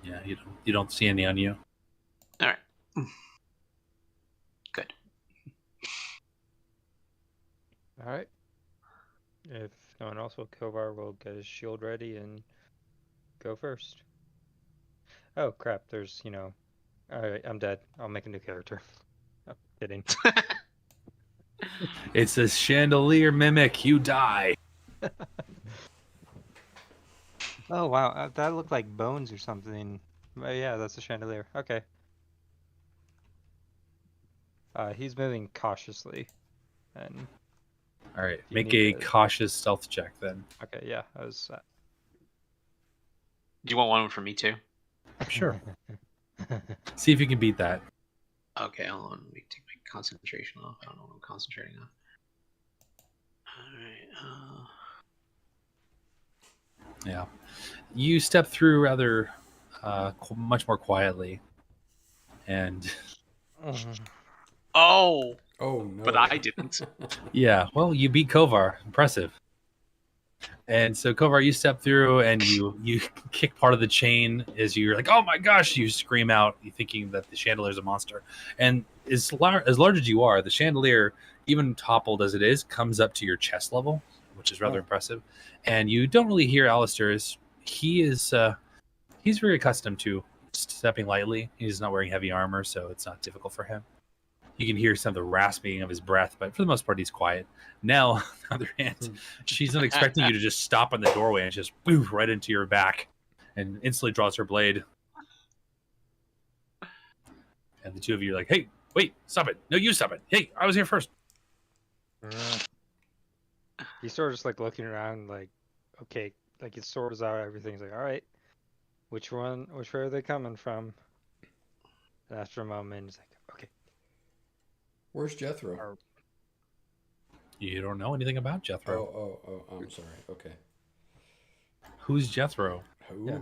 Yeah, you don't see any on you. All right. Good. All right. If no one else will, Kovar will get his shield ready and go first. Oh crap! There's All right, I'm dead. I'll make a new character. I'm kidding. It's a chandelier mimic. You die. Oh wow, that looked like bones or something. Yeah, that's a chandelier. Okay. He's moving cautiously, and All right, you make need a to. cautious stealth check then. Okay, yeah, I was. Do you want one from me too? Sure. See if you can beat that. Okay, hold on. Let me take my concentration off. I don't know what I'm concentrating on. All right. Yeah. You step through rather much more quietly. And Oh no! But I didn't. yeah, well, you beat Kovar. Impressive. And so Kovar, you step through and you kick part of the chain as you're like, oh my gosh, you scream out, you thinking that the chandelier is a monster. And as large as you are, the chandelier, even toppled as it is, comes up to your chest level, which is rather impressive. And you don't really hear Alistair's. He's very accustomed to stepping lightly. He's not wearing heavy armor, so it's not difficult for him. You can hear some of the rasping of his breath, but for the most part, he's quiet. Now, on the other hand, she's not expecting you to just stop in the doorway and just boof right into your back and instantly draws her blade. And the two of you are like, hey, wait, stop it. No, you stop it. Hey, I was here first. He's sort of just like looking around, like, okay, like his sword is out, everything's like, all right, which way are they coming from? And after a moment, he's like, okay. Where's Jethro? You don't know anything about Jethro. Oh, I'm sorry. Okay. Who's Jethro? Ooh, yeah.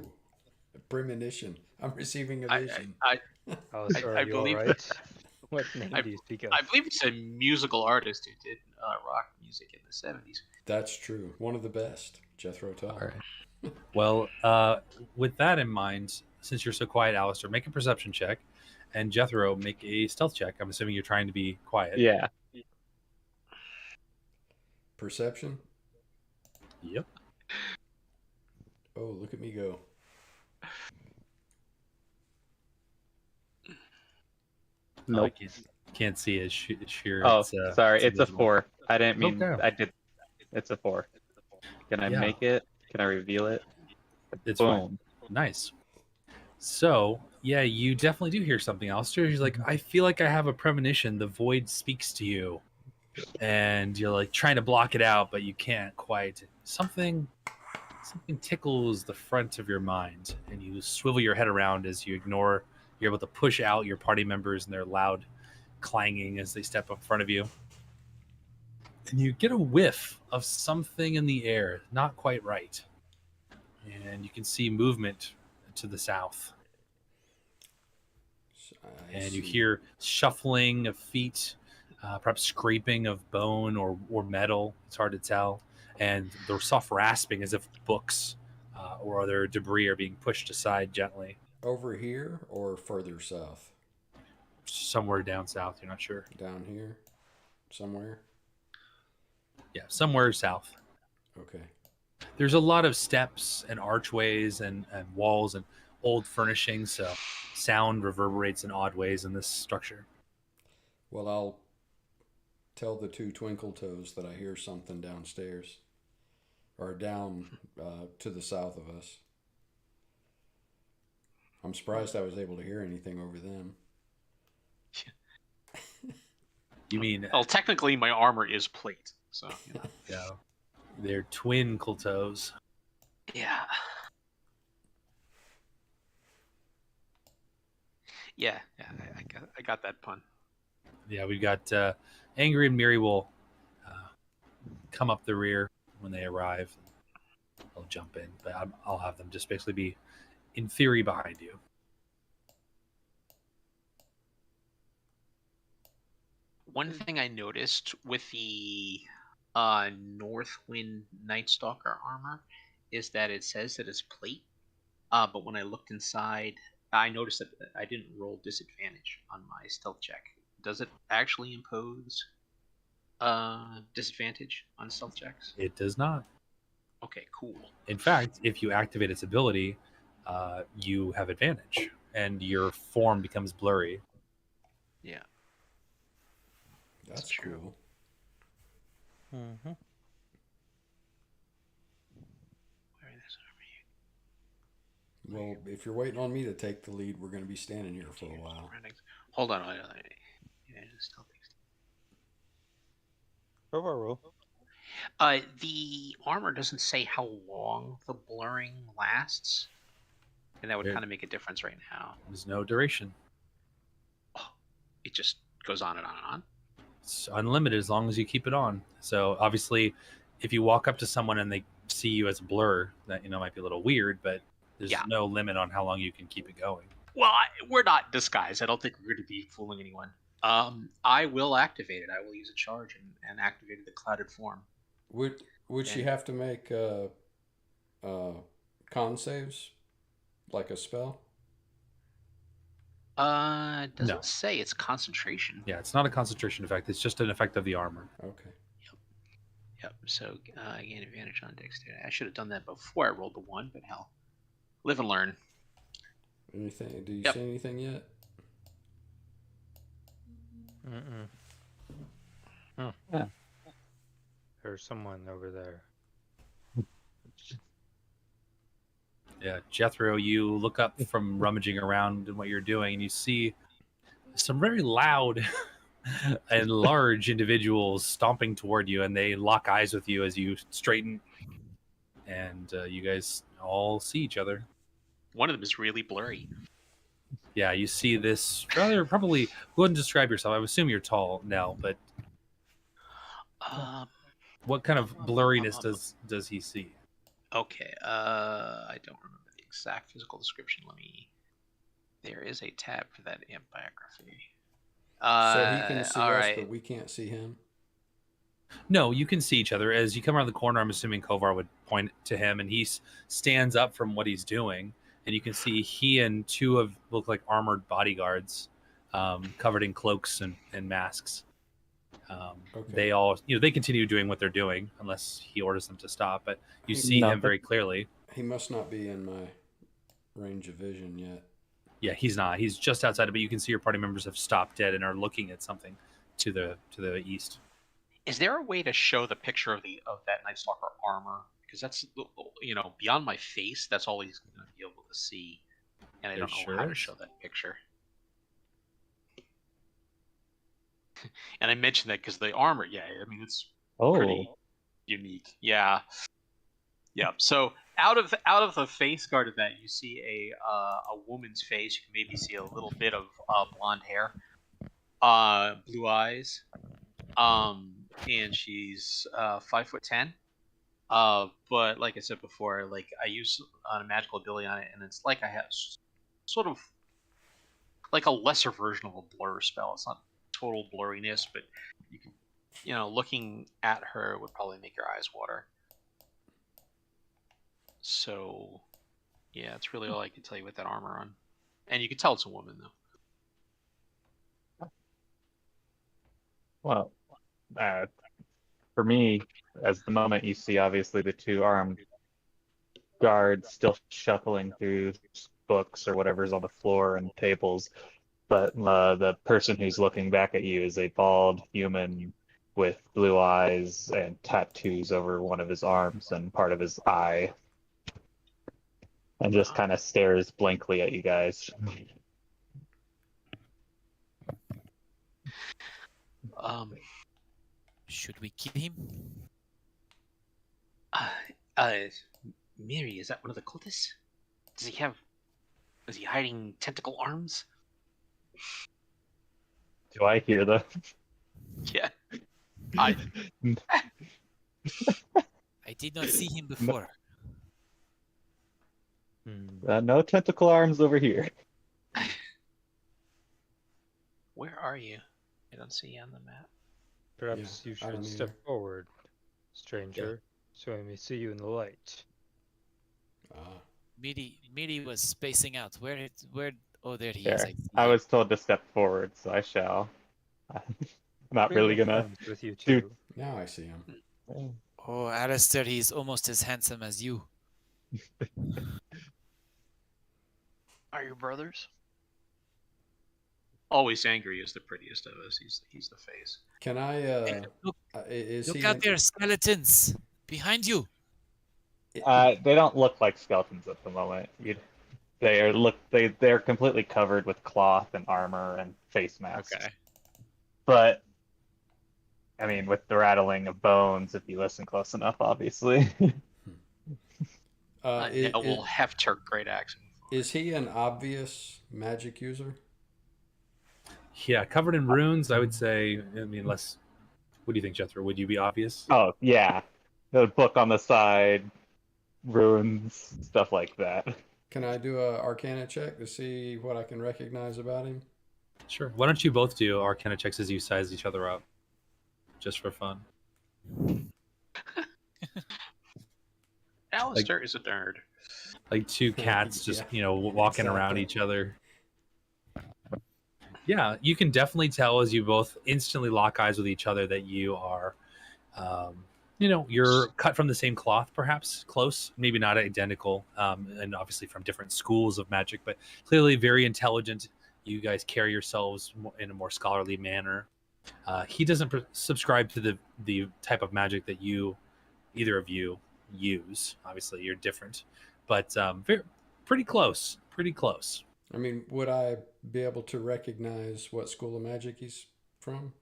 A premonition. I'm receiving a vision. Oh, sorry, I believe all right? What name do you speak of? I believe it's a musical artist who did rock music in the 70s. That's true. One of the best, Jethro Tull. All right. Well, with that in mind, since you're so quiet, Alistair, make a perception check. And Jethro, make a stealth check. I'm assuming you're trying to be quiet. Yeah. Perception? Yep. Oh, look at me go. Nope. I can't see it. Sheer. Oh, sorry. It's a 4. I didn't mean. Okay. I did. It's a 4. Can I make it? Can I reveal it? It's boom. Fine. Nice. So, yeah, you definitely do hear something else. She's like, I feel like I have a premonition. The void speaks to you. And you're like trying to block it out, but you can't quite. Something tickles the front of your mind, and you swivel your head around as you ignore. You're able to push out your party members and their loud clanging as they step in front of you. And you get a whiff of something in the air, not quite right. And you can see movement to the south. And you hear shuffling of feet, perhaps scraping of bone or metal. It's hard to tell. And the soft rasping as if books or other debris are being pushed aside gently. Over here or further south? Somewhere down south, you're not sure. Down here? Somewhere? Yeah, somewhere south. Okay. There's a lot of steps and archways and walls and old furnishings, so sound reverberates in odd ways in this structure. Well, I'll tell the two twinkle toes that I hear something downstairs. Or down to the south of us. I'm surprised I was able to hear anything over them. You mean... Well, technically my armor is plate, so... You know. Yeah. They're twinkle toes. Yeah. Yeah, I got that pun. Yeah, we've got Angry and Miri will come up the rear when they arrive. They'll jump in, but I'll have them just basically be, in theory, behind you. One thing I noticed with the Northwind Nightstalker armor is that it says that it's plate. But when I looked inside, I noticed that I didn't roll disadvantage on my stealth check. Does it actually impose disadvantage on stealth checks? It does not. Okay, cool. In fact, if you activate its ability, you have advantage, and your form becomes blurry. Yeah. That's true. cool. Mm-hmm. Wearing this Well, if you're waiting on me to take the lead, we're going to be standing here for a while. Hold on. Yeah, just stealth. Kovar roll. The armor doesn't say how long the blurring lasts, and that would kind of make a difference right now. There's no duration. Oh, it just goes on and on and on. It's unlimited as long as you keep it on. So obviously, if you walk up to someone and they see you as a blur, that might be a little weird, but there's no limit on how long you can keep it going. Well, we're not disguised. I don't think we're going to be fooling anyone. I will activate it. I will use a charge and activate the clouded form. Would she have to make con saves like a spell? It doesn't No. say it's concentration. Yeah, it's not a concentration effect. It's just an effect of the armor. Okay. Yep. So I gain advantage on dexterity. I should have done that before I rolled the 1, but hell, live and learn. Anything? Do you see anything yet? Mm-mm. Yeah. There's someone over there. Yeah, Jethro, you look up from rummaging around in what you're doing, and you see some very loud and large individuals stomping toward you, and they lock eyes with you as you straighten, and you guys all see each other. One of them is really blurry. Yeah, you see this rather probably. Go ahead and describe yourself. I would assume you're tall now, but what kind of blurriness does he see? Okay, I don't remember the exact physical description. There is a tab for that amp biography. So he can see us, right. but we can't see him? No, you can see each other. As you come around the corner, I'm assuming Kovar would point to him, and he stands up from what he's doing, and you can see he and two of look like armored bodyguards, covered in cloaks and masks. Okay. They all, they continue doing what they're doing unless he orders them to stop. But you see him very clearly. He must not be in my range of vision yet. Yeah, he's not. He's just outside of it. You can see your party members have stopped dead and are looking at something to the east. Is there a way to show the picture of that Night Stalker armor? Because that's beyond my face. That's all he's going to be able to see, and I don't know how to show that picture. And I mentioned that because the armor, it's pretty unique. Yeah. So out of the face guard of that, you see a woman's face. You can maybe see a little bit of blonde hair, blue eyes, and she's 5'10". But like I said before, like I use a magical ability on it, and it's like I have sort of like a lesser version of a blur spell. It's not total blurriness, but you can, looking at her would probably make your eyes water. So, yeah, that's really all I can tell you with that armor on. And you can tell it's a woman, though. Well, for me, as the moment you see, obviously, the two armed guards still shuffling through books or whatever's on the floor and tables, but the person who's looking back at you is a bald human with blue eyes and tattoos over one of his arms and part of his eye, and just kind of stares blankly at you guys. Should we kill him? Mary, is that one of the cultists? Is he hiding tentacle arms? Do I hear them? Yeah. I did not see him before. No tentacle arms over here. Where are you? I don't see you on the map. Perhaps you should step forward, stranger, so I may see you in the light. Midi was spacing out. Where? Oh, there he is. There. I see I him. was told to step forward, so I shall. I'm not really gonna Comes with you do. too. Now I see him. Oh, Alistair, he's almost as handsome as you. Are you brothers? Always angry is the prettiest of us. He's the face. Can I? Look, Is look he? out there, skeletons behind you. They don't look like skeletons at the moment. They're completely covered with cloth and armor and face masks. Okay. But I mean, with the rattling of bones, if you listen close enough, obviously. Will Hefter great accent. Is he an obvious magic user? Yeah, covered in runes, I would say. I mean, less. What do you think, Jethro? Would you be obvious? Oh yeah, the book on the side, runes, stuff like that. Can I do a Arcana check to see what I can recognize about him? Sure. Why don't you both do Arcana checks as you size each other up, just for fun? Alistair is a nerd. Like two cats just Yeah, walking around exactly. each other. Yeah, you can definitely tell as you both instantly lock eyes with each other that you are, you're cut from the same cloth, perhaps close, maybe not identical, and obviously from different schools of magic, but clearly very intelligent. You guys carry yourselves in a more scholarly manner. He doesn't subscribe to the type of magic that either of you use. Obviously, you're different, but pretty close. Pretty close. I mean, would I be able to recognize what school of magic he's from?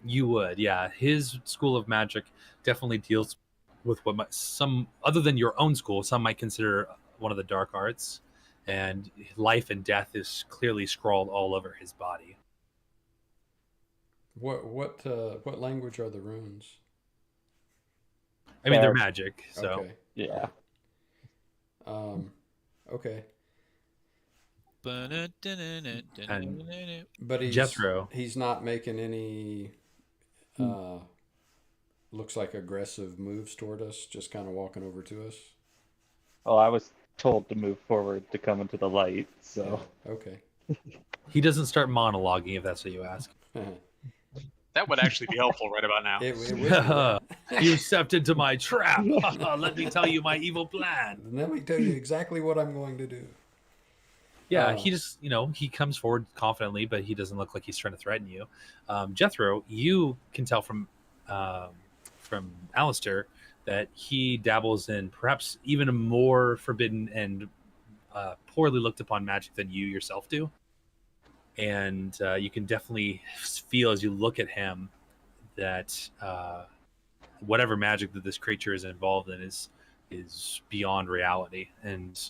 You would, yeah. His school of magic definitely deals with what some, other than your own school, some might consider one of the dark arts, and life and death is clearly scrawled all over his body. What language are the runes? I mean, they're magic, so Okay. Yeah. Okay. And But Jethro. he's not making any looks like aggressive moves toward us, just kind of walking over to us. Well, I was told to move forward to come into the light, so. Yeah, okay. he doesn't start monologuing if that's what you ask. That would actually be helpful right about now. It would be, yeah. You stepped into my trap. Let me tell you my evil plan. Let me tell you exactly what I'm going to do. Yeah, he just, he comes forward confidently, but he doesn't look like he's trying to threaten you. Jethro, you can tell from Alistair that he dabbles in perhaps even a more forbidden and poorly looked upon magic than you yourself do. And you can definitely feel as you look at him that whatever magic that this creature is involved in is beyond reality and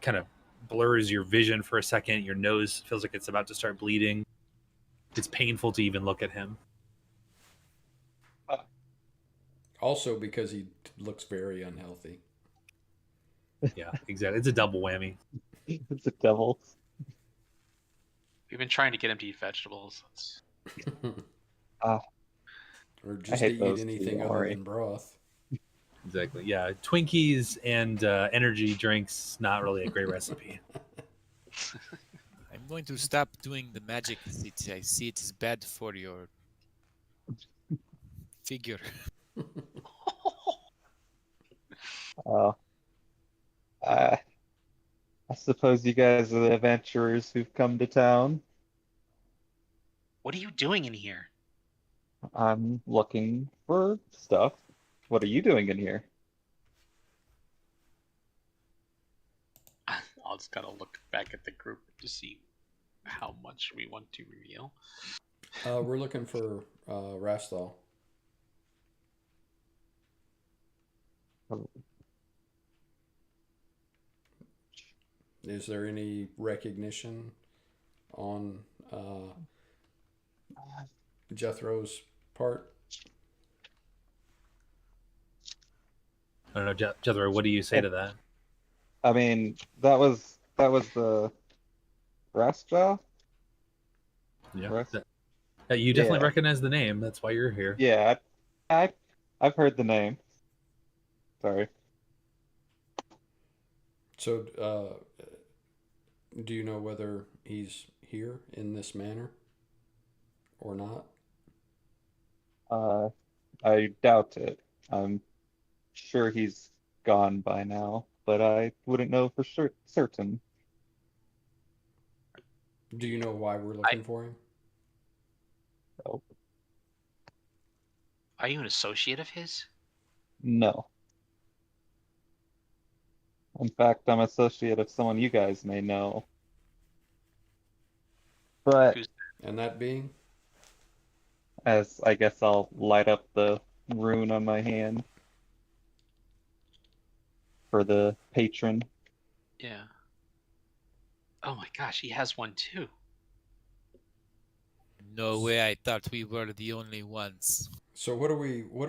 kind of blurs your vision for a second. Your nose feels like it's about to start bleeding. It's painful to even look at him. Also because he looks very unhealthy. Yeah, exactly. It's a double whammy. It's a devil. We've been trying to get him to eat vegetables. Or just to hate eat those anything too, other Ori. than broth. Exactly. Yeah, Twinkies and energy drinks, not really a great recipe. I'm going to stop doing the magic. I see it is bad for your figure. I suppose you guys are the adventurers who've come to town. What are you doing in here? I'm looking for stuff. What are you doing in here? I'll just gotta look back at the group to see how much we want to reveal. We're looking for Rastholl. Is there any recognition on Jethro's part? I don't know, Jethro, what do you say to that? I mean, that was the Rastholl? Yeah, Rest? you definitely Yeah. recognize the name. That's why you're here. Yeah, I've heard the name. Sorry. So, do you know whether he's here in this manor or not? I doubt it. I'm sure he's gone by now, but I wouldn't know for certain. Do you know why we're I looking for him? So, Are you an associate of his? no. In fact, I'm associate of someone you guys may know. But Who's And that being? as I guess I'll light up the rune on my hand for the patron. yeah? Oh my gosh, he has one too. No way, I thought we were the only ones. So what do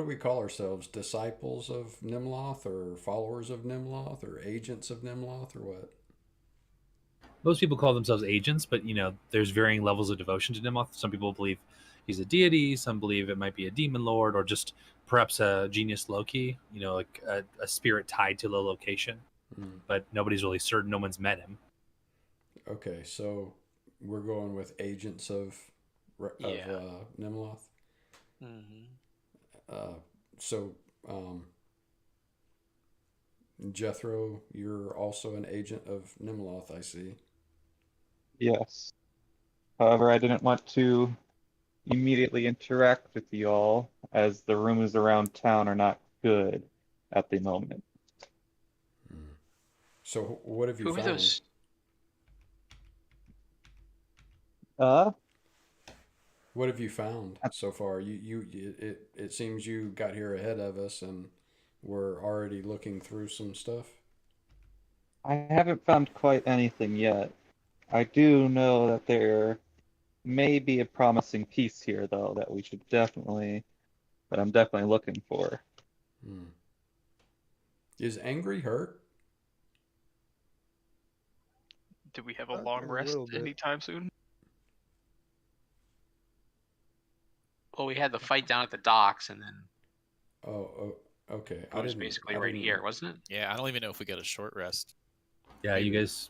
we call ourselves? Disciples of Nimloth, or followers of Nimloth, or agents of Nimloth, or what? Most people call themselves agents, but there's varying levels of devotion to Nimloth. Some people believe he's a deity. Some believe it might be a demon lord, or just perhaps a genius Loki. Like a spirit tied to the location. Hmm. But nobody's really certain. No one's met him. Okay, so we're going with agents of Yeah. Nimloth. Mm-hmm. So Jethro, you're also an agent of Nimloth, I see. Yes. However, I didn't want to immediately interact with you all, as the rumors around town are not good at the moment. Hmm. So what have you Who are found? those? What have you found so far? It seems you got here ahead of us and were already looking through some stuff. I haven't found quite anything yet. I do know that there may be a promising piece here, though, that I'm definitely looking for. Hmm. Is Angry hurt? Do we have a long rest little bit. anytime soon? Well, we had the fight down at the docks, and then Oh, okay. it was basically right here, wasn't it? Yeah, I don't even know if we got a short rest. Yeah, you guys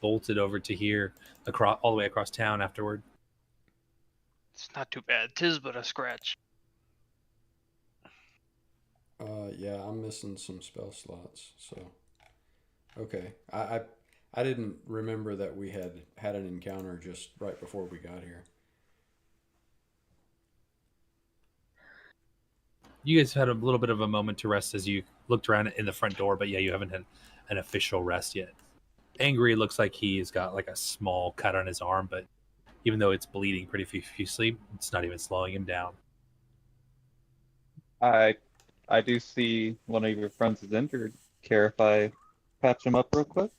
bolted over to here, all the way across town afterward. It's not too bad. 'Tis but a scratch. Yeah, I'm missing some spell slots. So, okay. I didn't remember that we had an encounter just right before we got here. You guys had a little bit of a moment to rest as you looked around in the front door, but yeah, you haven't had an official rest yet. Angry looks like he's got like a small cut on his arm, but even though it's bleeding pretty profusely, it's not even slowing him down. I do see one of your friends is injured. Care if I patch him up real quick?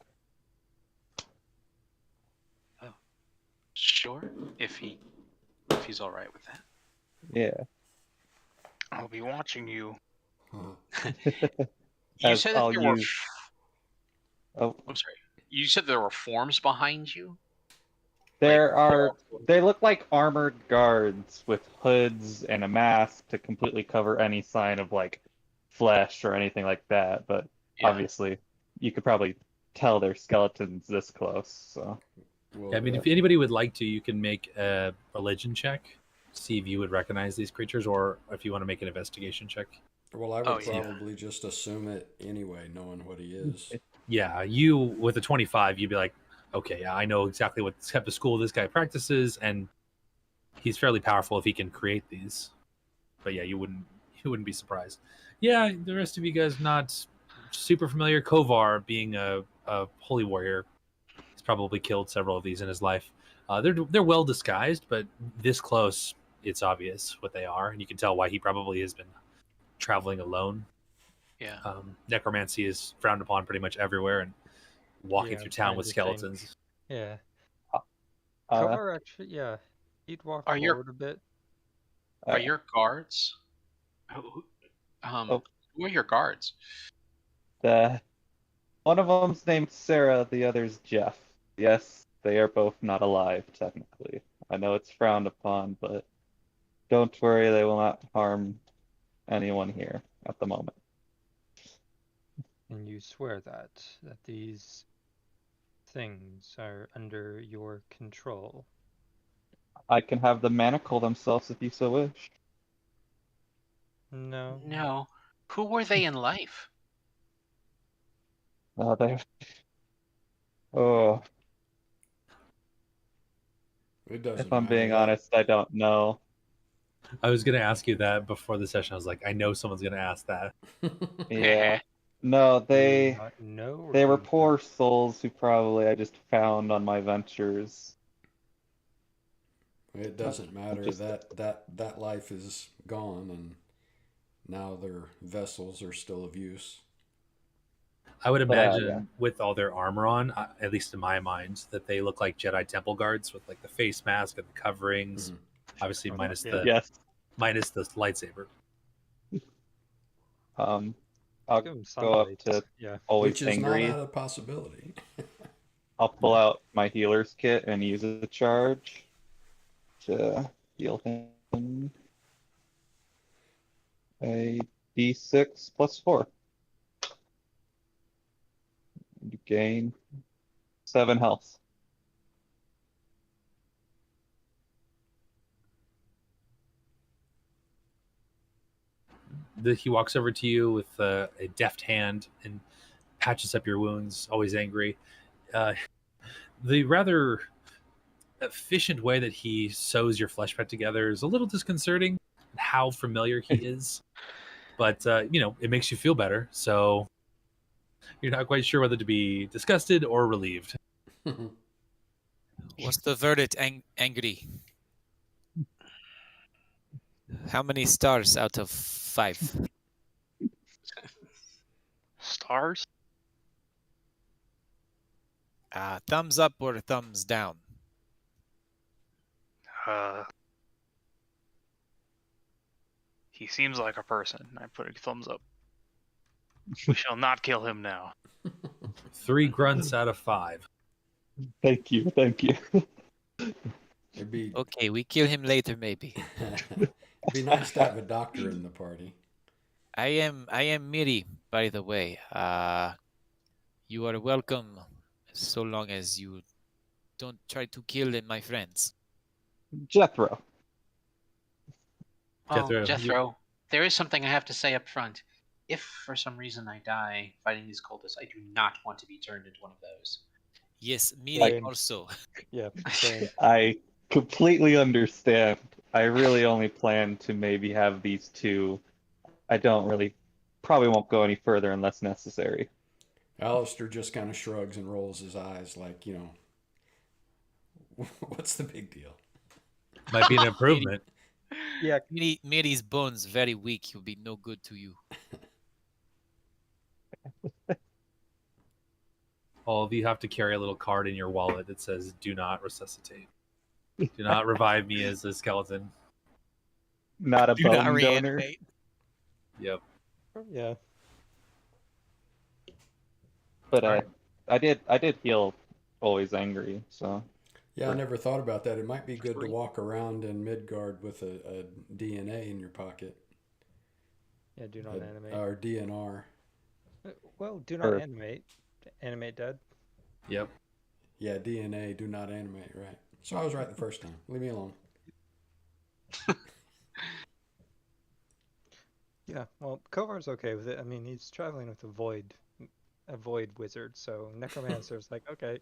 Sure, if he's all right with that. Yeah. I'll be watching you. Huh. You As said that I'll there were. use. Oh, I'm sorry. You said there were forms behind you. they look like armored guards with hoods and a mask to completely cover any sign of like flesh or anything like that, but Yeah. obviously you could probably tell they're skeletons this close, so. Well, Yeah, I mean, if anybody would like to, you can make a religion check, see if you would recognize these creatures, or if you want to make an investigation check. well, I would Oh, yeah. probably just assume it anyway, knowing what he is. Yeah, you with a 25, you'd be like, okay, yeah, I know exactly what type of school this guy practices, and he's fairly powerful if he can create these. But yeah, you wouldn't be surprised. Yeah, the rest of you guys not super familiar. Kovar, being a holy warrior, he's probably killed several of these in his life. They're well disguised, but this close, it's obvious what they are, and you can tell why he probably has been traveling alone. Yeah. Necromancy is frowned upon pretty much everywhere, and walking Yeah, through I'm town trying with to skeletons. think. Yeah. Uh, Kovar actually, yeah. He'd walk Are your- forward a bit. Are your guards? Who Oh. who are your guards? One of them's named Sarah, the other's Jeff. Yes, they are both not alive, technically. I know it's frowned upon, but don't worry, they will not harm anyone here at the moment. And you swear that these things are under your control. I can have them manacle themselves if you so wish. No. No. Who were they in life? They're... Oh, It doesn't if I'm matter. being honest, I don't know. I was gonna ask you that before the session. I was like, I know someone's gonna ask that. Yeah. No, Do you they not know, or they do were you poor souls who probably I just found on my ventures. It doesn't matter. Just That life is gone, and now their vessels are still of use. I would But, imagine yeah. with all their armor on, at least in my mind, that they look like Jedi temple guards with like the face mask and the coverings. Mhm. Obviously, Okay, minus yeah. the yes. minus the lightsaber. I'll give them go up sunlight? to Yeah. always Which is angry. not out of possibility. I'll pull out my healer's kit and use a charge to heal him a d6 plus 4. You gain 7 health. He walks over to you with a deft hand and patches up your wounds. Always angry. The rather efficient way that he sews your flesh back together is a little disconcerting. How familiar he is, but it makes you feel better. So you're not quite sure whether to be disgusted or relieved. What's the verdict, angry? How many stars out of 5? Stars? Thumbs up or thumbs down? He seems like a person. I put a thumbs up. We shall not kill him now. 3 grunts out of 5. Thank you, thank you. It'd be Okay, we kill him later, maybe. it'd be nice to have a doctor in the party. I am Miri, by the way. You are welcome, so long as you don't try to kill my friends. Jethro. Well, Jethro, Jethro, there is something I have to say up front. If for some reason I die fighting these cultists, I do not want to be turned into one of those. Yes, Miri Same. also. Yeah. Same. I completely understand. I really only plan to maybe have these 2. I probably won't go any further unless necessary. Alistair just kind of shrugs and rolls his eyes like, what's the big deal? might be an improvement. Yeah. Miri's bones very weak. He'll be no good to you. All of you have to carry a little card in your wallet that says, "Do not resuscitate. Do not revive me as a skeleton." Not a Do not bone donor. reanimate. Yep. Yeah. But All right. I did heal always angry, so Yeah, I never thought about that. It might be good to walk around in Midgard with a DNA in your pocket. Yeah. Do not animate. Or DNR. Well, do not Or- animate. Animate dead. Yep. Yeah, DNA, do not animate, right. So I was right the first time. Leave me alone. Yeah. Well, Kovar's okay with it. I mean, he's traveling with a void wizard, so necromancer's like, okay.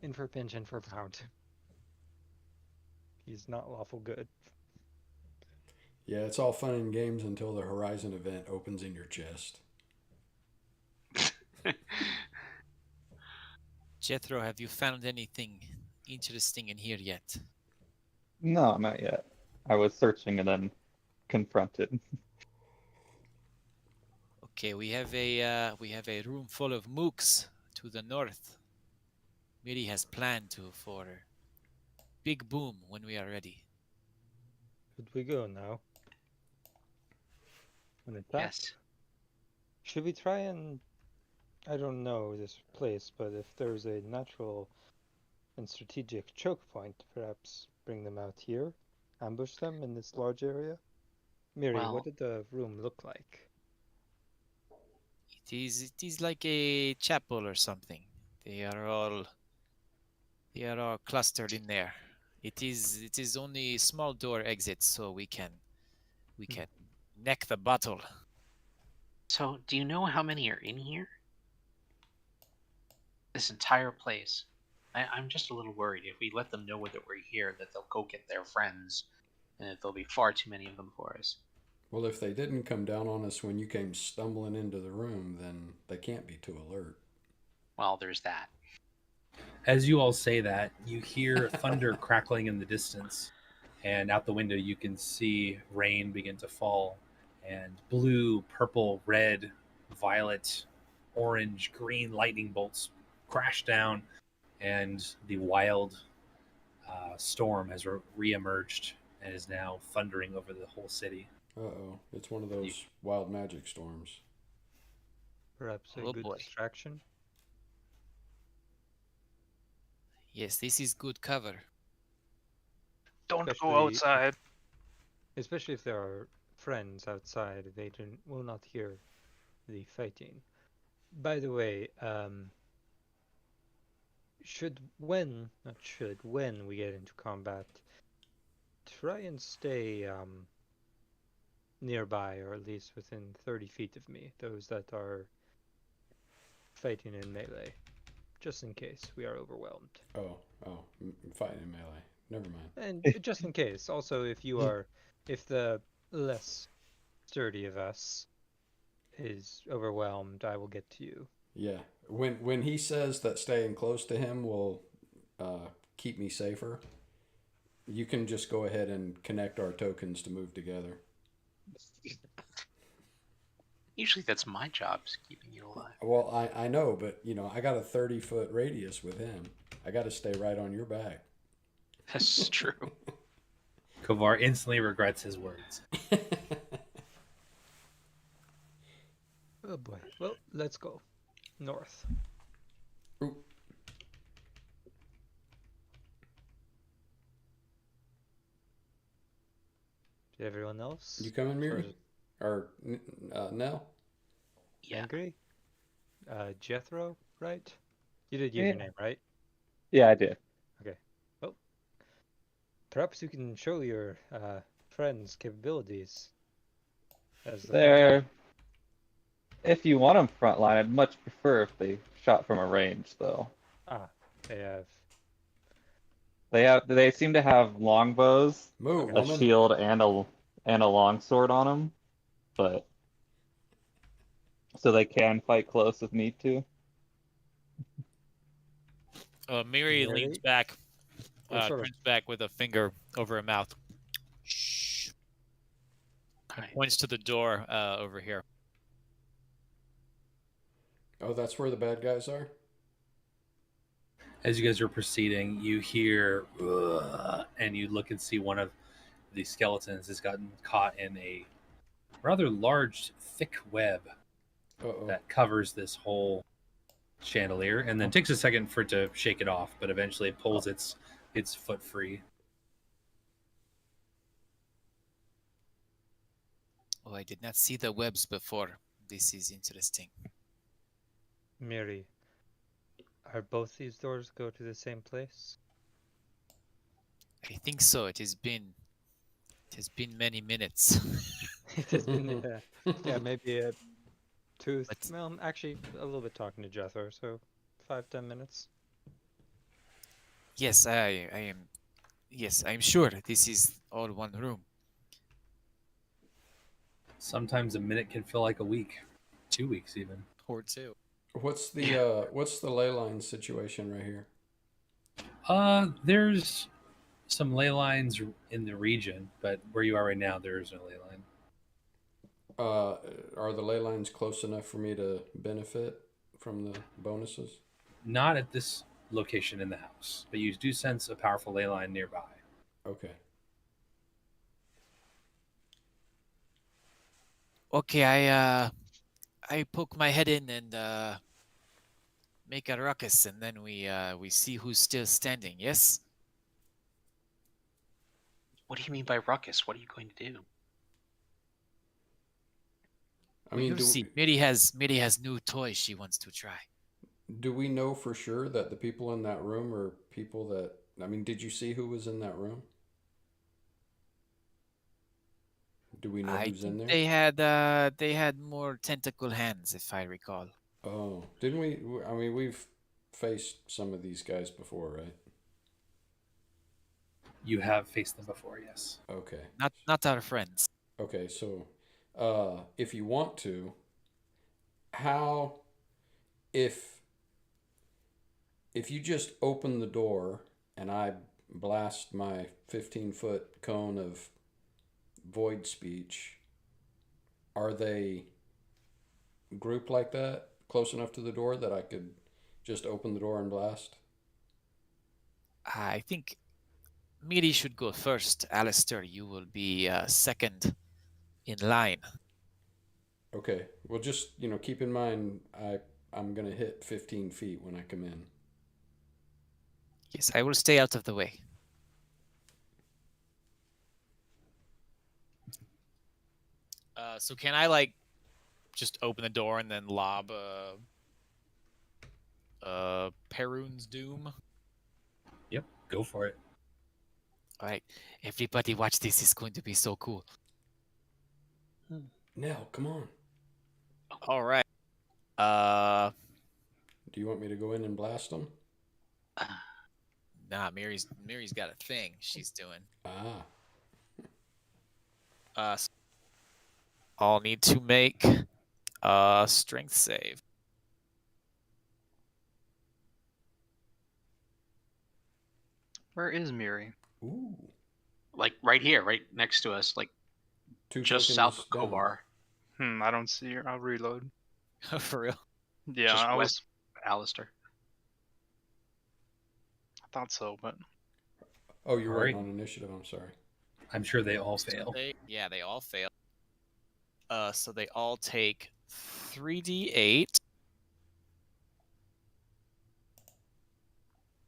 In for a pinch, in for a pound. He's not lawful good. Yeah, it's all fun and games until the Horizon event opens in your chest. Jethro, have you found anything interesting in here yet? no, not yet. I was searching and then confronted. Okay, we have a room full of mooks to the north. Miri has planned for big boom when we are ready. Should we go now? An attack? Yes. Should we try and... I don't know this place, but if there's a natural and strategic choke point, perhaps bring them out here? Ambush them in this large area? Miri, Well- what did the room look like? It is like a chapel or something. They are all clustered in there. It is only a small door exit, so we can neck the bottle. So, do you know how many are in here? This entire place. I'm just a little worried. If we let them know that we're here, that they'll go get their friends, and that there'll be far too many of them for us. Well, if they didn't come down on us when you came stumbling into the room, then they can't be too alert. Well, there's that. As you all say that, you hear thunder crackling in the distance, and out the window you can see rain begin to fall, and blue, purple, red, violet, orange, green lightning bolts crash down, and the wild storm has re-emerged and is now thundering over the whole city. Uh-oh. It's one of those wild magic storms. Perhaps a Oh good boy. distraction. Yes, this is good cover. Don't go Especially- outside. Especially if there are friends outside, they will not hear the fighting. By the way, when we get into combat, try and stay nearby, or at least within 30 feet of me, those that are fighting in melee, just in case we are overwhelmed. Fighting in melee. Never mind. And just in case, also if the less sturdy of us is overwhelmed, I will get to you. Yeah. When he says that staying close to him will keep me safer, you can just go ahead and connect our tokens to move together. Usually that's my job, is keeping you alive. Well, I know, but I got a 30-foot radius with him. I got to stay right on your back. That's true. Kovar instantly regrets his words. Oh boy. Well, let's go north. Ooh. To everyone else? You coming, Miri? Or Nell? Yeah. Angry? Jethro, right? You did give your name, right? Yeah, I did. Okay. Well, perhaps you can show your friends' capabilities. As the They're, if you want them frontline, I'd much prefer if they shot from a range, though. They have. They seem to have longbows, Move, a woman. shield, and a longsword on them, but so they can fight close if need to. Miri Mary? leans back, Sort of. turns back with a finger over her mouth. Shh. And Hi. points to the door over here. Oh, that's where the bad guys are? As you guys are proceeding, you hear, "Ugh," and you look and see one of the skeletons has gotten caught in a rather large, thick web Uh-oh. that covers this whole chandelier, and then takes a second for it to shake it off, but eventually it pulls its foot free. Oh, I did not see the webs before. This is interesting. Miri, are both these doors go to the same place? I think so. It has been many minutes. It has been, maybe 2. But- Well, actually, a little bit talking to Jethro, so 5-10 minutes. Yes, I am. Yes, I'm sure this is all one room. Sometimes a minute can feel like a week, 2 weeks even. Or two. What's the ley line situation right here? There's some ley lines in the region, but where you are right now, there is no ley line. Are the ley lines close enough for me to benefit from the bonuses? Not at this location in the house, but you do sense a powerful ley line nearby. Okay. Okay, I poke my head in and make a ruckus, and then we see who's still standing. Yes. What do you mean by ruckus? What are you going to do? I mean, You'll see. Miri has new toys she wants to try. do we know for sure that the people in that room are people that? I mean, did you see who was in that room? Do we know I who's in think there? they had more tentacle hands, if I recall. Oh, didn't we? I mean, we've faced some of these guys before, right? You have faced them before, yes. Okay. Not our friends. Okay, so if you want to, how if you just open the door and I blast my 15-foot cone of void speech, are they grouped like that, close enough to the door that I could just open the door and blast? I think Miri should go first. Alistair, you will be second in line. Okay. Well, just keep in mind I'm gonna hit 15 feet when I come in. Yes, I will stay out of the way. So can I just open the door and then lob Perun's Doom? Yep, go for it. All right, everybody watch this. It's going to be so cool. Nell, come on. All right. Do you want me to go in and blast them? Nah, Mary's got a thing she's doing. So I'll need to make a strength save. Where is Miri? Ooh. Like right here, right next to us, like Two just tokens south of down. Kovar. I don't see her. I'll reload. For real? Yeah, Just I west of Alistair. thought so, but Oh, you're All right right. on initiative. I'm sorry. I'm sure they all fail. They all fail. So they all take 3d8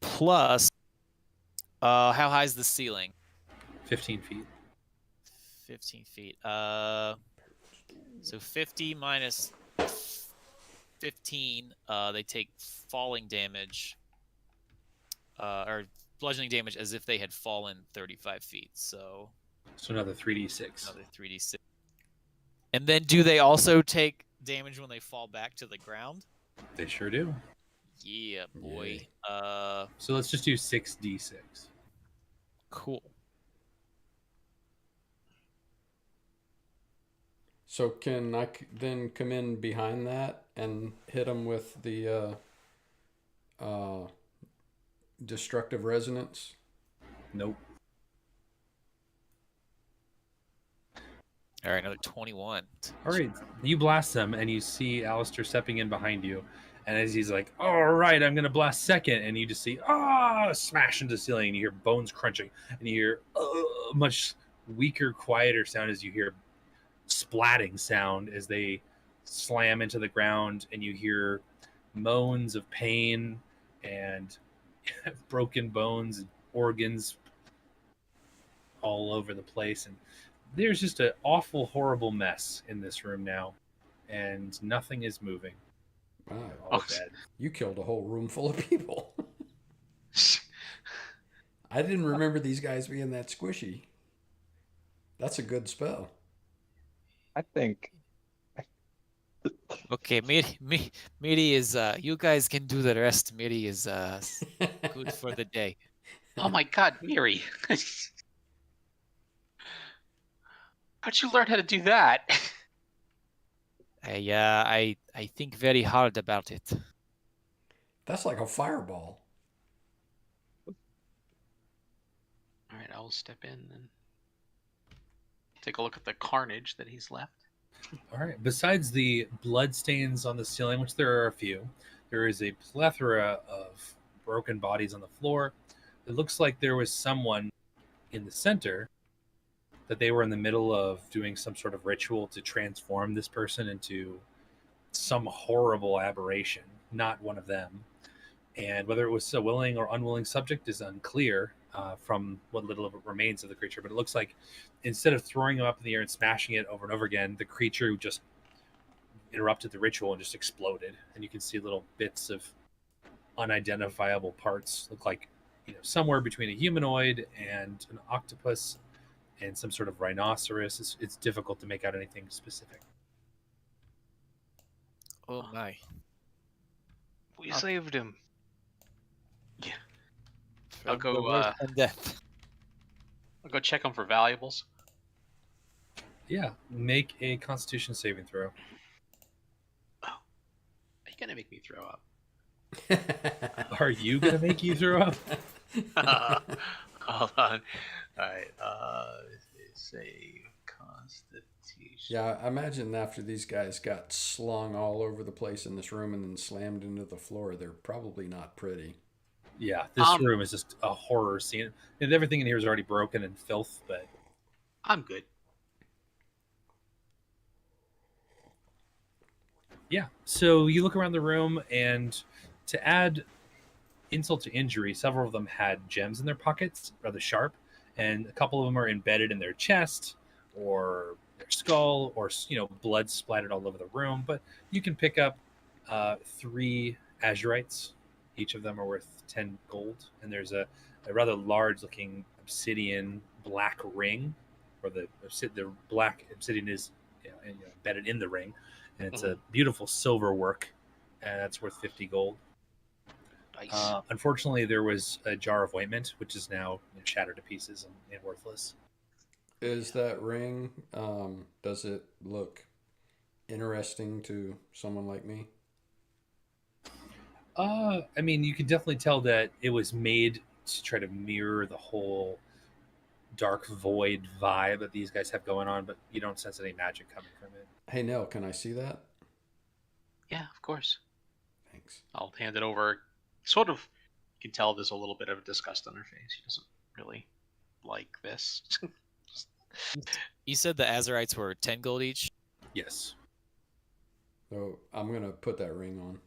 plus. How high is the ceiling? 15 feet. 15 feet. So 50 minus 15. They take falling damage. Or bludgeoning damage as if they had fallen 35 feet. So another 3d6. Another 3d6. And then do they also take damage when they fall back to the ground? They sure do. Yeah, boy. So let's just do 6d6. Cool. So can I then come in behind that and hit them with the destructive resonance? Nope. All right, another 21. All right, you blast them, and you see Alistair stepping in behind you. And as he's like, all right, I'm going to blast second. And you just see, smash into the ceiling. And you hear bones crunching. And you hear a much weaker, quieter sound as you hear splatting sound as they slam into the ground. And you hear moans of pain and broken bones and organs all over the place. And there's just an awful, horrible mess in this room now. And nothing is moving. Wow. All dead. You killed a whole room full of people. I didn't remember these guys being that squishy. That's a good spell. I think. Okay, Miri is, you guys can do the rest. Miri is good for the day. Oh my god, Miri. How'd you learn how to do that? I think very hard about it. That's like a fireball. All right, I'll step in and take a look at the carnage that he's left. All right. Besides the blood stains on the ceiling, which there are a few, there is a plethora of broken bodies on the floor. It looks like there was someone in the center that they were in the middle of doing some sort of ritual to transform this person into some horrible aberration, not one of them. And whether it was a willing or unwilling subject is unclear from what little of it remains of the creature. But it looks like instead of throwing him up in the air and smashing it over and over again, the creature just interrupted the ritual and just exploded, and you can see little bits of unidentifiable parts, look like somewhere between a humanoid and an octopus and some sort of rhinoceros. It's difficult to make out anything specific. Oh my. We saved him. Yeah. From the worst than death. I'll go check them for valuables. Yeah, make a Constitution saving throw. Are you gonna make me throw up? Are you gonna make you throw up? Hold on. All right. Save Constitution. Yeah, I imagine after these guys got slung all over the place in this room and then slammed into the floor, they're probably not pretty. Yeah, this room is just a horror scene, and everything in here is already broken and filth. But I'm good. yeah, so you look around the room, and to add insult to injury, several of them had gems in their pockets, rather sharp, and a couple of them are embedded in their chest or their skull, or blood splattered all over the room. But you can pick up 3 azurites. Each of them are worth 10 gold, and there's a rather large-looking obsidian black ring, where the black obsidian is embedded in the ring, and it's a beautiful silver work, and that's worth 50 gold. Nice. Unfortunately, there was a jar of ointment, which is now shattered to pieces and worthless. Is that ring, does it look interesting to someone like me? I mean, you can definitely tell that it was made to try to mirror the whole dark void vibe that these guys have going on, but you don't sense any magic coming from it. Hey, Nell, can I see that? Yeah, of course. Thanks. I'll hand it over. Sort of, you can tell there's a little bit of disgust on her face. She doesn't really like this. You said the Azurites were 10 gold each? Yes. So I'm going to put that ring on.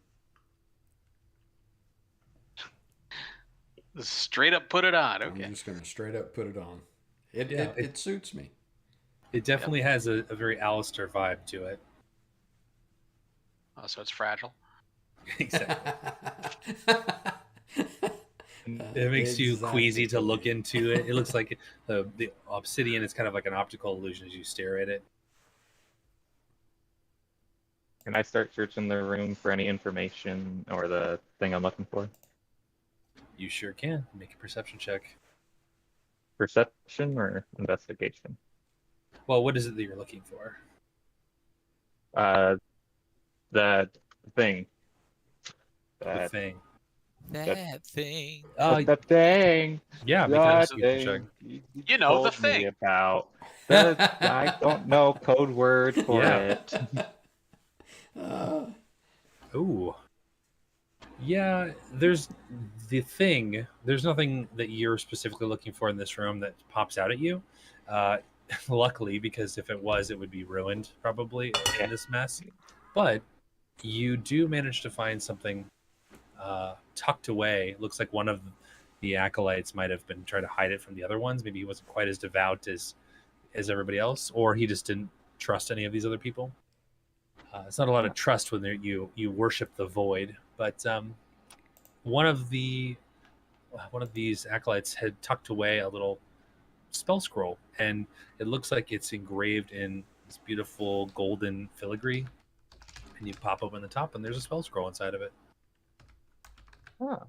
Straight up put it on. Okay. I'm just going to straight up put it on. It suits me. It definitely has a very Alistair vibe to it. Oh, so it's fragile. Exactly. It makes you queasy to look into it. It looks like the obsidian is kind of like an optical illusion as you stare at it. Can I start searching the room for any information or the thing I'm looking for? You sure can. Make a perception check. Perception or investigation? Well, what is it that you're looking for? That thing. The thing. That thing. The thing. Yeah, make an investigation check. You know, the told me thing. about. I don't know code word for it. Ooh. Yeah, there's the thing. There's nothing that you're specifically looking for in this room that pops out at you. Luckily, because if it was, it would be ruined probably in this mess. But you do manage to find something tucked away. Looks like one of the acolytes might have been trying to hide it from the other ones. Maybe he wasn't quite as devout as everybody else, or he just didn't trust any of these other people. It's not a lot of trust when you worship the void, but one of these acolytes had tucked away a little spell scroll, and it looks like it's engraved in this beautiful golden filigree. And you pop open the top, and there's a spell scroll inside of it. So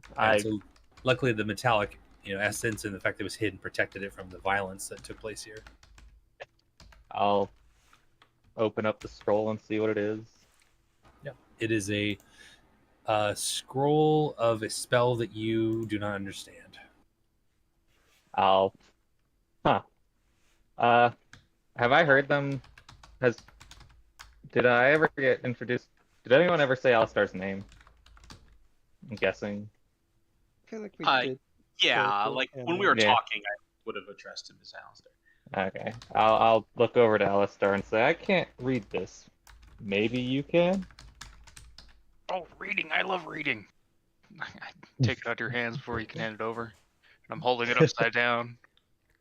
luckily, the metallic essence and the fact that it was hidden protected it from the violence that took place here. I'll open up the scroll and see what it is. Yeah, it is a scroll of a spell that you do not understand. Have I heard them? Did I ever get introduced? Did anyone ever say Alistar's name? I'm guessing. I feel like we did. Yeah, like when we were talking, I would have addressed him as Alistair. Okay, I'll look over to Alistar and say, I can't read this. Maybe you can? Oh, reading! I love reading. I take it out of your hands before you can hand it over. And I'm holding it upside down.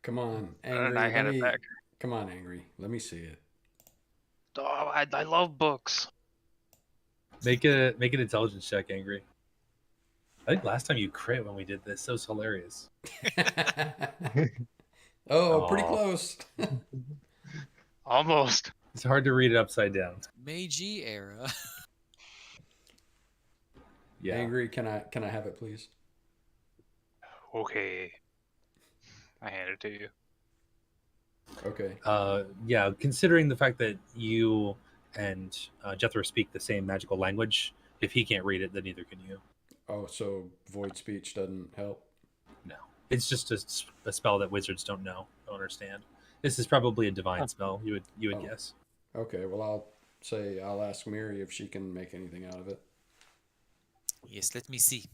Come on, Angry. And I hand it back. Come on, Angry. Let me see it. Oh, I love books. Make an intelligence check, Angry. I think last time you crit when we did this. That was hilarious. Oh, pretty Aw. close. Almost. It's hard to read it upside down. Meiji era. Yeah. Angry, can I have it, please? Okay. I hand it to you. Okay. Yeah, considering the fact that you and Jethro speak the same magical language, if he can't read it, then neither can you. Oh, so void speech doesn't help? No. It's just a spell that wizards don't understand. This is probably a divine spell, you would guess. Okay, well, I'll ask Miri if she can make anything out of it. Yes, let me see.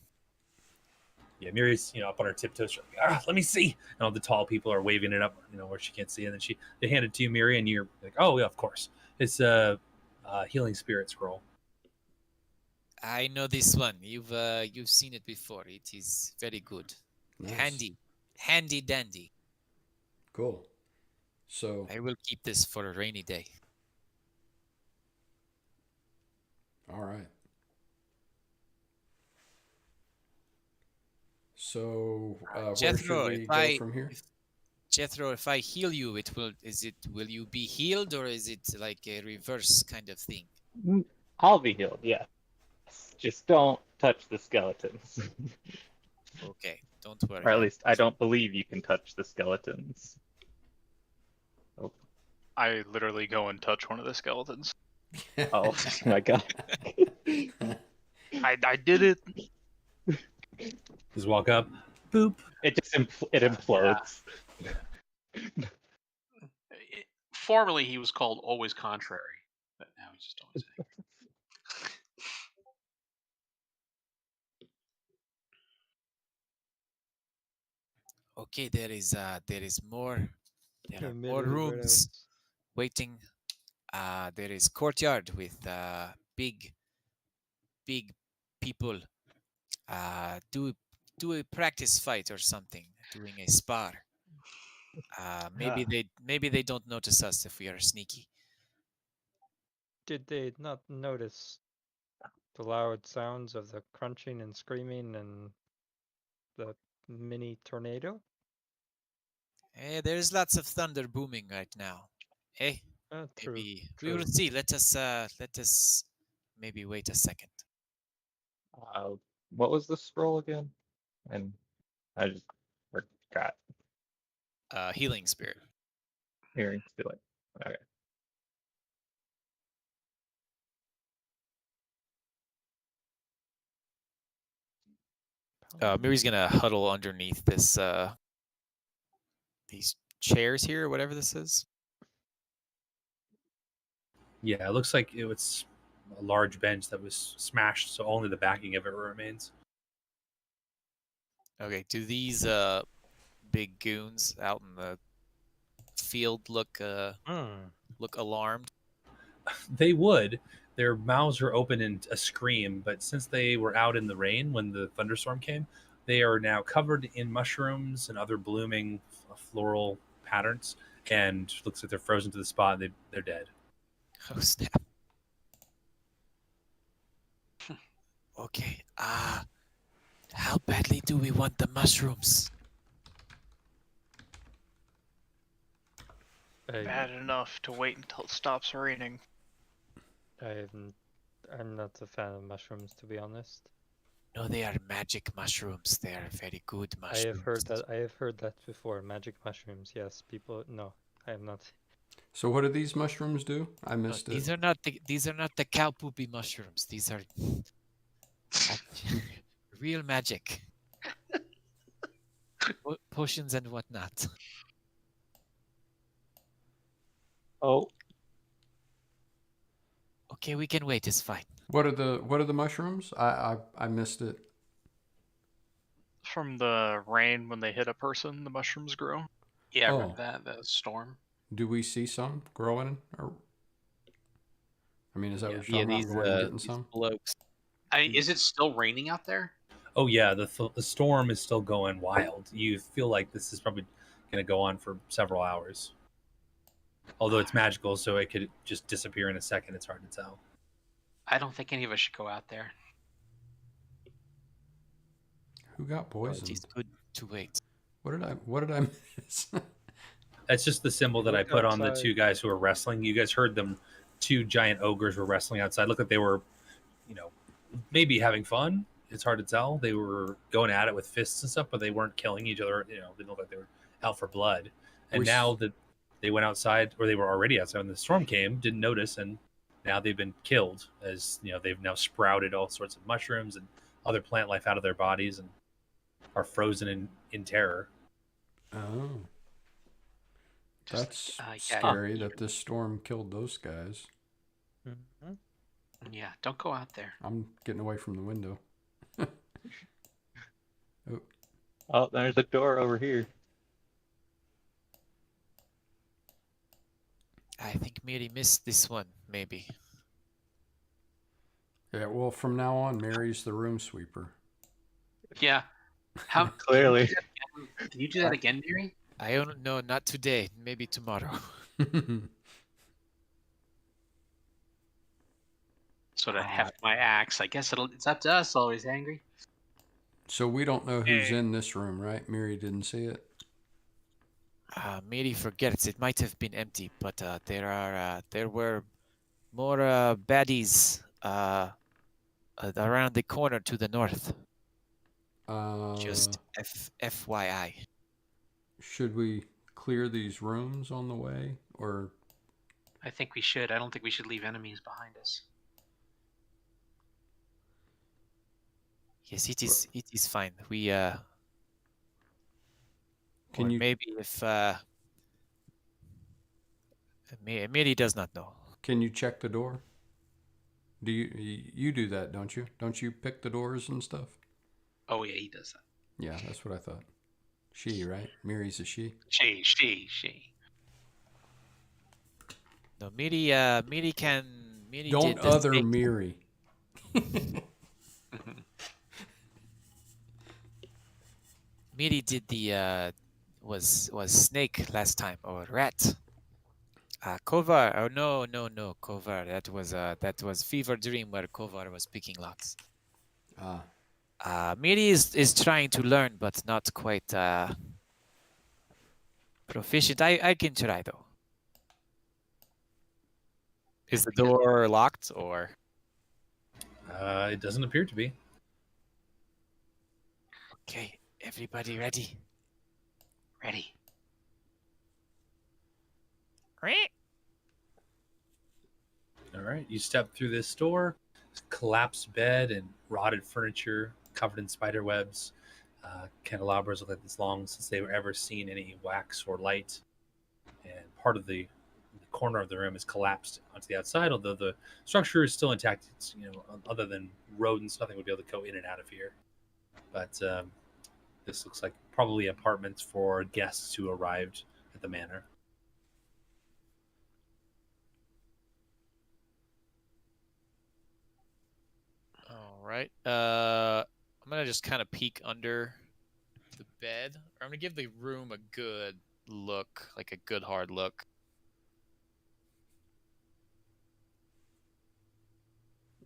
Yeah, Miri's up on her tiptoes. She's like, let me see. And all the tall people are waving it up, where she can't see. And then they hand it to you, Miri, and you're like, oh yeah, of course. It's a healing spirit scroll. I know this one. You've seen it before. It is very good. Nice. Handy dandy. Cool. So I will keep this for a rainy day. all right. So where Jethro, should we go from here? Jethro, if I heal you, will you be healed, or is it like a reverse kind of thing? I'll be healed, yeah. Just don't touch the skeletons. Okay, don't worry. Or at least I don't believe you can touch the skeletons. Oh, I literally go and touch one of the skeletons. oh my god. I did it. Just walk up, boop. It just it implodes. Formerly, he was called Always Contrary, but now he's just always. Okay, there is more. There are more Admittedly, rooms waiting. There is courtyard with big people. Do a practice fight or something. Doing a spar. Maybe they don't notice us if we are sneaky. Did they not notice the loud sounds of the crunching and screaming and the mini tornado? There's lots of thunder booming right now. Hey, True. maybe we will see. Let us maybe wait a second. What was the scroll again? And I just forgot. Healing spirit. Hearing still. Okay. Miri's gonna huddle underneath this these chairs here, whatever this is. Yeah, it looks like it was a large bench that was smashed, so only the backing of it remains. Okay, do these big goons out in the field look alarmed? They would. Their mouths are open in a scream, but since they were out in the rain when the thunderstorm came, they are now covered in mushrooms and other blooming floral patterns, and looks like they're frozen to the spot. They're dead. Oh snap! Okay. How badly do we want the mushrooms? Bad enough to wait until it stops raining. I'm not a fan of mushrooms, to be honest. No, they are magic mushrooms. They are very good mushrooms. I have heard that before. Magic mushrooms, yes. People, no, I am not. So what do these mushrooms do? I missed it. These are not the cow poopy mushrooms. These are real magic. Potions and whatnot. Oh. Okay, we can wait. It's fine. What are the mushrooms? I missed it. From the rain when they hit a person, the mushrooms grow. Yeah, I remember that storm. Do we see some growing? Or I mean, is that what you're talking these, about? Going and getting some? Blokes. Is it still raining out there? Oh yeah, the storm is still going wild. You feel like this is probably going to go on for several hours. Although it's magical, so it could just disappear in a second. It's hard to tell. I don't think any of us should go out there. Who got Well, it is poisoned? good to wait. What did I miss? That's just the symbol that I Look put on the outside. two guys who were wrestling. You guys heard them. Two giant ogres were wrestling outside. Look like they were, maybe having fun. It's hard to tell. They were going at it with fists and stuff, but they weren't killing each other. They didn't look like they were out for blood. And now that they went outside, or they were already outside when the storm came, didn't notice, and now they've been killed. As they've now sprouted all sorts of mushrooms and other plant life out of their bodies and are frozen in terror. Oh. That's yeah. scary that this storm killed those guys. Mhm. Yeah, don't go out there. I'm getting away from the window. Oh, there's a door over here. I think Miri missed this one, maybe. Yeah, well, from now on, Mary's the room sweeper. Yeah. How Clearly. Can you do that again, Mary? I don't know, not today, maybe tomorrow. Sort of heft my axe. I guess it's up to us. Always angry. So we don't know who's in this room, right? Mary didn't see it. Miri forgets. It might have been empty, but there were more baddies around the corner to the north. Just FYI. Should we clear these rooms on the way, or? I think we should. I don't think we should leave enemies behind us. Yes, it is fine. We Can you maybe if Miri does not know. Can you check the door? Do you do that, don't you? Don't you pick the doors and stuff? Oh yeah, he does that. Yeah, that's what I thought. She, right? Mary's a she. She. No, Miri can. Miri Don't did the other snake. Miri. Miri did the was snake last time, or rat. Kovar. Oh no, Kovar. That was fever dream where Kovar was picking locks. Miri is trying to learn, but not quite proficient. I can try though. Is the door locked or? It doesn't appear to be. Okay, everybody ready? Ready. All right, you step through this door, collapsed bed and rotted furniture covered in spider webs. Candelabras look like this long since they were ever seen any wax or light. And part of the corner of the room is collapsed onto the outside, although the structure is still intact. It's, other than rodents, nothing would be able to go in and out of here. But this looks like probably apartments for guests who arrived at the manor. All right. I'm gonna just kind of peek under the bed, or I'm gonna give the room a good look, like a good hard look.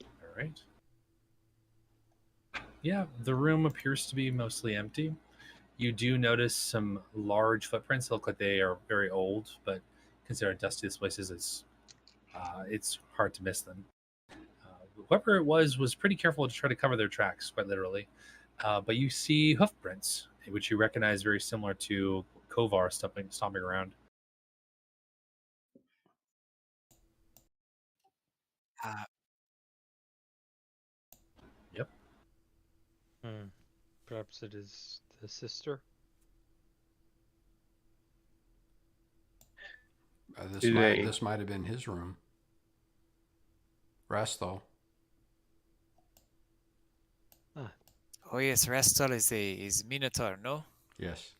All right. Yeah, the room appears to be mostly empty. You do notice some large footprints that look like they are very old, but considering how dusty this place is, it's hard to miss them. Whoever it was pretty careful to try to cover their tracks, quite literally. But you see hoof prints, which you recognize very similar to Kovar stomping around. Yep. Perhaps it is the sister. This might have been his room. Rastholl. Oh yes, Rastholl is Minotaur, no? Yes.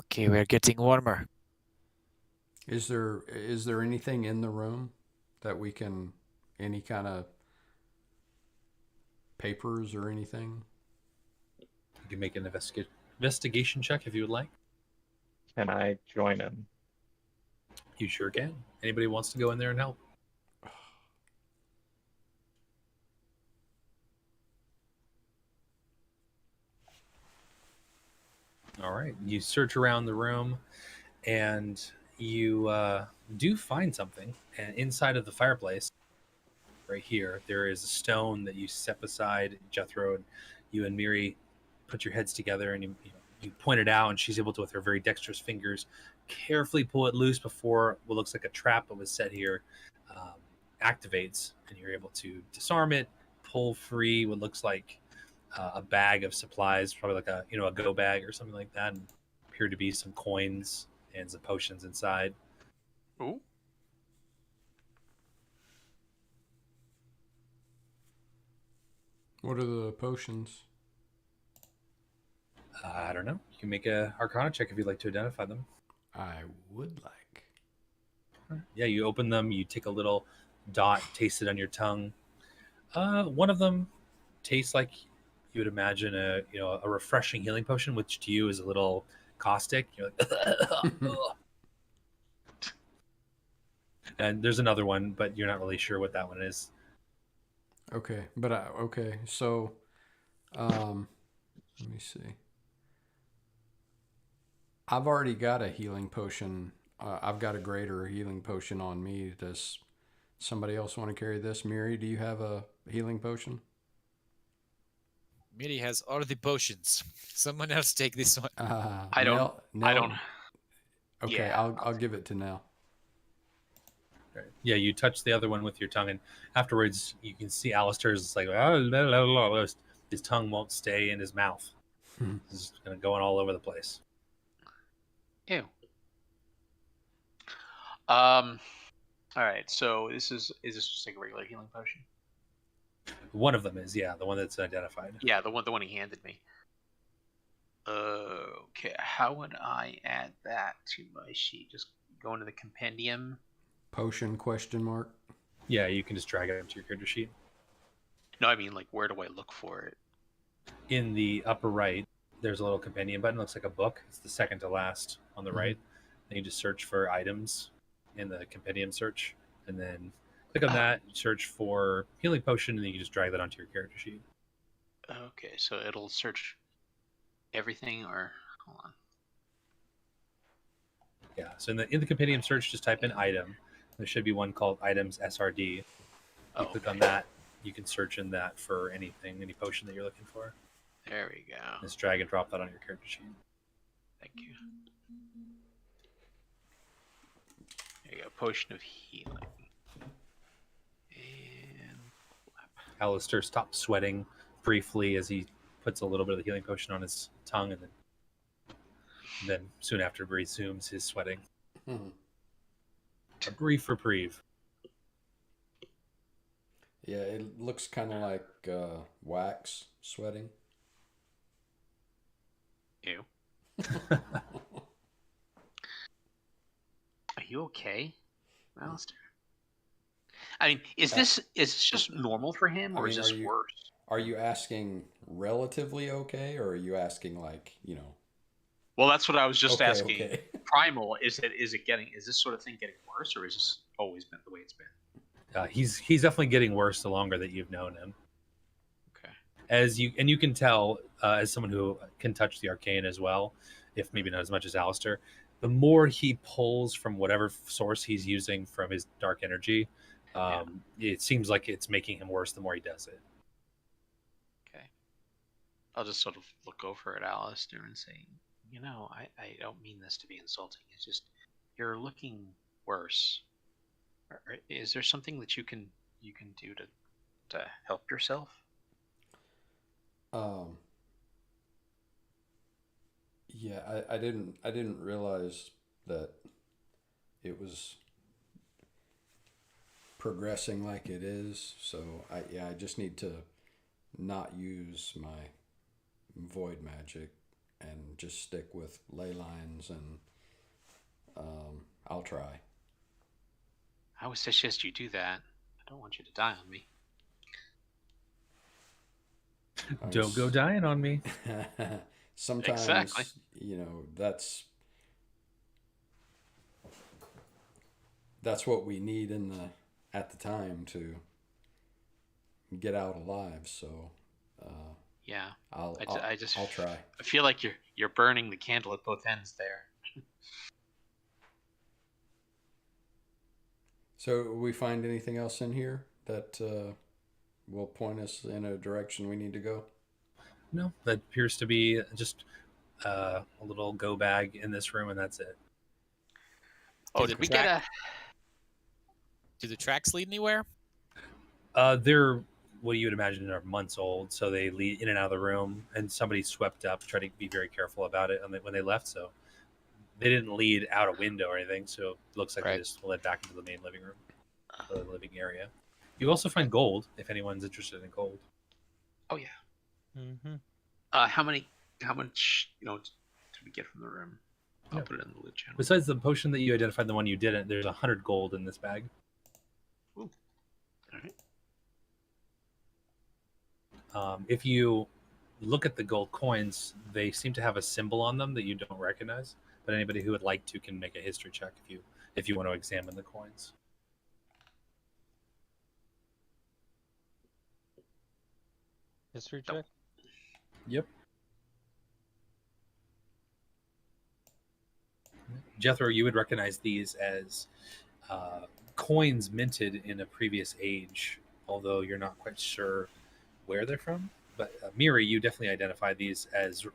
Okay, we're getting warmer. Is there anything in the room that we can, any kind of papers or anything? You can make an investigation check if you would like. Can I join him? You sure can. Anybody wants to go in there and help? All right. You search around the room, and you do find something. And inside of the fireplace, right here, there is a stone that you step aside. Jethro and you and Miri put your heads together, and you point it out, and she's able to, with her very dexterous fingers, carefully pull it loose before what looks like a trap that was set here activates, and you're able to disarm it, pull free what looks like a bag of supplies, probably like a go bag or something like that, and appear to be some coins and some potions inside. Ooh. What are the potions? I don't know. You can make a Arcana check if you'd like to identify them. I would like. Yeah, you open them. You take a little dot, taste it on your tongue. One of them tastes like you would imagine a refreshing healing potion, which to you is a little caustic. You're like, and there's another one, but you're not really sure what that one is. Okay, but okay. So, let me see. I've already got a healing potion. I've got a greater healing potion on me. Does somebody else want to carry this? Miri, do you have a healing potion? Miri has all the potions. Someone else take this one. I don't. Okay, Yeah. I'll give it to Nell. Right. Yeah, you touch the other one with your tongue, and afterwards you can see Alistair's like, oh, his tongue won't stay in his mouth. It's going to go all over the place. Ew. All right. So is this just like a regular healing potion? One of them is, yeah, the one that's identified. Yeah, the one he handed me. Okay. How would I add that to my sheet? Just go into the compendium. Potion ? Yeah, you can just drag it into your character sheet. No, I mean, like, where do I look for it? In the upper right, there's a little companion button. It looks like a book. It's the second to last on the right. Then you just search for items in the compendium search, and then click on that, search for healing potion, and then you just drag that onto your character sheet. Okay, so it'll search everything, or hold on. Yeah, so in the compendium search, just type in item. There should be one called items SRD. You click on that, you can search in that for anything, any potion that you're looking for. There we go. Just drag and drop that on your character sheet. Thank you. There you go, potion of healing. And Alistair stops sweating briefly as he puts a little bit of the healing potion on his tongue, and then soon after resumes his sweating. A brief reprieve. Yeah, it looks kind of like wax sweating. Ew. Are you okay, Alistair? I mean, is this just normal for him, or is this worse? Are you asking relatively okay, or are you asking like, Well, that's what I was just asking. Okay. Primal, is this sort of thing getting worse, or is this always been the way it's been? He's definitely getting worse the longer that you've known him. Okay. You can tell as someone who can touch the arcane as well, if maybe not as much as Alistair, the more he pulls from whatever source he's using from his dark energy, it seems like it's making him worse the more he does it. Okay. I'll just sort of look over at Alistair and say, I don't mean this to be insulting. It's just you're looking worse. Is there something that you can do to help yourself? Yeah, I didn't realize that it was progressing like it is. So I just need to not use my void magic and just stick with ley lines, and I'll try. I would suggest you do that. I don't want you to die on me. Don't go dying on me. Sometimes, exactly. That's what we need at the time to get out alive. So, Yeah. I'll I'll try. I feel like you're burning the candle at both ends there. So, we find anything else in here that will point us in a direction we need to go? No, that appears to be just a little go bag in this room, and that's it. Oh, did we get a? Do the tracks lead anywhere? They're what you would imagine are months old, so they lead in and out of the room, and somebody swept up, tried to be very careful about it when they left. So they didn't lead out a window or anything. So it looks like they just led back into the main living room, the living area. You also find gold if anyone's interested in gold. Oh yeah. Mm-hmm. How much did we get from the room? I'll put it in the loot channel. Besides the potion that you identified, the one you didn't, there's 100 gold in this bag. Ooh. All right. If you look at the gold coins, they seem to have a symbol on them that you don't recognize. But anybody who would like to can make a history check if you want to examine the coins. History check? Yep. Jethro, you would recognize these as coins minted in a previous age, although you're not quite sure where they're from. But Miri, you definitely identify these as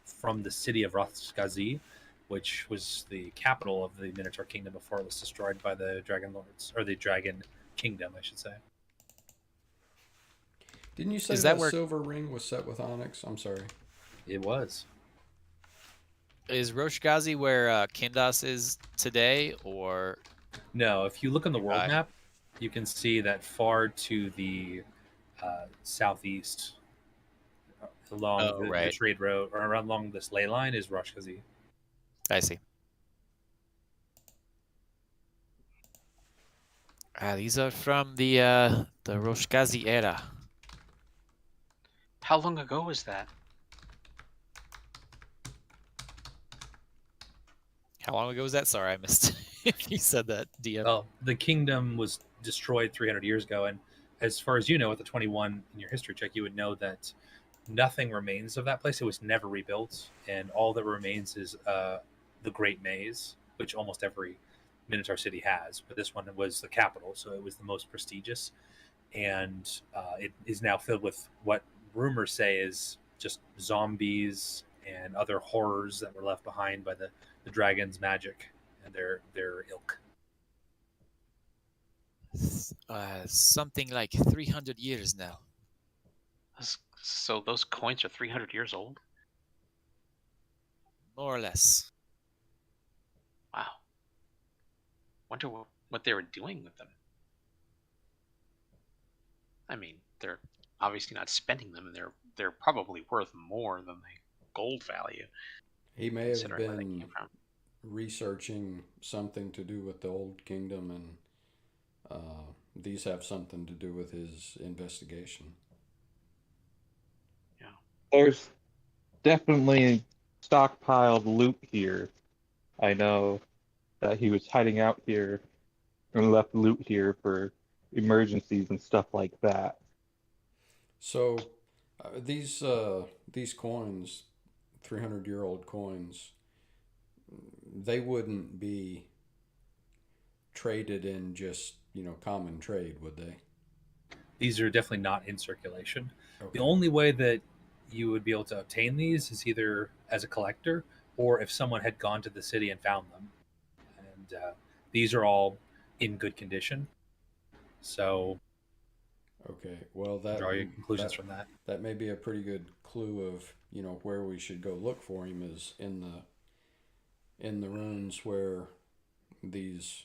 from the city of Rastholl, which was the capital of the Minotaur Kingdom before it was destroyed by the Dragon Lords, or the Dragon Kingdom, I should say. Didn't you say that silver ring was set with onyx? I'm sorry. It was. Is Roshgazi where Kindas is today, or? No, if you look on the world map, you can see that far to the southeast, along the trade road, or along this ley line, is Roshgazi. I see. These are from the Roshgazi era. How long ago was that? How long ago was that? Sorry, I missed if you said that, DM. Well, the kingdom was destroyed 300 years ago, and as far as you know, with the 21 in your history check, you would know that nothing remains of that place. It was never rebuilt, and all that remains is the Great Maze, which almost every Minotaur city has, but this one was the capital, so it was the most prestigious, and it is now filled with what rumors say is just zombies and other horrors that were left behind by the dragon's magic and their ilk. Something like 300 years now. So those coins are 300 years old? More or less. Wow. Wonder what they were doing with them. I mean, they're obviously not spending them, and they're probably worth more than the gold value. He may have been researching something to do with the old kingdom, and these have something to do with his investigation. Yeah. There's definitely stockpiled loot here. I know that he was hiding out here and left loot here for emergencies and stuff like that. So these coins, 300-year-old coins, they wouldn't be traded in just, common trade, would they? These are definitely not in circulation. Okay. The only way that you would be able to obtain these is either as a collector or if someone had gone to the city and found them. And these are all in good condition. So okay, well, draw your conclusions from that. That may be a pretty good clue of, where we should go look for him is in the ruins where these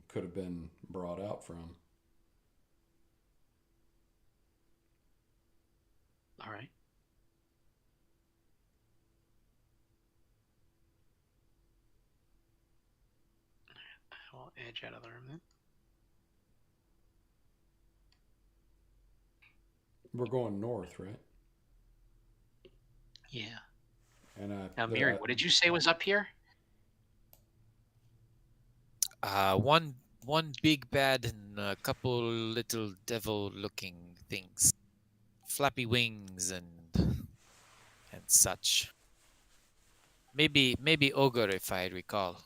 could have been brought out from. All right. I'll edge out of the room then. We're going north, right? Yeah. And now, Miri, what did you say was up here? One big bad and a couple little devil-looking things, flappy wings and and such. Maybe ogre, if I recall.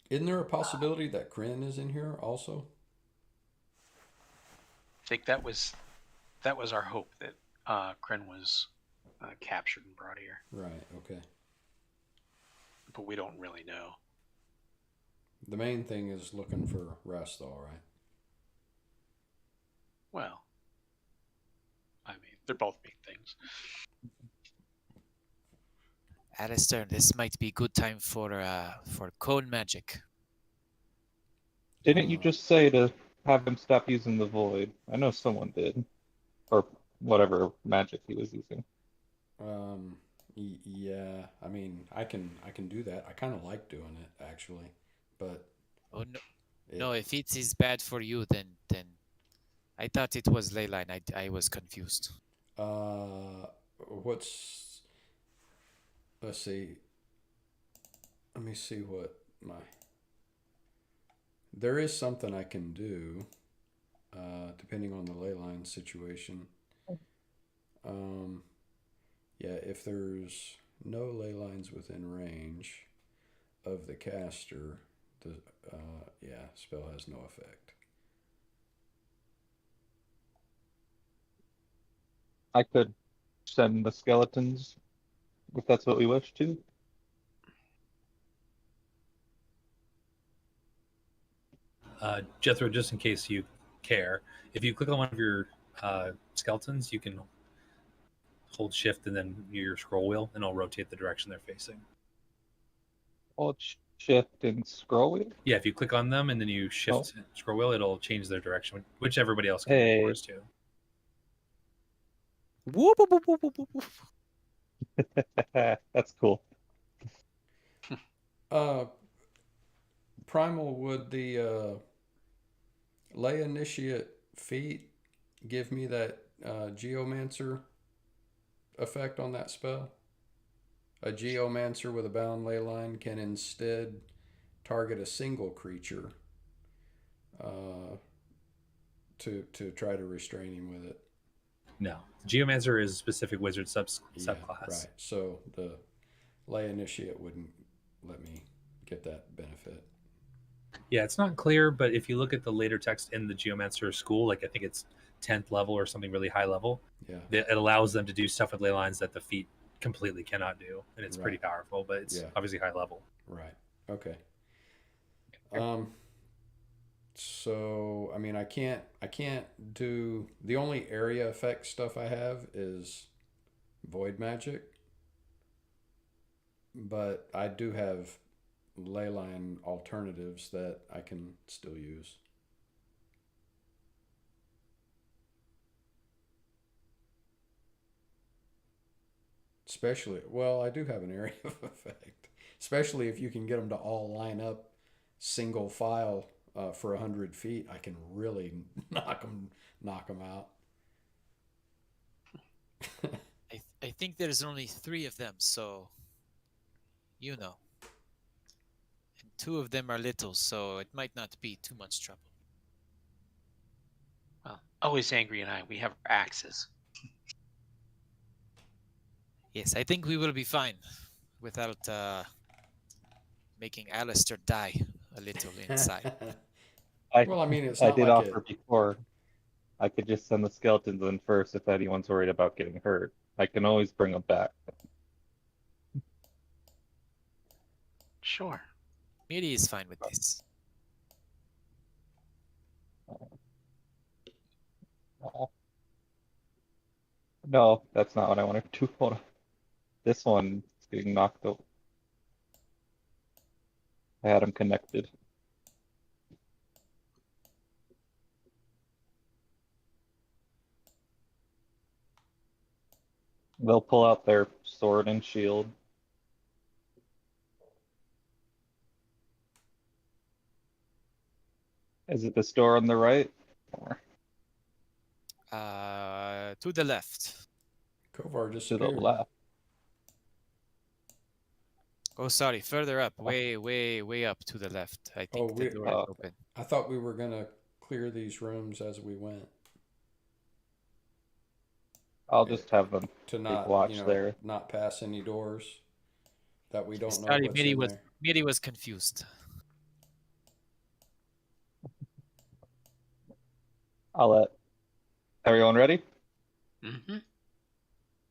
Isn't there a possibility that Kryn is in here also? I think that was our hope, that Kryn was captured and brought here. Right, okay. But we don't really know. The main thing is looking for Rastholl, right? Well, I mean, they're both main things. Alistair, this might be good time for cone magic. Didn't you just say to have him stop using the void? I know someone did, or whatever magic he was using. Yeah. I mean, I can do that. I kind of like doing it actually, but. Oh no! No, if it is bad for you, then I thought it was Leyline. I was confused. Let's see. Let me see what there is something I can do, depending on the ley line situation. Yeah, if there's no ley lines within range of the caster, the spell has no effect. I could send the skeletons if that's what we wish to. Jethro, just in case you care, if you click on one of your skeletons, you can hold shift and then your scroll wheel, and it'll rotate the direction they're facing. Hold shift and scroll wheel? Yeah, if you click on them and then you shift scroll wheel, it'll change their direction, which everybody else can do for us too. Whoop, whoop, whoop, whoop, whoop, whoop. That's cool. Primal, would the lay initiate feat give me that geomancer effect on that spell? A geomancer with a bound ley line can instead target a single creature to try to restrain him with it. No, geomancer is a specific wizard subclass. Right. So the lay initiate wouldn't let me get that benefit. Yeah, it's not clear, but if you look at the later text in the geomancer school, like I think it's 10th level or something really high level, it allows them to do stuff with ley lines that the feat completely cannot do, and it's pretty powerful, but it's obviously high level. Right. Okay. So I mean, I can't do, the only area effect stuff I have is void magic, but I do have ley line alternatives that I can still use. Especially, well, I do have an area of effect, especially if you can get them to all line up single file for 100 feet. I can really knock them out. I think there's only 3 of them, so you know. And 2 of them are little, so it might not be too much trouble. Well, always angry and we have our axes. Yes, I think we will be fine without making Alistair die a little inside. Well, I mean, it's I not did like offer before. I could just send the skeletons in first if anyone's worried about getting hurt. I can always bring them back. Sure. Miri is fine with this. No, that's not what I wanted to do. Hold on. This one is getting knocked out. I had them connected. They'll pull out their sword and shield. Is it the store on the right? Or To the left. Kovar to disappeared. the left? Oh, sorry, further up, way up to the left. I think the door is open. I thought we were gonna clear these rooms as we went. I'll just have them to keep not, watch there. not pass any doors that we don't know Sorry, what's in there. Miri was confused. I'll let everyone ready. Mm-hmm.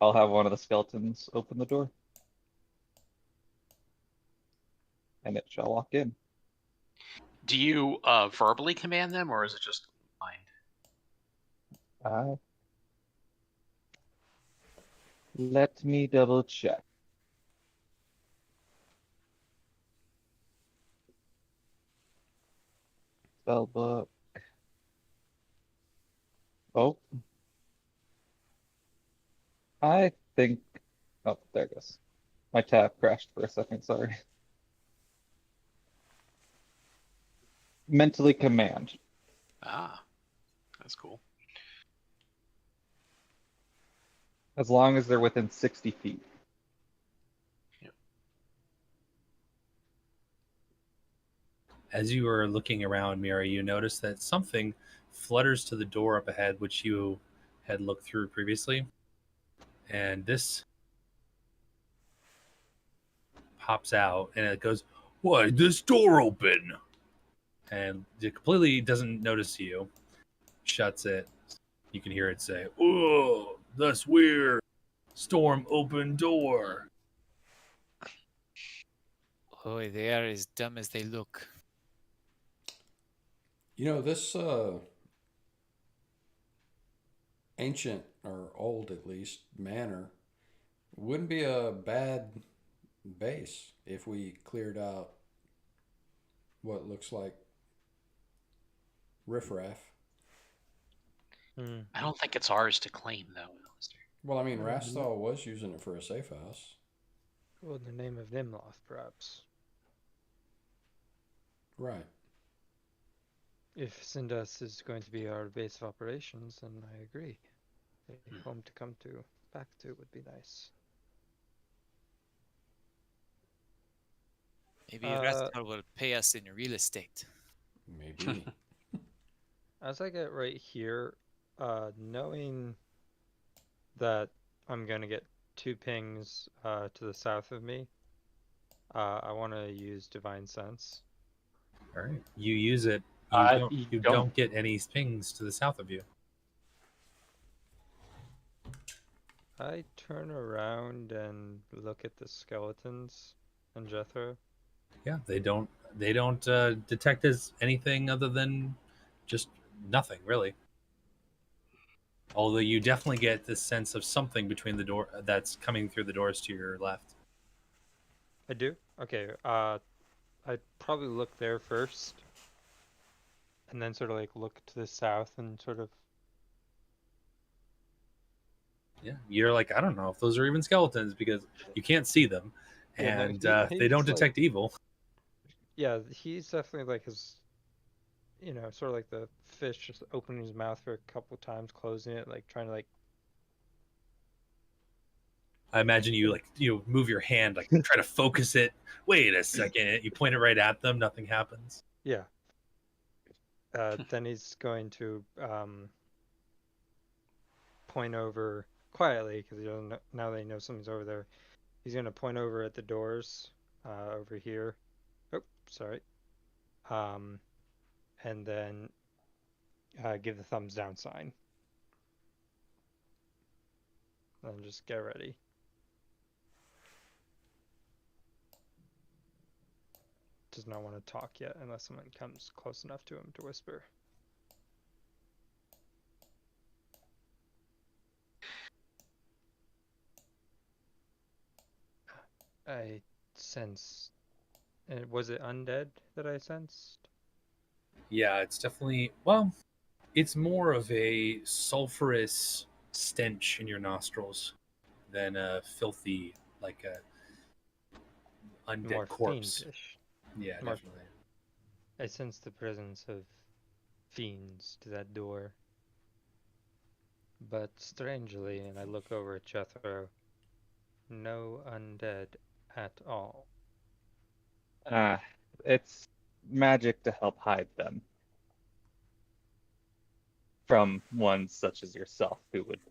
I'll have one of the skeletons open the door, and it shall walk in. Do you verbally command them, or is it just mind? Let me double check. Spellbook. Oh. I think. Oh, there it goes. My tab crashed for a second, sorry. Mentally command. Ah, that's cool. As long as they're within 60 feet. Yep. As you are looking around, Mira, you notice that something flutters to the door up ahead, which you had looked through previously. And this pops out and it goes, "Why is this door open?" And it completely doesn't notice you. Shuts it. You can hear it say, "Oh, that's weird. Storm open door." Oh, they are as dumb as they look. This ancient, or old at least, manor wouldn't be a bad base if we cleared out what looks like riffraff. I don't think it's ours to claim, though, Alistair. Well, I mean, Rastholl was using it for a safe house. Well, in the name of Nimloth, perhaps. Right. If Sindas is going to be our base of operations, then I agree. A home to come back to would be nice. Maybe Rastholl will pay us in real estate. Maybe. As I get right here, knowing that I'm going to get 2 pings to the south of me, I want to use Divine Sense. All right. You use it. You don't get any pings to the south of you. I turn around and look at the skeletons and Jethro. Yeah, they don't detect as anything other than just nothing, really. Although you definitely get this sense of something between the door that's coming through the doors to your left. I do? Okay, I'd probably look there first. And then sort of like look to the south and sort of... Yeah, you're like, I don't know if those are even skeletons because you can't see them. And they don't detect evil. Yeah, he's definitely like his... sort of like the fish just opening his mouth for a couple times, closing it, like trying to like... I imagine you move your hand, like try to focus it. Wait a second. You point it right at them. Nothing happens. Yeah. Then he's going to point over quietly because now they know something's over there. He's going to point over at the doors over here. Oh, sorry. And then give the thumbs down sign. And just get ready. Does not want to talk yet unless someone comes close enough to him to whisper. I sense... was it undead that I sensed? Yeah, it's definitely... Well, it's more of a sulfurous stench in your nostrils than a filthy, like a undead More corpse. fiendish. Yeah, More... definitely. I sense the presence of fiends to that door. But strangely, and I look over at Jethro, no undead at all. It's magic to help hide them from ones such as yourself who would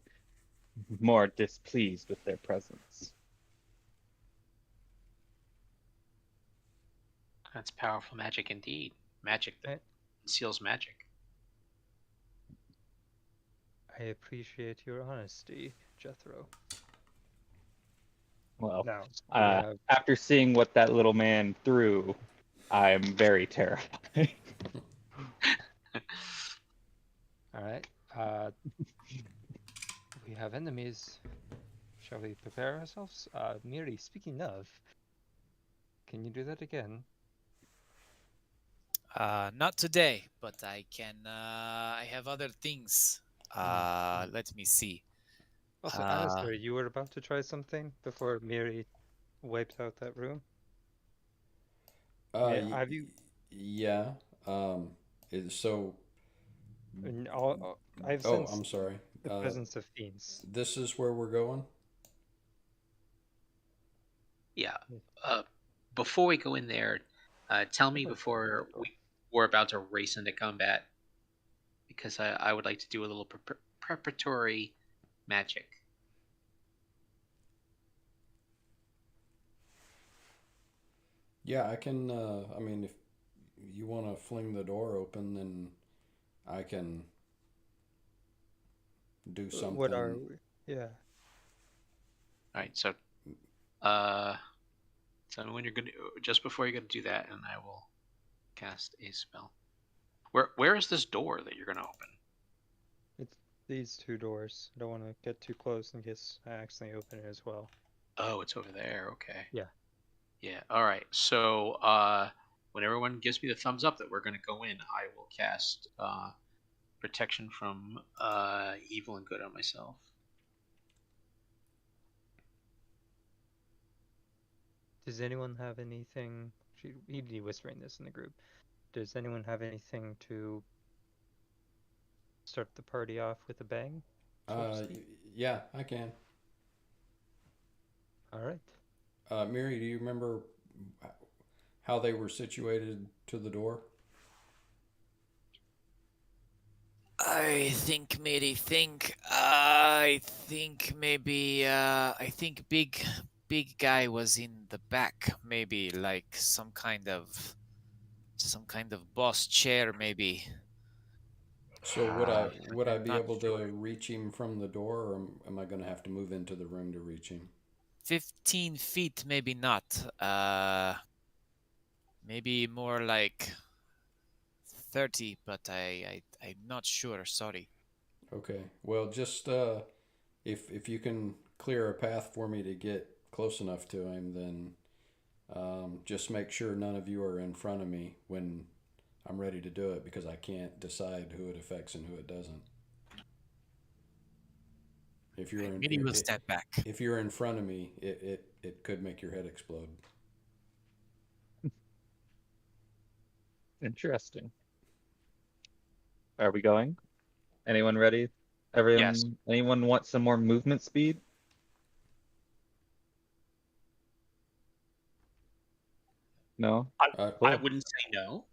more displeased with their presence. That's powerful magic indeed. Magic that conceals magic. I appreciate your honesty, Jethro. Well, Now, we have... after seeing what that little man threw, I'm very terrified. All right. We have enemies. Shall we prepare ourselves? Miri, speaking of, can you do that again? Not today, but I can. I have other things. Let me see. Also, Alistair, you were about to try something before Miri wiped out that room? Have you? Yeah. So. I've sensed I'm sorry. the presence of fiends. This is where we're going? Yeah. Before we go in there, tell me before we're about to race into combat, because I would like to do a little preparatory magic. Yeah, I can. I mean, if you want to fling the door open, then I can do something. What are we? Yeah. All right. So, tell me when you're gonna. Just before you're gonna do that, and I will cast a spell. Where is this door that you're gonna open? It's these two doors. I don't want to get too close in case I accidentally open it as well. Oh, it's over there. Okay. Yeah. Yeah. All right. So, when everyone gives me the thumbs up that we're gonna go in, I will cast protection from evil and good on myself. Does anyone have anything? You'd be whispering this in the group. Does anyone have anything to start the party off with a bang? Yeah, I can. All right. Miri, do you remember how they were situated to the door? I think maybe big guy was in the back, maybe like some kind of boss chair, maybe. So would I be able to reach him from the door, or am I going to have to move into the room to reach him? 15 feet, maybe not. Maybe more like 30, but I'm not sure. Sorry. Okay. Well, just if you can clear a path for me to get close enough to him, then just make sure none of you are in front of me when I'm ready to do it, because I can't decide who it affects and who it doesn't. If you're will step back. If you're in front of me, it could make your head explode. Interesting. Are we going? Anyone ready? Everyone, yes. Anyone want some more movement speed? No? I wouldn't say no.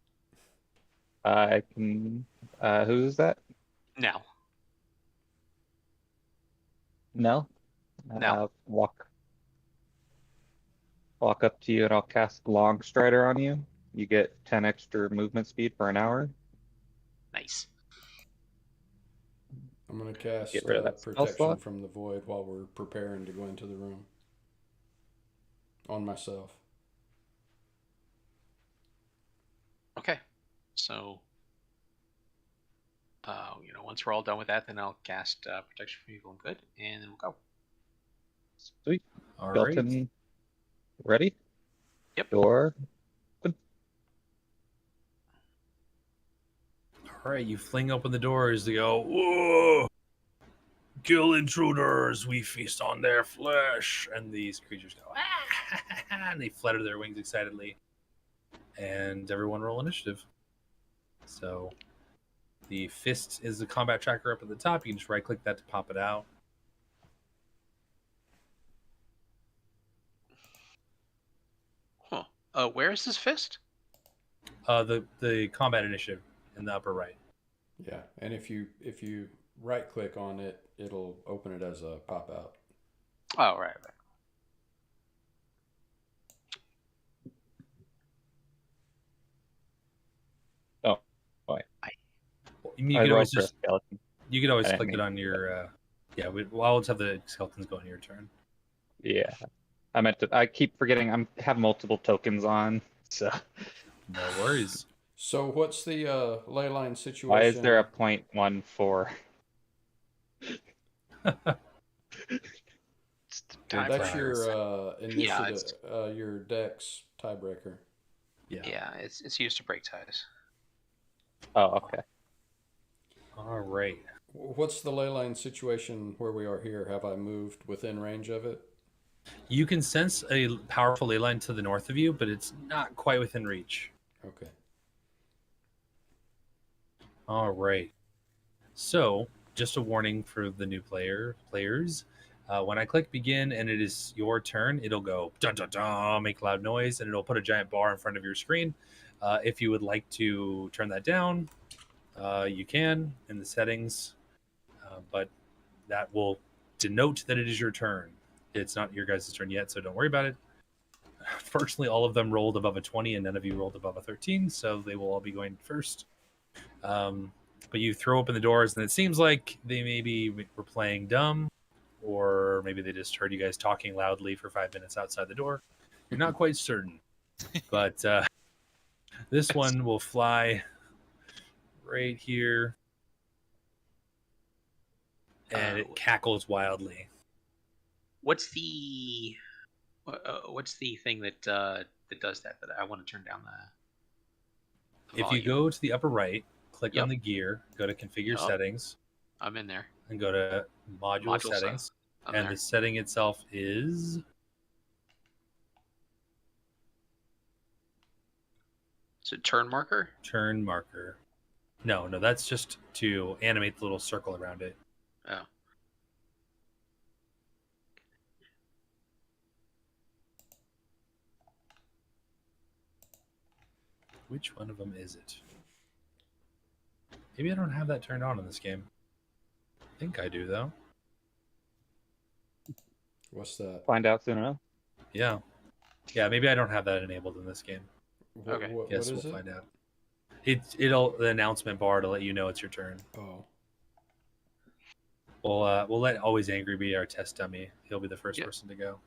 I can. Who's that? No. No? No. Walk up to you and I'll cast Long Strider on you. You get 10 extra movement speed for an hour. Nice. I'm going to cast Get rid of that protection from the void while we're preparing to go into the room. On myself. Okay. So, once we're all done with that, then I'll cast protection from evil and good, and then we'll go. Sweet. All Belton, right. ready? Yep. Door. All right, you fling open the doors to go, whoa! Kill intruders, we feast on their flesh. And these creatures go, ah! And they flutter their wings excitedly. And everyone roll initiative. So the fist is the combat tracker up at the top. You can just right click that to pop it out. Huh. Where is this fist? The combat initiative in the upper right. Yeah, and if you right click on it, it'll open it as a pop out. Oh, right. Oh, boy. You I could rolled always for a just skeleton. you could always I didn't click it mean on your. I'll just have the skeletons go on your turn. Yeah. I keep forgetting I have multiple tokens on, so No worries. So what's the ley line situation? why is there a 0.14? It's the time That's fires. your initiative, your dex tiebreaker. Yeah, it's used to break ties. Oh, okay. All right. What's the ley line situation where we are here? Have I moved within range of it? You can sense a powerful ley line to the north of you, but it's not quite within reach. Okay. All right. So, just a warning for the new players. When I click begin and it is your turn, it'll go dun dun dun, make loud noise, and it'll put a giant bar in front of your screen. If you would like to turn that down, you can in the settings, but that will denote that it is your turn. It's not your guys' turn yet, so don't worry about it. Fortunately, all of them rolled above a 20 and none of you rolled above a 13, so they will all be going first. But you throw open the doors, and it seems like they maybe were playing dumb, or maybe they just heard you guys talking loudly for 5 minutes outside the door. You're not quite certain. But this one will fly right here, and it cackles wildly. What's the thing that does that I want to turn down the If volume? you go to the upper right, click Yep. on the gear, go to configure settings, I'm in there. and go to module settings. I'm And there. the setting itself is So turn marker? turn marker. No, that's just to animate the little circle around it. Oh. Which one of them is it? Maybe I don't have that turned on in this game. I think I do, though. What's that? Find out soon enough. Yeah, maybe I don't have that enabled in this game. Okay. Yes, what is we'll it? find out. It'll the announcement bar to let you know it's your turn. Oh. We'll let Always Angry be our test dummy. He'll be the first person to go.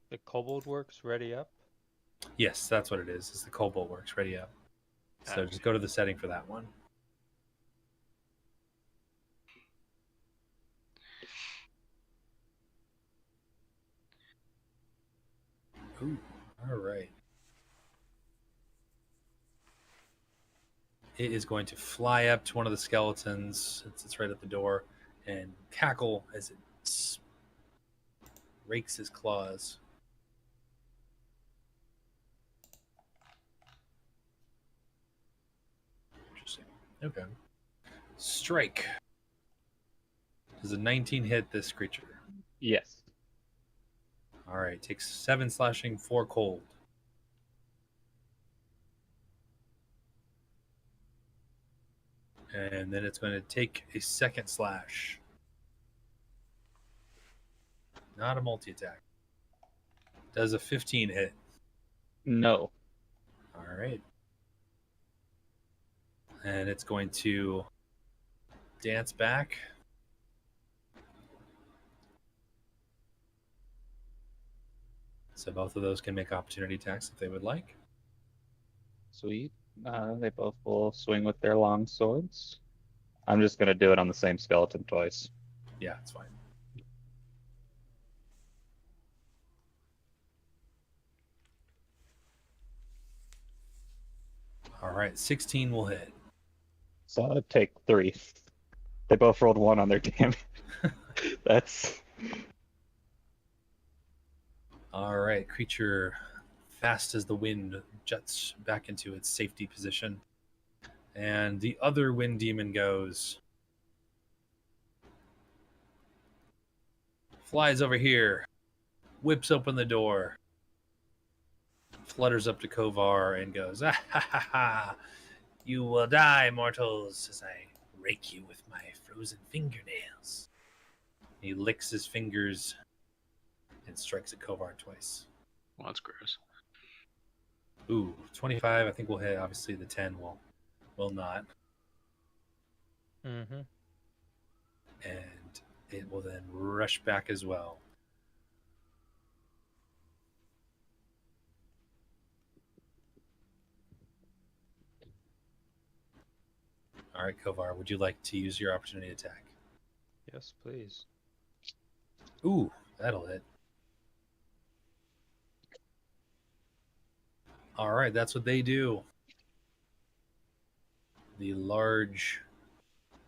The Kobold Works ready up? Yes, that's what it is. It's the Cobalt Works ready up. So just go to the setting for that one. Ooh, all right. It is going to fly up to one of the skeletons. It's right at the door and cackle as it rakes his claws. Interesting. Okay. Strike. Does a 19 hit this creature? Yes. All right. Takes 7 slashing, 4 cold. And then it's going to take a second slash. Not a multi-attack. Does a 15 hit? No. All right. And it's going to dance back. So both of those can make opportunity attacks if they would like. Sweet. They both will swing with their long swords. I'm just going to do it on the same skeleton twice. Yeah, it's fine. All right, 16 will hit. So I'll take 3. They both rolled 1 on their damage. That's... All right, creature fast as the wind jets back into its safety position. And the other wind demon goes. Flies over here. Whips open the door. Flutters up to Kovar and goes, ah, ha, ha, ha. You will die, mortals, as I rake you with my frozen fingernails. He licks his fingers and strikes at Kovar twice. Well, that's gross. Ooh, 25. I think we'll hit. Obviously, the 10 will not. Mm-hmm. And it will then rush back as well. All right, Kovar, would you like to use your opportunity attack? Yes, please. Ooh, that'll hit. All right, that's what they do. The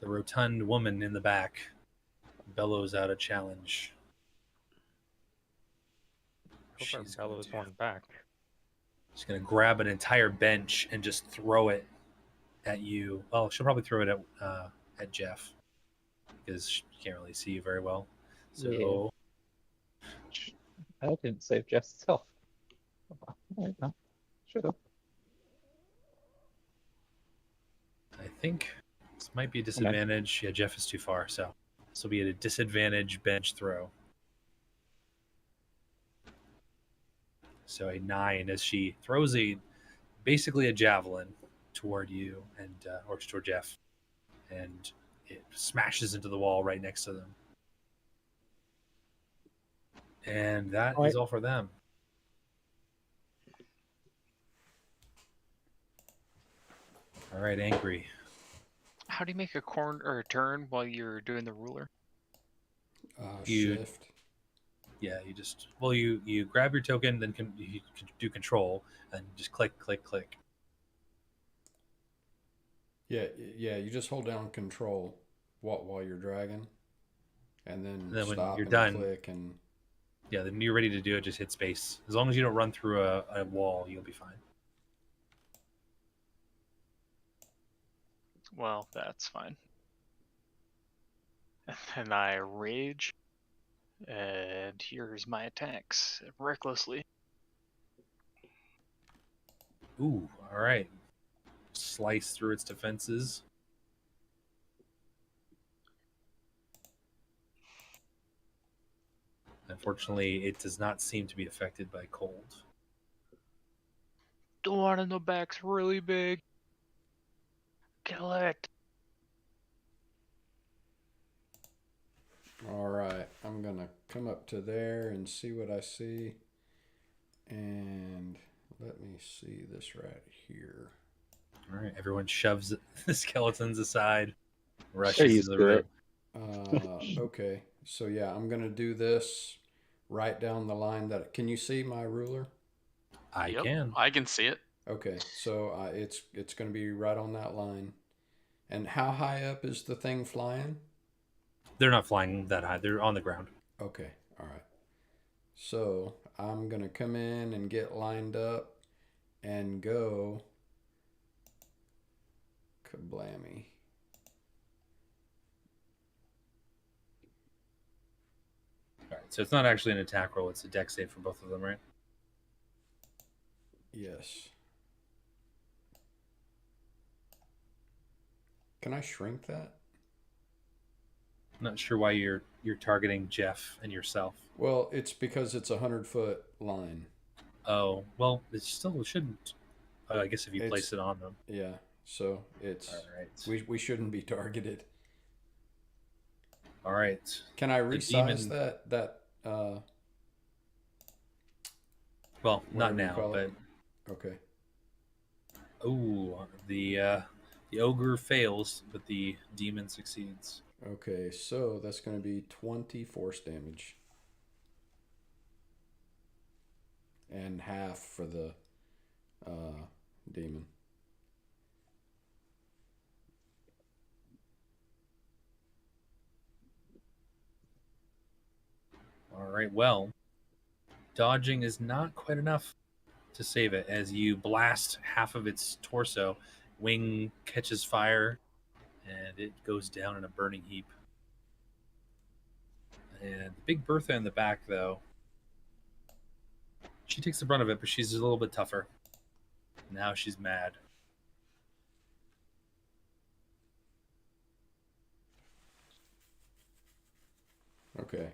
rotund woman in the back bellows out a challenge. Kovar bellows one back. She's going to grab an entire bench and just throw it at you. Well, she'll probably throw it at Jeff because she can't really see you very well. So I didn't save Jeff's health. Should have. I think this might be a disadvantage. Okay. Yeah, Jeff is too far, so this will be a disadvantage bench throw. So a 9 as she throws basically a javelin toward you and or toward Jeff, and it smashes into the wall right next to them. And that is all for them. All right, Angry. How do you make a turn while you're doing the ruler? Shift. Yeah, you grab your token, then you can do control, and just click, click, click. Yeah, you just hold down control while you're dragging, and then when stop you're and done, click and. Yeah, then you're ready to do it. Just hit space. As long as you don't run through a wall, you'll be fine. Well, that's fine. And I rage. And here's my attacks. Recklessly. Ooh, all right. Slice through its defenses. Unfortunately, it does not seem to be affected by cold. The one in the back's really big. Kill it. All right, I'm gonna come up to there and see what I see. And let me see this right here. All right, everyone shoves the skeletons aside, rushes into the room. Okay, so yeah, I'm gonna do this right down the line. Can you see my ruler? I can. I can see it. Okay, so it's gonna be right on that line. And how high up is the thing flying? They're not flying that high. They're on the ground. Okay, all right. So I'm gonna come in and get lined up and go kablammy. All right, so it's not actually an attack roll. It's a dex save for both of them, right? Yes. Can I shrink that? I'm not sure why you're targeting Jeff and yourself. Well, it's because it's 100-foot line. Oh, well, it still shouldn't. I guess if you place it on them. Yeah, so it's all right. We shouldn't be targeted. All right. Can I resize that? Well, not now, but okay. Oh, the ogre fails, but the demon succeeds. Okay, so that's going to be 20 force damage. And half for the demon. All right, well, dodging is not quite enough to save it as you blast half of its torso. Wing catches fire, and it goes down in a burning heap. And Big Bertha in the back, though, she takes the brunt of it, but she's a little bit tougher. Now she's mad. Okay.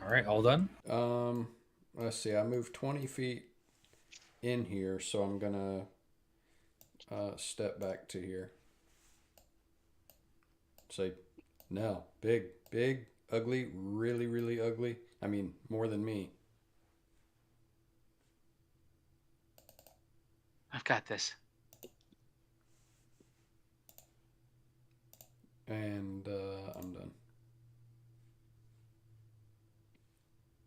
All right, all done. Let's see. I moved 20 feet in here, so I'm gonna step back to here. Say, no, big, big, ugly, really, really ugly. I mean, more than me. I've got this. And I'm done.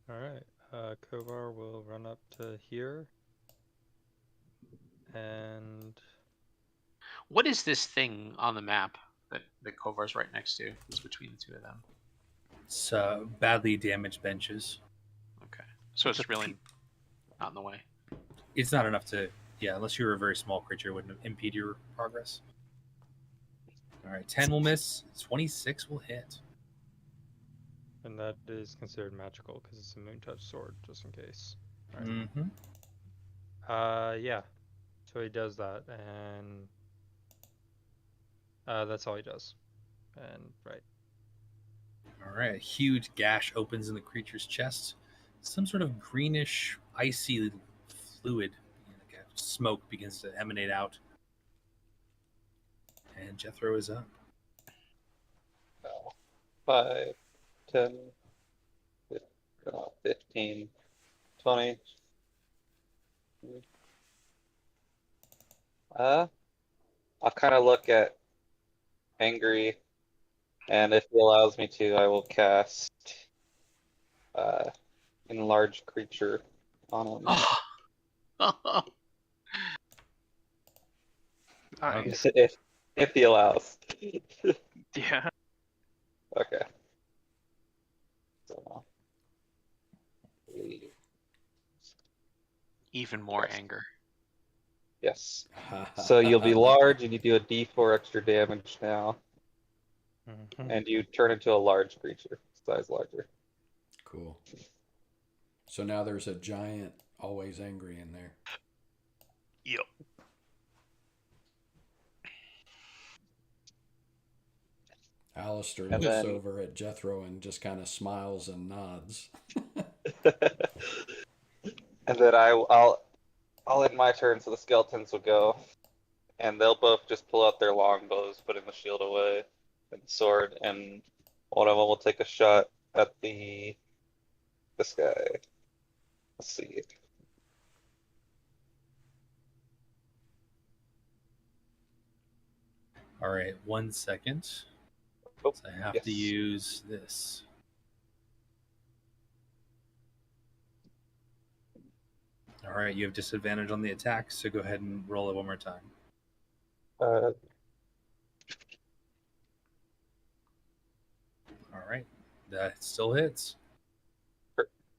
Alright, Kovar will run up to here. And What is this thing on the map that Kovar's right next to? It's between the two of them. It's badly damaged benches. Okay. So it's really not in the way. It's not enough to, yeah, unless you were a very small creature, it wouldn't impede your progress. All right, 10 will miss, 26 will hit. and that is considered magical because it's a moon touch sword, just in case. Right. Mm-hmm. Yeah. So he does that, and that's all he does. And right. All right, a huge gash opens in the creature's chest. Some sort of greenish, icy fluid, like a smoke, begins to emanate out. And Jethro is up. 5, 10, 15, 20. I'll kind of look at angry, and if he allows me to, I will cast enlarge creature on him. Nice. If he allows. Yeah. Okay. So, Even more anger. yes. So you'll be large, and you do a D4 extra damage now, Mhm. and you turn into a large creature, size larger. Cool. So now there's a giant, always angry in there. Yep. Alistair And looks then- over at Jethro and just kind of smiles and nods. And then I'll end my turn, so the skeletons will go, and they'll both just pull out their longbows, putting the shield away and the sword, and one of them will take a shot at this guy. Let's see. All right, 1 second. Oh, So I have yes. to use this. All right, you have disadvantage on the attack, so go ahead and roll it one more time. Uh, All right, that still hits.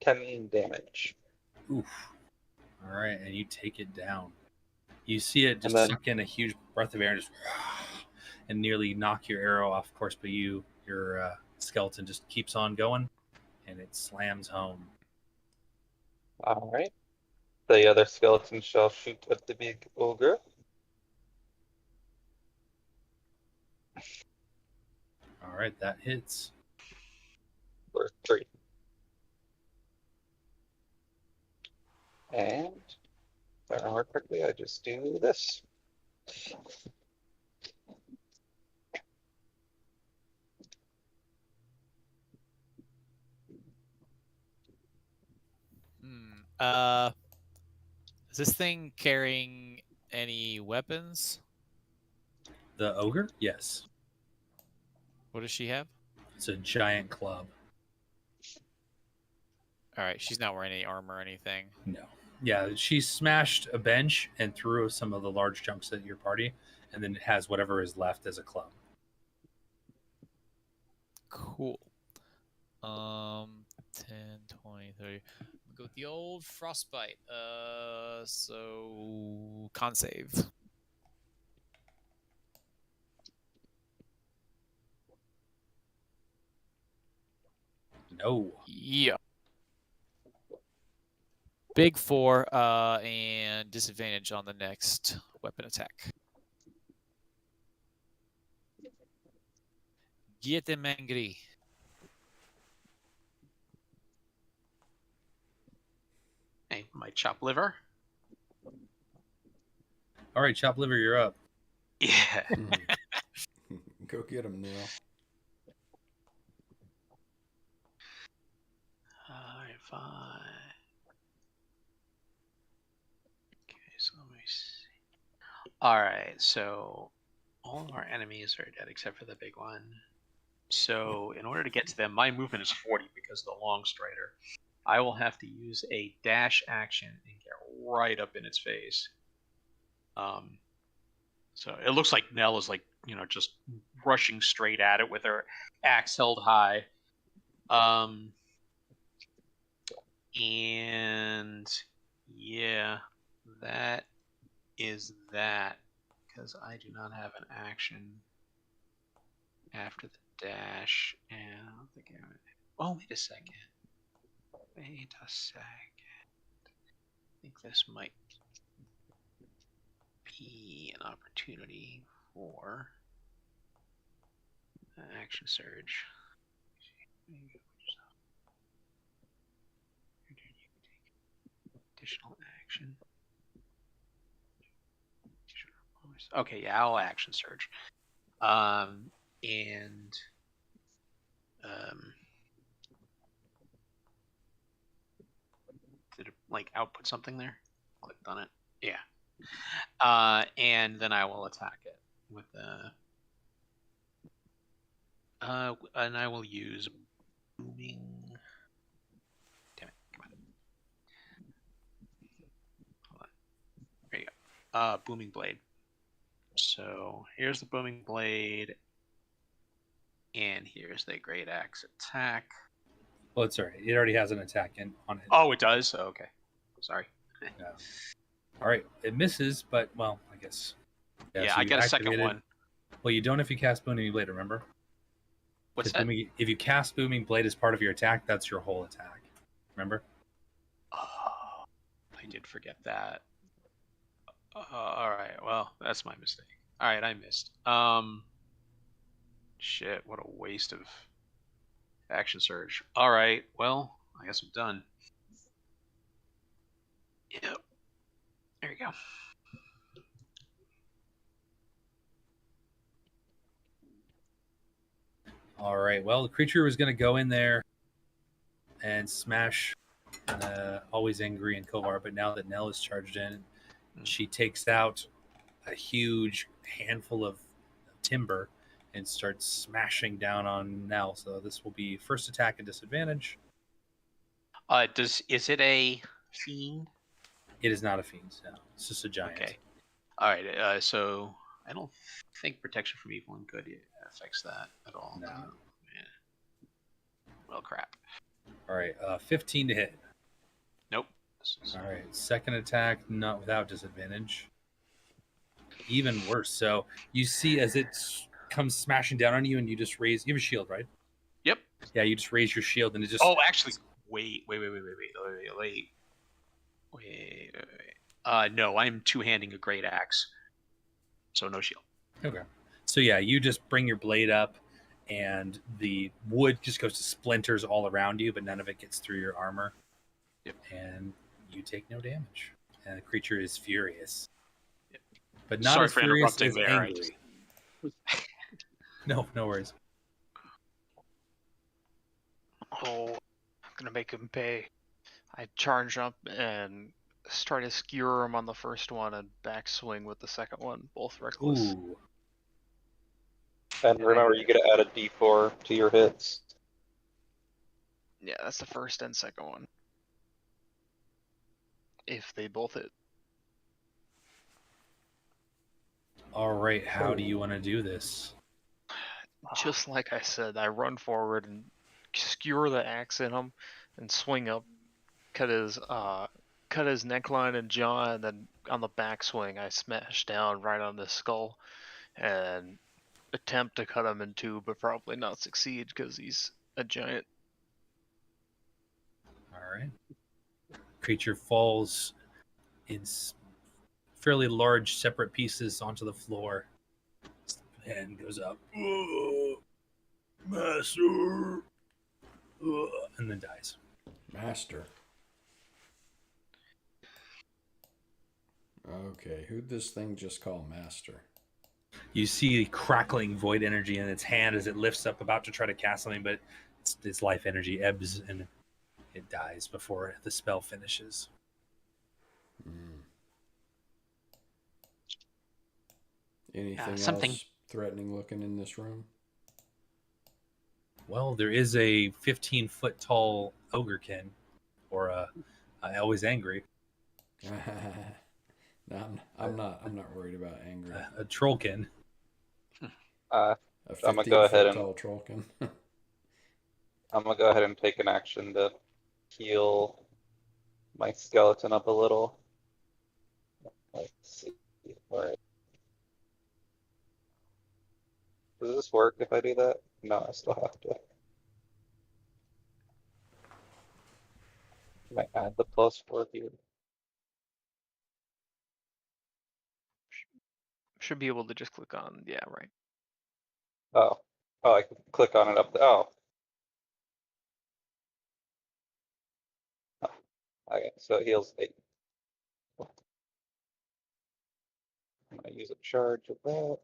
10 damage. Oof. All right, and you take it down. You see it just And then- suck in a huge breath of air and just and nearly knock your arrow off course, but your skeleton just keeps on going, and it slams home. All right. The other skeleton shall shoot at the big ogre. All right, that hits. For 3. And if I remember correctly, I just do this. Is this thing carrying any weapons? The ogre? Yes. What does she have? It's a giant club. All right, she's not wearing any armor or anything. No. Yeah, she smashed a bench and threw some of the large chunks at your party, and then it has whatever is left as a club. Cool. 10, 20, 30. I'm gonna go with the old frostbite. So con save. No. Yeah. Big 4 and disadvantage on the next weapon attack. Get them angry. Hey, my chop liver. All right, Chop Liver, you're up. Yeah. Go get him, Neil. Fine. Okay, so let me see. All right, so all of our enemies are dead except for the big one. So in order to get to them, my movement is 40 because of the long strider. I will have to use a dash action and get right up in its face. So it looks like Nell is like, just rushing straight at it with her axe held high. And yeah, that is that, because I do not have an action after the dash, and I don't think I have it. Oh, wait a second. Wait a second. I think this might be an opportunity for an action surge. Additional action. Okay, yeah, I'll action surge. Did it like output something there? Clicked on it. Yeah. And then I will attack it with and I will use booming. Damn it! Come on. Hold on. There you go. Booming blade. So here's the booming blade, and here's the great axe attack. Well, it's all right. It already has an attack on it. Oh, it does? Oh, okay. Sorry. Yeah. All right. It misses, but, well, I guess. Yeah, so I you get a second activated- one. Well, you don't if you cast Booming Blade, remember? What's 'Cause that? if you cast Booming Blade as part of your attack, that's your whole attack. Remember? Oh, I did forget that. All right. Well, that's my mistake. All right, I missed. Shit, what a waste of action surge. All right, well, I guess I'm done. Yep. There you go. All right. Well, the creature was going to go in there and smash Always Angry and Kovar, but now that Nell is charged in, she takes out a huge handful of timber and starts smashing down on Nell. So this will be first attack and disadvantage. Is it a fiend? It is not a fiend. No, it's just a giant. Okay. All right. So I don't think protection from evil and good affects that at all. No. Yeah. Well, crap. All right. 15 to hit. Nope. All right. Second attack, not without disadvantage. Even worse. So you see as it comes smashing down on you, and you just raise. You have a shield, right? Yep. Yeah. You just raise your shield, and it just. Oh, actually, wait. No, I'm two-handing a great axe, so no shield. Okay. So yeah, you just bring your blade up, and the wood just goes to splinters all around you, but none of it gets through your armor. Yep. And you take no damage. And the creature is furious. Yep. But not Sorry as for furious interrupting as there. angry. No worries. Oh, I'm gonna make him pay. I charge up and try to skewer him on the first one and backswing with the second one, both reckless. Ooh. And remember, you get to add a D4 to your hits. Yeah, that's the first and second one. If they both hit. All right. How do you want to do this? Just like I said, I run forward and skewer the axe in him and swing up, cut his neckline and jaw, and then on the backswing I smash down right on the skull and attempt to cut him in two, but probably not succeed because he's a giant. All right. creature falls in fairly large separate pieces onto the floor. And goes up. Master. And then dies. Master. Okay, who'd this thing just call Master? You see crackling void energy in its hand as it lifts up, about to try to cast something, but its life energy ebbs and it dies before the spell finishes. Anything something- else threatening looking in this room? Well, there is a 15-foot tall ogrekin, or always angry. No, I'm not worried about angry. A trollkin. A I'm gonna go ahead 15-foot and tall trollkin. I'm gonna go ahead and take an action to heal my skeleton up a little. Let's see. All right. Does this work if I do that? No, I still have to. Might add the +4 here. Should be able to just click on, yeah, right. Oh, I can click on it up there. Oh. Okay, so it heals 8. I'm gonna use a charge of that.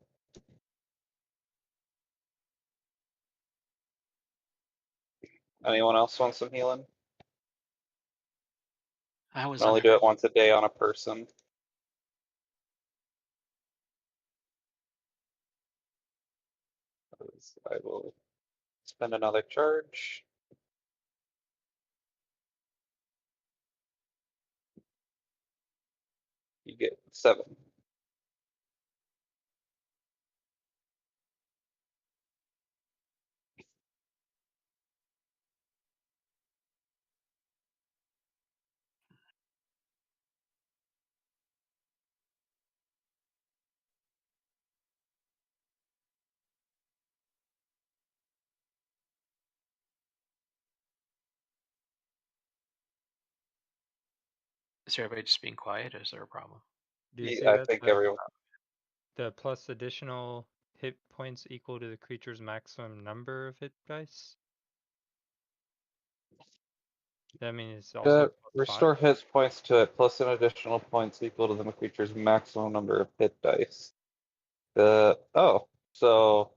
Anyone else want some healing? I was Can only do it once a day on a person. I will spend another charge. You get 7. Is everybody just being quiet, or is there a problem? Do you see I that think everyone. the plus additional hit points equal to the creature's maximum number of hit dice? That means it's also plus Restore 5? hit points to it, plus an additional points equal to the creature's maximum number of hit dice. So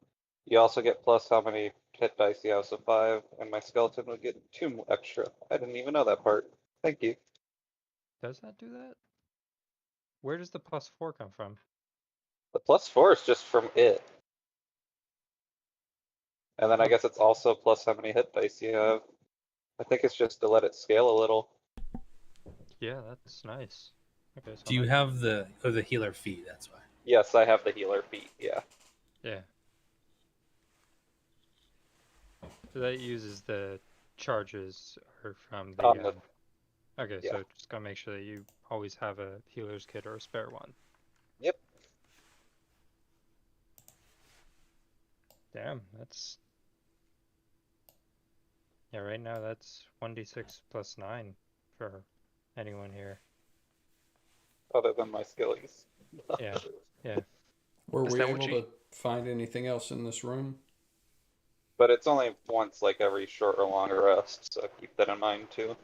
you also get plus how many hit dice you have, so 5, and my skeleton would get 2 extra. I didn't even know that part. Thank you. Does that do that? Where does the plus 4 come from? The +4 is just from it. And then I guess it's also plus how many hit dice you have. I think it's just to let it scale a little. Yeah, that's nice. Okay, so Do you have the healer feat? That's why. Yes, I have the healer feat, yeah. Yeah. So that uses the charges or from the. Okay, yeah. so just gotta make sure that you always have a healer's kit or a spare one. Yep. Damn, that's. Yeah, right now that's 1d6 plus 9 for anyone here. Other than my skillies. Yeah, yeah. Were Is we that what able you- to find anything else in this room? But it's only once like every short or long rest, so keep that in mind too.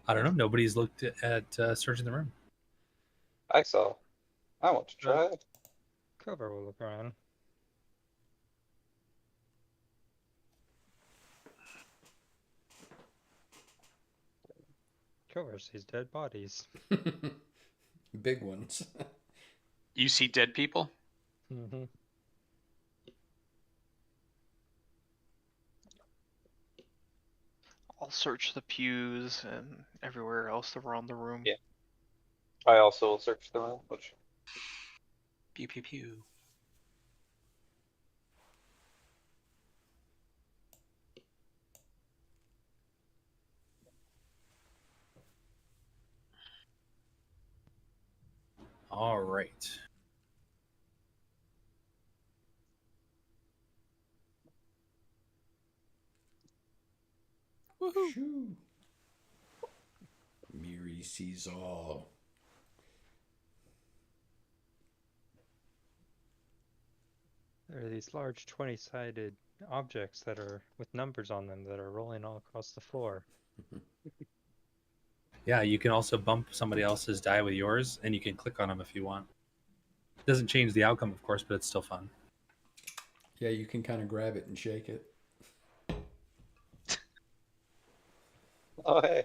I don't know. Nobody's looked at searching the room. I want to try. Cover will look around. Cover sees dead bodies. Big ones. You see dead people? Mm-hmm. I'll search the pews and everywhere else around the room. Yeah. I also will search the room, which Pew pew pew. All right. Woohoo! Shoo. Mew. He sees all. There are these large 20-sided objects that are with numbers on them that are rolling all across the floor. Yeah, you can also bump somebody else's die with yours, and you can click on them if you want. It doesn't change the outcome, of course, but it's still fun. Yeah, you can kind of grab it and shake it. Oh, hey.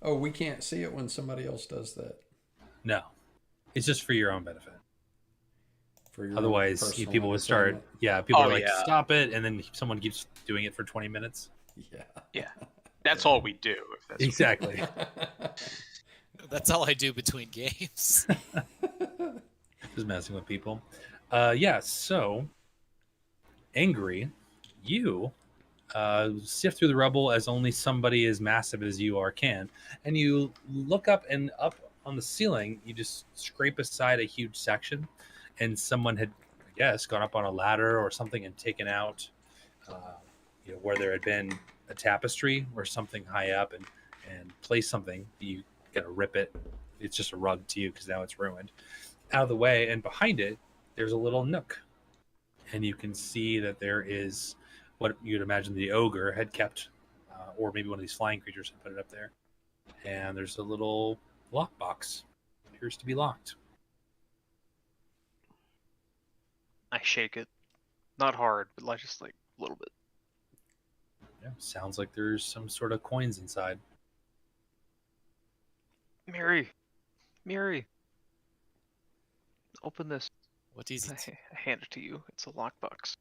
Oh, we can't see it when somebody else does that. No, it's just for your own benefit. For your Otherwise, own personal people would start. entertainment. Yeah, people Oh, are like, yeah. stop it, and then someone keeps doing it for 20 minutes. Yeah. Yeah. That's all we do. If that's Exactly. That's all I do between games. Just messing with people. Yeah. So, angry, you sift through the rubble as only somebody as massive as you are can, and you look up, and up on the ceiling, you just scrape aside a huge section, and someone had, I guess, gone up on a ladder or something and taken out, where there had been a tapestry or something high up, and placed something. You gotta rip it. It's just a rug to you because now it's ruined. Out of the way, and behind it, there's a little nook, and you can see that there is what you'd imagine the ogre had kept, or maybe one of these flying creatures had put it up there. And there's a little lockbox. Appears to be locked. I shake it. Not hard, but like just like a little bit. Yeah, sounds like there's some sort of coins inside. Mary, open this. What is it? I hand it to you. It's a lockbox.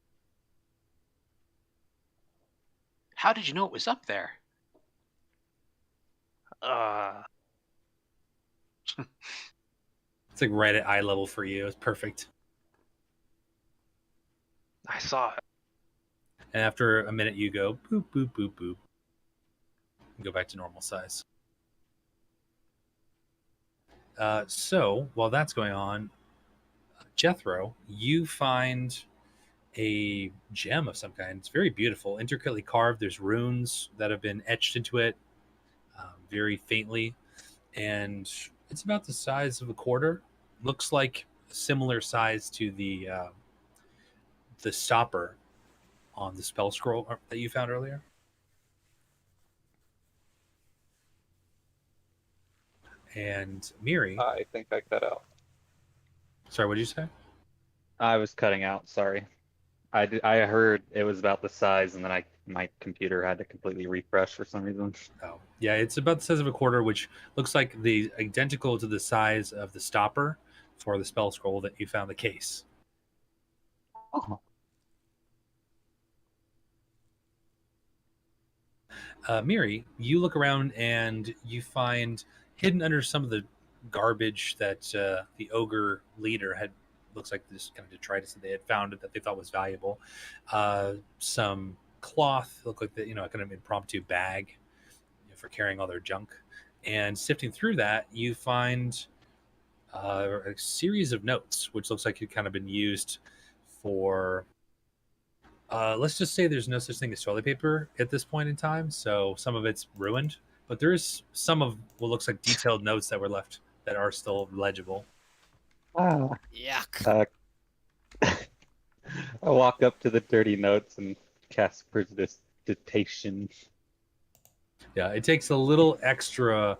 How did you know it was up there? It's like right at eye level for you. It's perfect. I saw it. And after a minute, you go boop, boop, boop, boop. And go back to normal size. So while that's going on, Jethro, you find a gem of some kind. It's very beautiful, intricately carved. There's runes that have been etched into it, very faintly, and it's about the size of a quarter. Looks like a similar size to the stopper on the spell scroll that you found earlier. And Miri, I think I cut out. sorry, what did you say? I was cutting out. Sorry. I heard it was about the size, and then my computer had to completely refresh for some reason. Oh, yeah, it's about the size of a quarter, which looks like the identical to the size of the stopper for the spell scroll that you found the case. Oh. Miri, you look around and you find hidden under some of the garbage that the ogre leader had, looks like this kind of detritus that they had found that they thought was valuable. Some cloth, look like kind of an impromptu bag for carrying all their junk. And sifting through that, you find a series of notes, which looks like it kind of been used for. Let's just say there's no such thing as toilet paper at this point in time, so some of it's ruined. But there's some of what looks like detailed notes that were left that are still legible. Yuck. I walk up to the dirty notes and cast prestidigitation. Yeah, it takes a little extra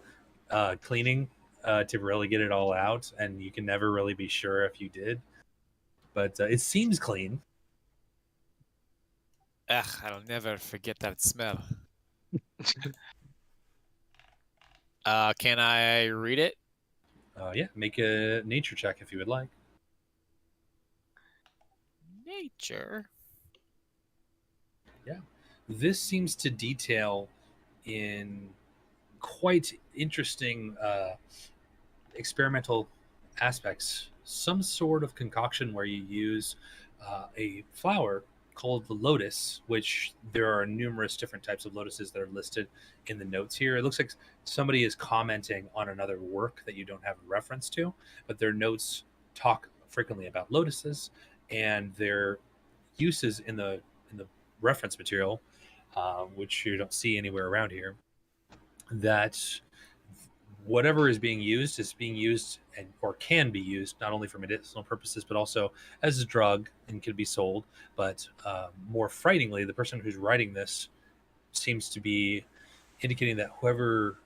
cleaning to really get it all out, and you can never really be sure if you did. But it seems clean. Ugh, I'll never forget that smell. Can I read it? Yeah, make a nature check if you would like. Nature. Yeah, this seems to detail in quite interesting experimental aspects some sort of concoction where you use a flower called the lotus, which there are numerous different types of lotuses that are listed in the notes here. It looks like somebody is commenting on another work that you don't have a reference to, but their notes talk frequently about lotuses and their uses in the reference material, which you don't see anywhere around here, that whatever is being used and or can be used not only for medicinal purposes but also as a drug and can be sold. But more frighteningly, the person who's writing this seems to be indicating that whoever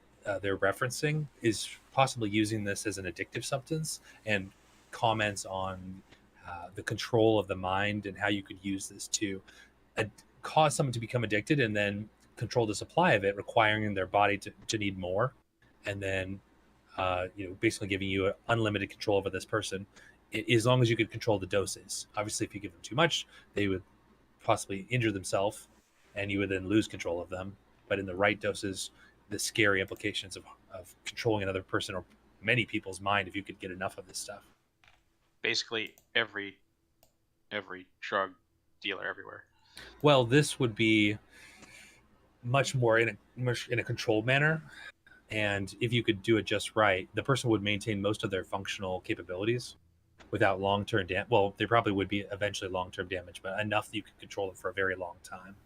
they're referencing is possibly using this as an addictive substance, and comments on the control of the mind and how you could use this to cause someone to become addicted and then control the supply of it, requiring their body to need more, and then basically giving you unlimited control over this person, as long as you could control the doses. Obviously, if you give them too much, they would possibly injure themselves, and you would then lose control of them. But in the right doses, the scary implications of controlling another person or many people's mind if you could get enough of this stuff. Basically, every drug dealer everywhere. Well, this would be much more in a controlled manner, and if you could do it just right, the person would maintain most of their functional capabilities without long-term damage. Well, there probably would be eventually long-term damage, but enough that you could control them for a very long time.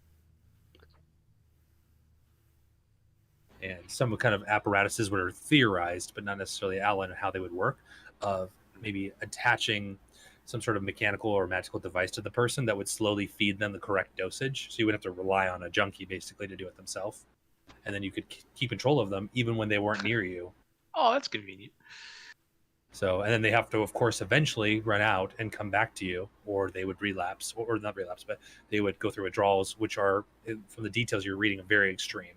And some kind of apparatuses were theorized, but not necessarily outlined on how they would work, of maybe attaching some sort of mechanical or magical device to the person that would slowly feed them the correct dosage. So you would have to rely on a junkie basically to do it themselves. And then you could keep control of them even when they weren't near you. Oh, that's convenient. So, and then they have to, of course, eventually run out and come back to you, or they would relapse, or not relapse, but they would go through withdrawals, which are, from the details you're reading, very extreme.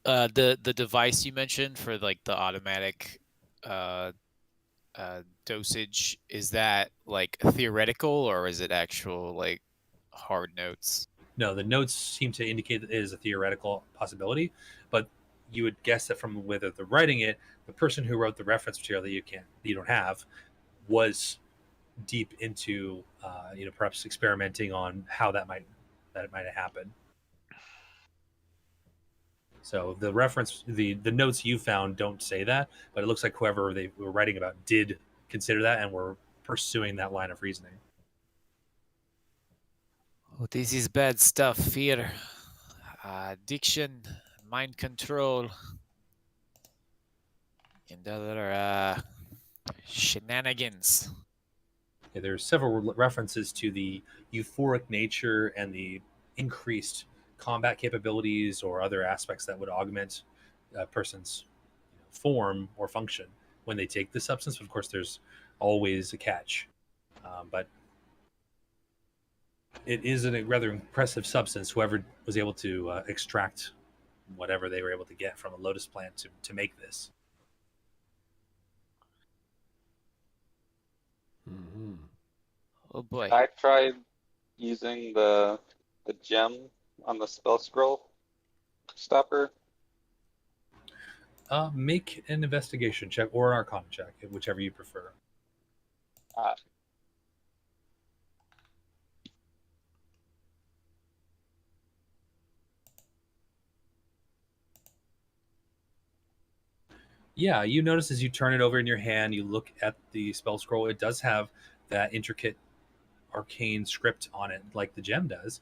The device you mentioned for like the automatic dosage, is that like theoretical or is it actual like hard notes? No, the notes seem to indicate that it is a theoretical possibility, but you would guess that from whether they're writing it, the person who wrote the reference material that you don't have was deep into perhaps experimenting on how it might have happened. So the reference, the notes you found don't say that, but it looks like whoever they were writing about did consider that and were pursuing that line of reasoning. Oh, this is bad stuff. Fear, addiction, mind control, and other shenanigans. Yeah, there's several references to the euphoric nature and the increased combat capabilities or other aspects that would augment a person's form or function when they take the substance. Of course, there's always a catch, but it is a rather impressive substance. Whoever was able to extract whatever they were able to get from a lotus plant to make this. Mm-hmm. Oh boy. I tried using the gem on the spell scroll stopper. Make an investigation check or an arcana check, whichever you prefer. Yeah, you notice as you turn it over in your hand, you look at the spell scroll, it does have that intricate arcane script on it like the gem does.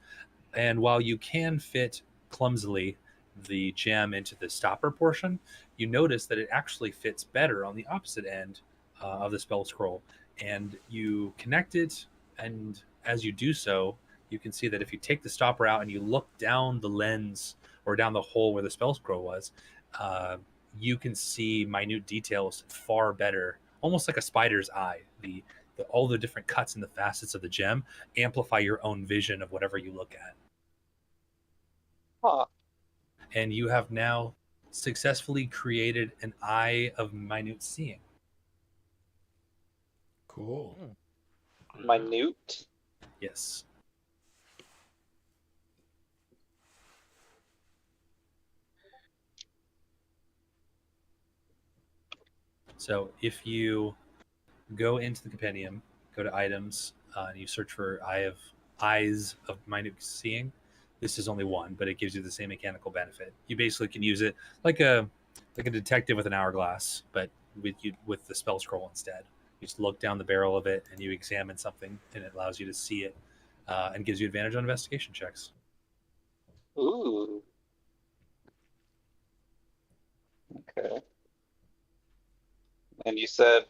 And while you can fit clumsily the gem into the stopper portion, you notice that it actually fits better on the opposite end of the spell scroll. And you connect it, and as you do so, you can see that if you take the stopper out and you look down the lens or down the hole where the spell scroll was, you can see minute details far better, almost like a spider's eye. All the different cuts and the facets of the gem amplify your own vision of whatever you look at. Huh. And you have now successfully created an eye of minute seeing. Cool. Minute? Yes. So if you go into the compendium, go to items, and you search for eyes of minute seeing, this is only one, but it gives you the same mechanical benefit. You basically can use it like a detective with an hourglass, but with the spell scroll instead. You just look down the barrel of it and you examine something, and it allows you to see it, and gives you advantage on investigation checks. Ooh. Okay. And you said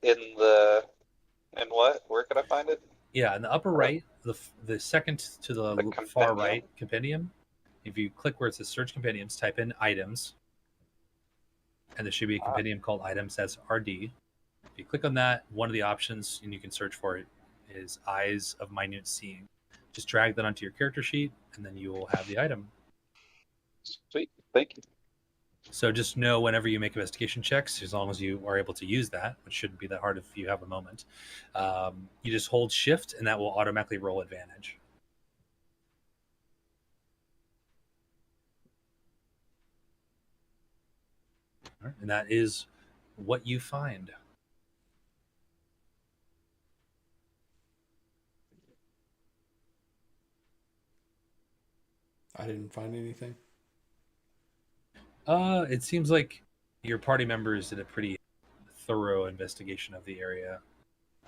in what? Where can I find it? Yeah, in the upper right, the second to the far compendium? right compendium. If you click where it says search compendiums, type in items, and there should be a compendium called items as RD. If you click on that, one of the options, and you can search for it, is Eyes of Minute Seeing. Just drag that onto your character sheet, and then you will have the item. Sweet, thank you. So just know whenever you make investigation checks, as long as you are able to use that, which shouldn't be that hard if you have a moment, you just hold shift, and that will automatically roll advantage. All right, and that is what you find. I didn't find anything. It seems like your party members did a pretty thorough investigation of the area.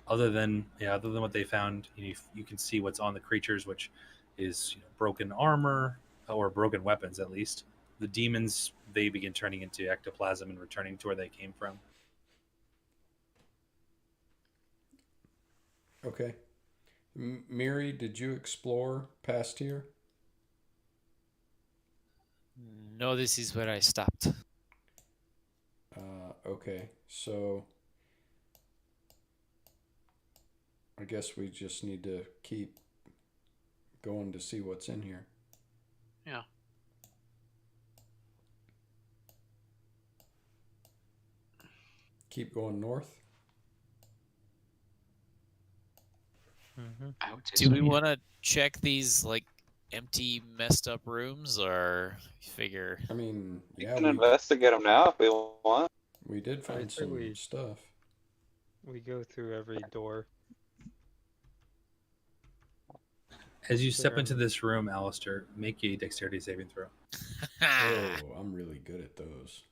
Other than what they found, you can see what's on the creatures, which is broken armor or broken weapons at least. The demons, they begin turning into ectoplasm and returning to where they came from. Okay. Miri, did you explore past here? No, this is where I stopped. Okay, so I guess we just need to keep going to see what's in here. Yeah. Keep going north. Mm-hmm. I would say Do so, we yeah. want to check these like empty, messed up rooms, or figure? I mean, We yeah, can investigate them now if we want. we did find say some stuff. We go through every door. As you step into this room, Alistair, make a dexterity saving throw. Oh, I'm really good at those.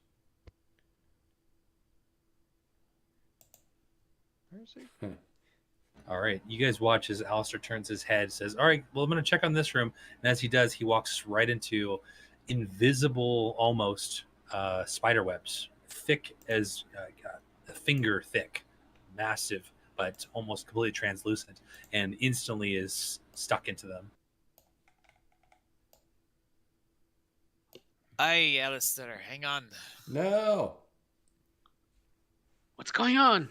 Where is he? All right, you guys watch as Alistair turns his head, says, "All right, well, I'm going to check on this room." And as he does, he walks right into invisible, almost spider webs, thick as a finger thick, massive, but almost completely translucent, and instantly is stuck into them. Aye, Alistair, hang on. No. What's going on?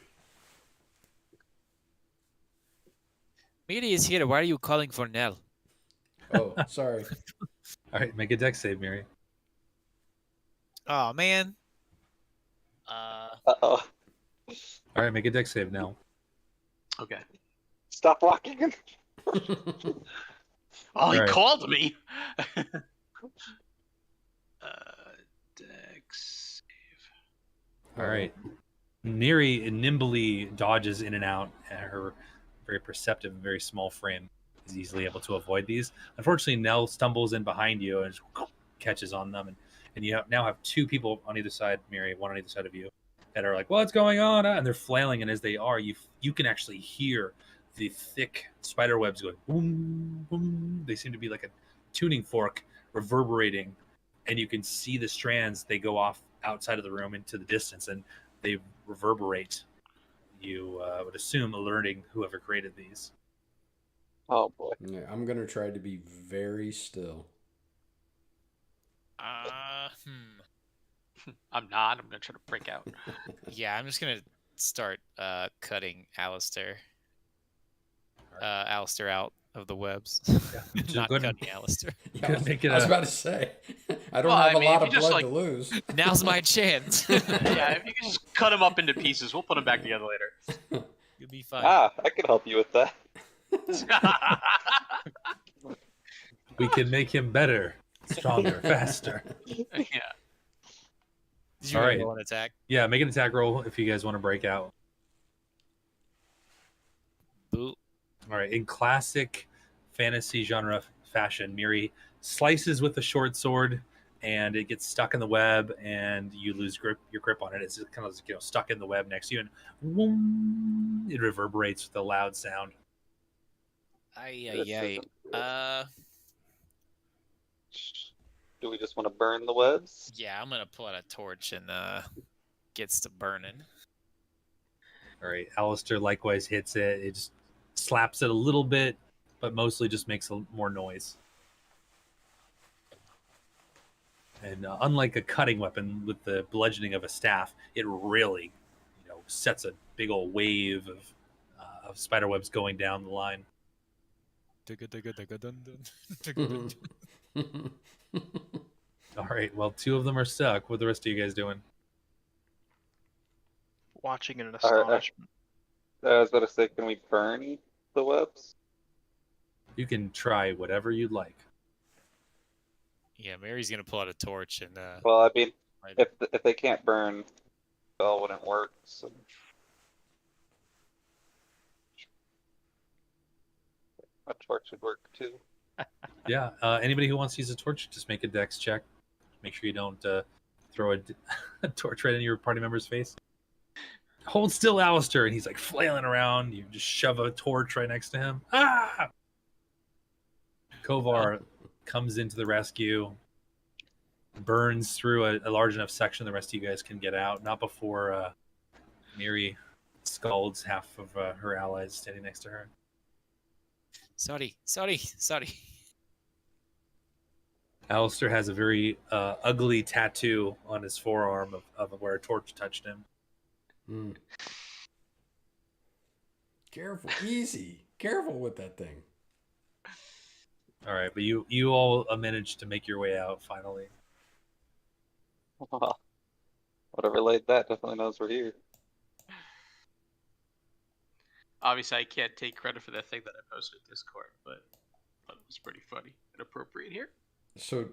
Miri is here. Why are you calling for Nell? Oh, sorry. All right, make a dex save, Mary. Oh man. Uh-oh. All right, make a dex save now. Okay. Stop walking. Oh, he Right. called me. Dex save. All right. Neri nimbly dodges in and out, and her very perceptive and very small frame is easily able to avoid these. Unfortunately, Nell stumbles in behind you and just catches on them, and you now have two people on either side, Miri, one on either side of you, that are like, "What's going on?" And they're flailing, and as they are, you can actually hear the thick spider webs going boom, boom. They seem to be like a tuning fork reverberating, and you can see the strands. They go off outside of the room into the distance, and they reverberate. You would assume alerting whoever created these. Oh boy. Yeah, I'm gonna try to be very still. I'm not. I'm gonna try to break out. Yeah, I'm just gonna start cutting Alistair. Alistair out of the webs. Not cutting Alistair. Yeah, I was about to say, I don't Well, have I mean, a if lot you of just, blood like- to lose. Now's my chance. Yeah, if you can just cut him up into pieces, we'll put him back together later. You'll be fine. Ah, I can help you with that. We can make him better, stronger, faster. Yeah. Did you All really right. roll an attack? Yeah, make an attack roll if you guys want to break out. Boo. All right, in classic fantasy genre fashion, Miri slices with the short sword, and it gets stuck in the web, and you lose your grip on it. It's kind of stuck in the web next to you, and whoom, it reverberates with a loud sound. Aye. do we just want to burn the webs? Yeah, I'm gonna pull out a torch and gets to burning. All right, Alistair likewise hits it. It just slaps it a little bit, but mostly just makes more noise. And unlike a cutting weapon with the bludgeoning of a staff, it really, sets a big old wave of spider webs going down the line. All right, well, 2 of them are stuck. What are the rest of you guys doing? Watching in Alright, astonishment. I was about to say, can we burn the webs? You can try whatever you'd like. Yeah, Mary's gonna pull out a torch and Well, I mean, light if they can't burn, spell wouldn't work. So. A torch would work too. Yeah, anybody who wants to use a torch, just make a dex check. Make sure you don't throw a torch right in your party member's face. Hold still, Alistair, and he's like flailing around. You just shove a torch right next to him. Ah! Kovar comes into the rescue, burns through a large enough section the rest of you guys can get out. Not before Miri scalds half of her allies standing next to her. Sorry. Alistair has a very ugly tattoo on his forearm of where a torch touched him. Careful, easy. Careful with that thing. All right, but you all managed to make your way out finally. Whatever laid that definitely knows we're here. Obviously, I can't take credit for that thing that I posted in Discord, but it was pretty funny and appropriate here. So,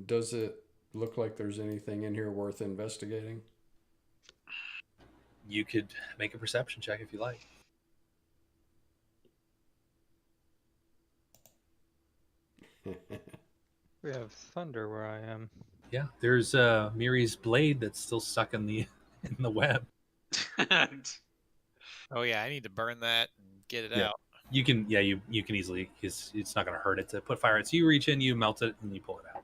does it look like there's anything in here worth investigating? You could make a perception check if you like. We have thunder where I am. Yeah, there's Miri's blade that's still stuck in the web. Oh yeah, I need to burn that and get it out. You can easily, because it's not going to hurt it to put fire in. So you reach in, you melt it, and you pull it out.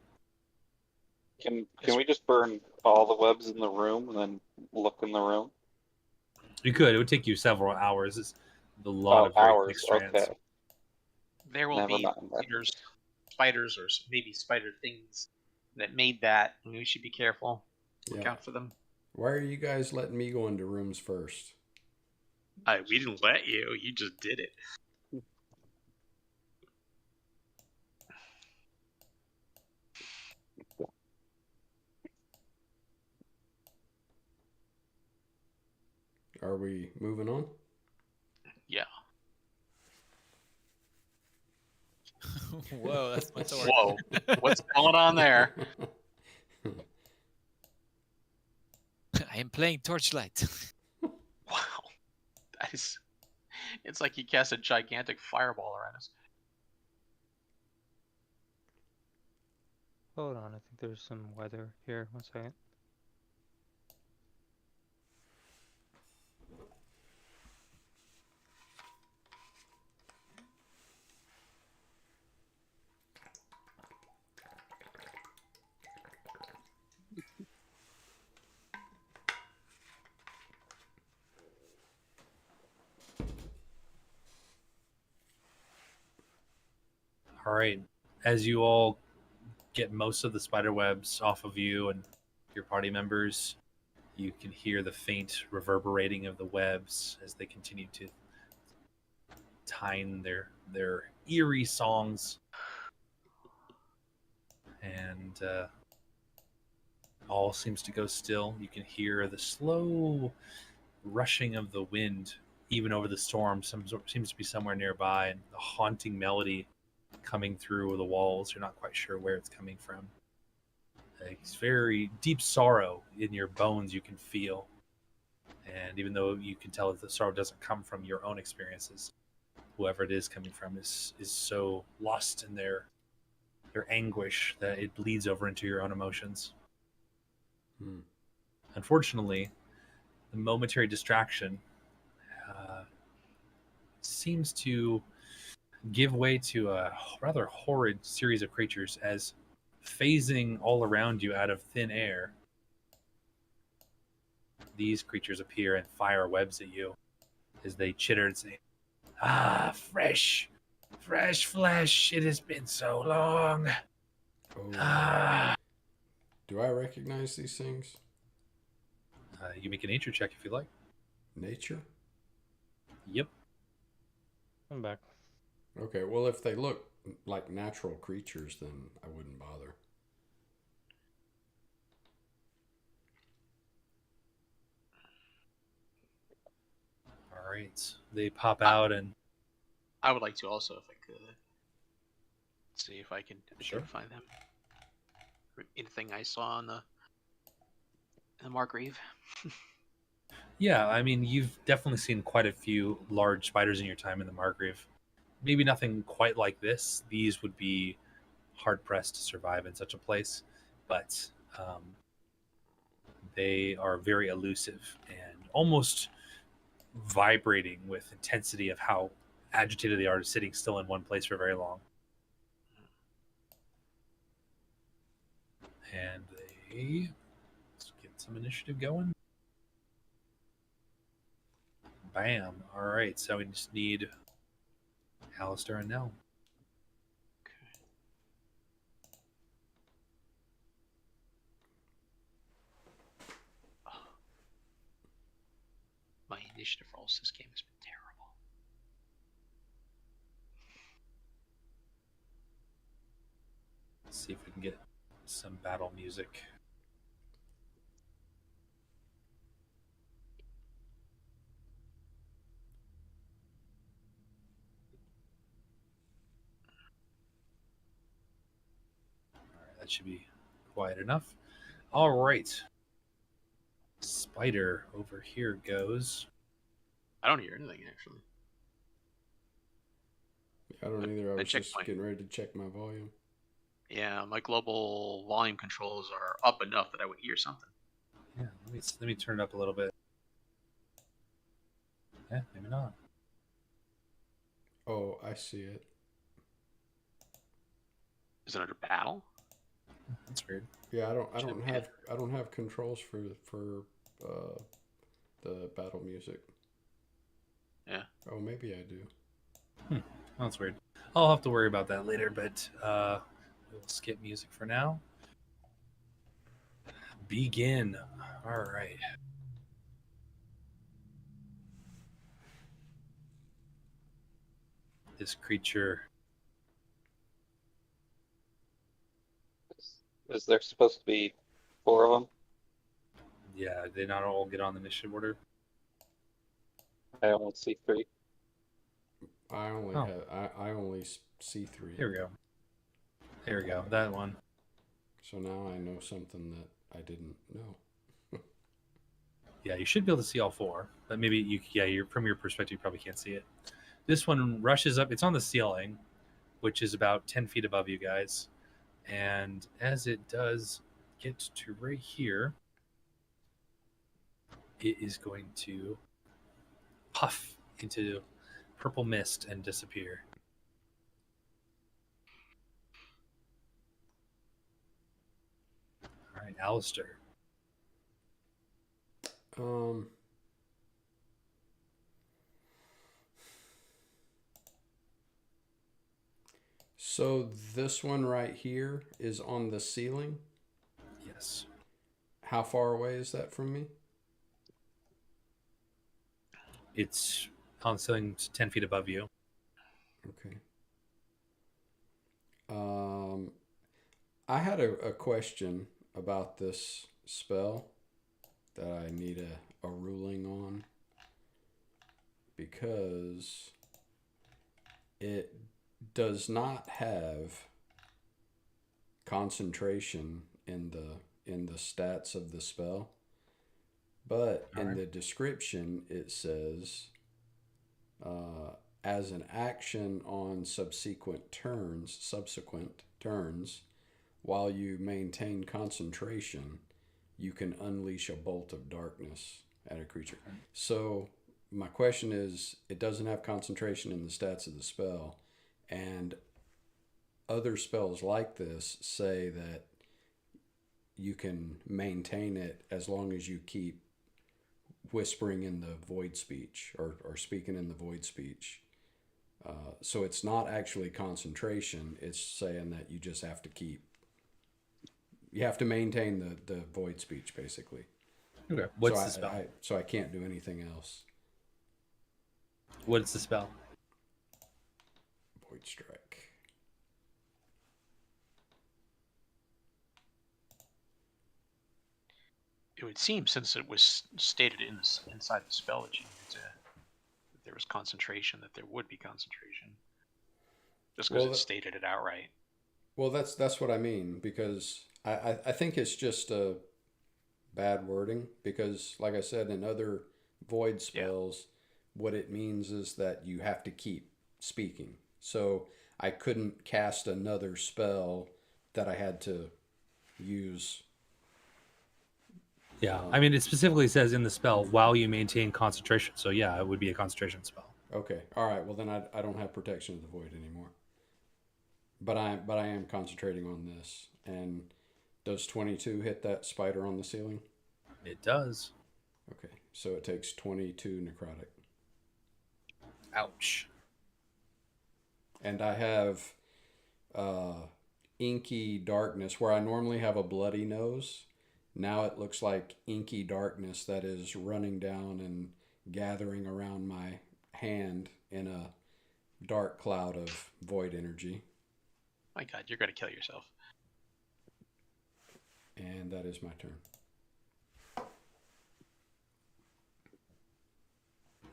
Can we just burn all the webs in the room and then look in the room? You could. It would take you several hours. It's a lot of very thick strands. Okay. There will Never be mind that. spiders or maybe spider things that made that, and we should be careful. Look out for them. Why are you guys letting me go into rooms first? We didn't let you. You just did it. Are we moving on? Yeah. Whoa, that's my torch. Whoa. What's going on there? I am playing Torchlight. Wow. That is... It's like you cast a gigantic fireball around us. Hold on, I think there's some weather here. 1 second. All right. As you all get most of the spider webs off of you and your party members, you can hear the faint reverberating of the webs as they continue to tine their eerie songs. And all seems to go still. You can hear the slow rushing of the wind even over the storm. Seems to be somewhere nearby, and the haunting melody coming through the walls. You're not quite sure where it's coming from. It's very deep sorrow in your bones you can feel. And even though you can tell that the sorrow doesn't come from your own experiences, whoever it is coming from is so lost in their anguish that it bleeds over into your own emotions. Unfortunately, the momentary distraction seems to give way to a rather horrid series of creatures as phasing all around you out of thin air, these creatures appear and fire webs at you as they chitter and say, "Ah, fresh flesh. It has been so long." Oh. Ah. Do I recognize these things? You make a nature check if you like. Nature? Yep. I'm back. Okay, well, if they look like natural creatures, then I wouldn't bother. All right. They pop out and... I would like to also, if I could. See if I can Sure. find them. Anything I saw in the Margrave. Yeah, I mean, you've definitely seen quite a few large spiders in your time in the Margrave. Maybe nothing quite like this. These would be hard-pressed to survive in such a place, but they are very elusive and almost vibrating with intensity of how agitated they are sitting still in one place for very long. And let's get some initiative going. Bam. All right, so we just need Alistair and Nell. My initiative rolls this game has been terrible. Let's see if we can get some battle music. All right, that should be quiet enough. All right. Spider over here goes. I don't hear anything, actually. I don't either. I was just my... getting ready to check my volume. Yeah, my global volume controls are up enough that I would hear something. Yeah, let me turn it up a little bit. Yeah, maybe not. Oh, I see it. Is it under battle? That's weird. Yeah, I don't have controls for the battle music. Yeah. Oh, maybe I do. That's weird. I'll have to worry about that later, but we'll skip music for now. Begin. All right. This creature. Is there supposed to be 4 of them? Yeah, they not all get on the initiative order. I only see 3. I only see 3. Here we go. There we go. That one. So now I know something that I didn't know. Yeah, you should be able to see all 4, but maybe you're from your perspective, you probably can't see it. This one rushes up. It's on the ceiling, which is about 10 feet above you guys. And as it does get to right here, it is going to puff into purple mist and disappear. All right, Alistair. So this one right here is on the ceiling? Yes. How far away is that from me? It's on the ceiling 10 feet above you. Okay. I had a question about this spell that I need a ruling on, because it does not have concentration in the stats of the spell, but in the description it says as an action on subsequent turns, while you maintain concentration, you can unleash a bolt of darkness at a creature. So my question is, it doesn't have concentration in the stats of the spell, and other spells like this say that you can maintain it as long as you keep whispering in the void speech or speaking in the void speech. So it's not actually concentration. It's saying that you just have to you have to maintain the void speech, basically. Okay. What's the spell? So I can't do anything else. What's the spell? Void strike. It would seem, since it was stated inside the spell that you needed that there was concentration, that there would be concentration. Just because it stated it outright. Well, that's what I mean, because I think it's just a bad wording, because like I said, in other void spells, what it means is that you have to keep speaking. So I couldn't cast another spell that I had to use. Yeah, I mean, it specifically says in the spell while you maintain concentration. So yeah, it would be a concentration spell. Okay, all right. Well, then I don't have protection of the void anymore. But I am concentrating on this. And does 22 hit that spider on the ceiling? It does. Okay, so it takes 22 necrotic. Ouch. And I have inky darkness where I normally have a bloody nose. Now it looks like inky darkness that is running down and gathering around my hand in a dark cloud of void energy. My God, you're going to kill yourself. And that is my turn.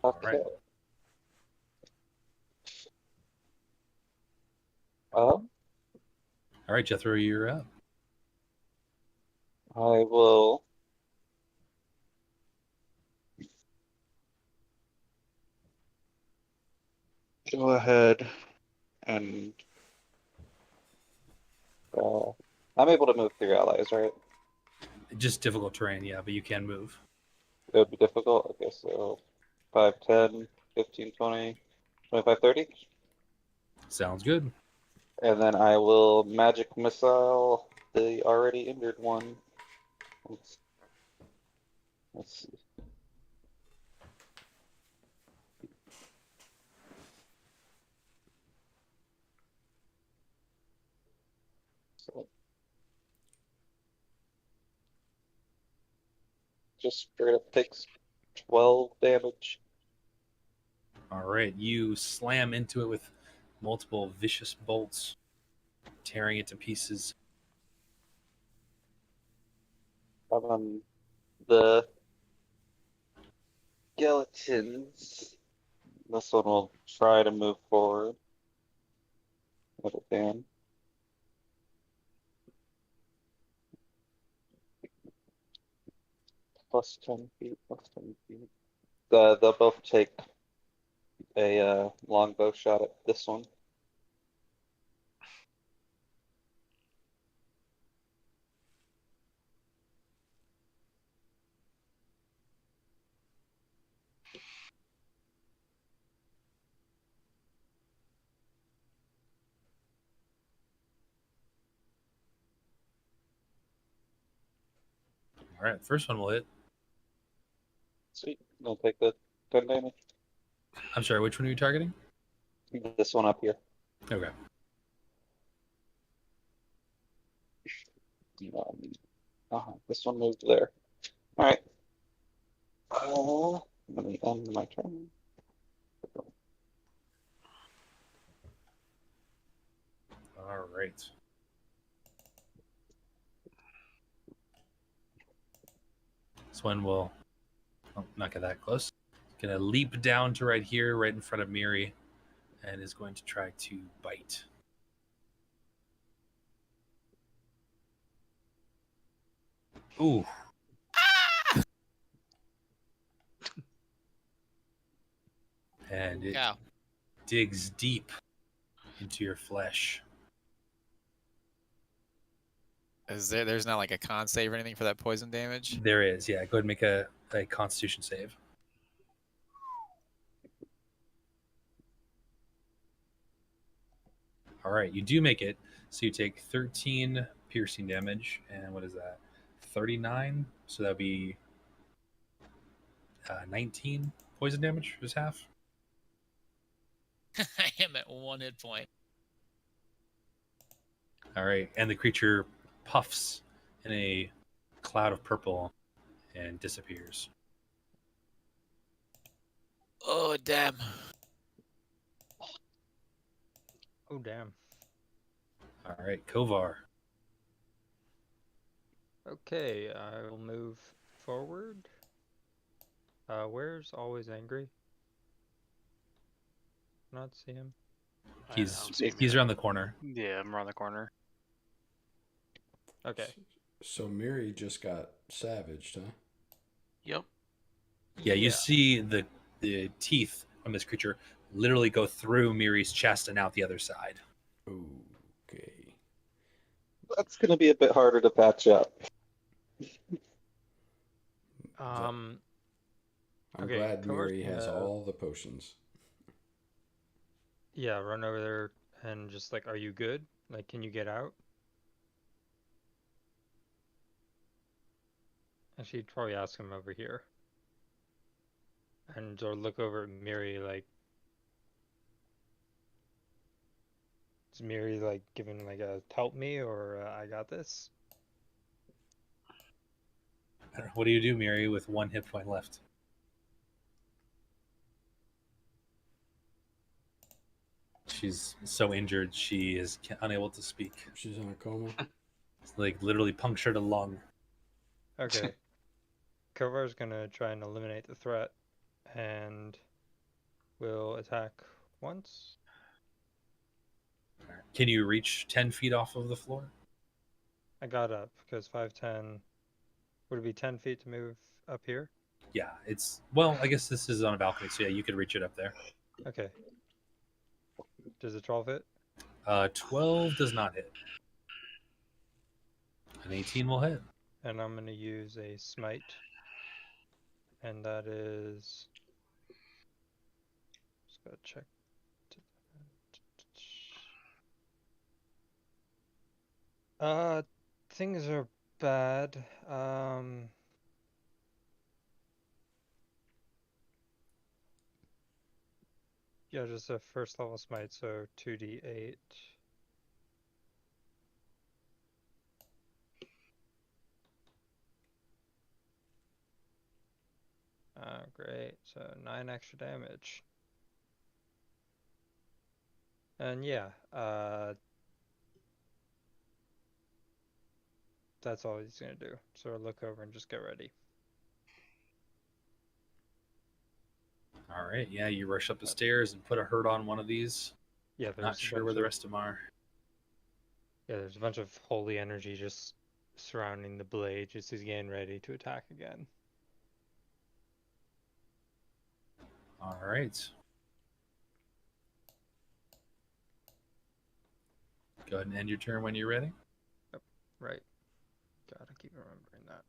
Okay. Right. All right, Jethro, you're up. I will go ahead and I'm able to move through allies, right? Just difficult terrain, yeah, but you can move. It would be difficult. Okay, so 5, 10, 15, 20, 25, 30. Sounds good. And then I will magic missile the already injured one. Let's see. So just straight up takes 12 damage. All right, you slam into it with multiple vicious bolts, tearing it to pieces. The skeletons. This one will try to move forward. If it can. Plus 10 feet, plus 10 feet. They'll both take a longbow shot at this one. All right, first one will hit. Sweet. They'll take the 10 damage. I'm sorry, which one are you targeting? This one up here. Okay. This one moved there. All right. Let me end my turn. All right. This one will not get that close. Gonna leap down to right here, right in front of Miri, and is going to try to bite. Ooh. And it digs deep into your flesh. There's not like a con save or anything for that poison damage? There is, yeah. Go ahead and make a Constitution save. All right, you do make it. So you take 13 piercing damage, and what is that? 39. So that'd be 19 poison damage is half. I am at 1 hit point. All right, and the creature puffs in a cloud of purple and disappears. Oh, damn. Oh, damn. All right, Kovar. Okay, I will move forward. Where's Always Angry? Not see him. He's around the corner. Yeah, I'm around the corner. Okay. So Miri just got savaged, huh? Yep. Yeah, you see the teeth from this creature literally go through Miri's chest and out the other side. Okay. That's going to be a bit harder to patch up. I'm Okay, glad Kovar's Miri has gonna- all the potions. Yeah, run over there and just like, are you good? Like, can you get out? And she'd probably ask him over here. And or look over at Miri like, is Miri like giving like a help me or I got this? What do you do, Miri, with 1 hit point left? She's so injured she is unable to speak. She's in a coma. It's like literally punctured a lung. Okay. Kovar's gonna try and eliminate the threat and will attack once. Can you reach 10 feet off of the floor? I got up because 5'10". Would it be 10 feet to move up here? Yeah, it's well. I guess this is on a balcony, so yeah, you could reach it up there. Okay. Does a 12 hit? 12 does not hit. An 18 will hit. And I'm gonna use a smite. And that is. Just gotta check. Things are bad. Yeah, just a first level smite, so 2d8. Great, so 9 extra damage. And yeah, that's all he's gonna do. So look over and just get ready. All right, yeah, you rush up the stairs and put a hurt on one of these. Yeah, there's Not sure where the rest of them are. Yeah, there's a bunch of holy energy just surrounding the blade, just as he's getting ready to attack again. All right. Go ahead and end your turn when you're ready. Yep, right. Gotta keep remembering that.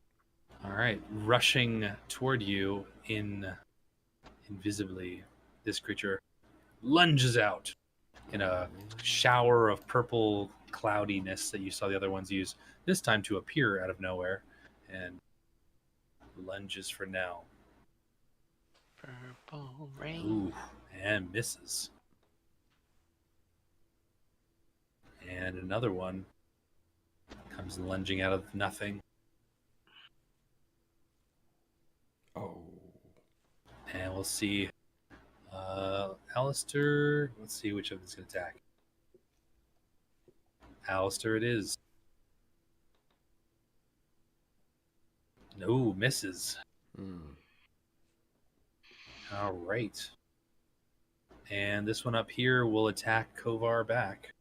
All right, rushing toward you invisibly, this creature lunges out in a shower of purple cloudiness that you saw the other ones use, this time to appear out of nowhere, and lunges for now. Purple rain. Ooh, and misses. And another one comes lunging out of nothing. Oh. And we'll see. Alistair, let's see which of them's going to attack. Alistair it is. No, misses. All right. And this one up here will attack Kovar back.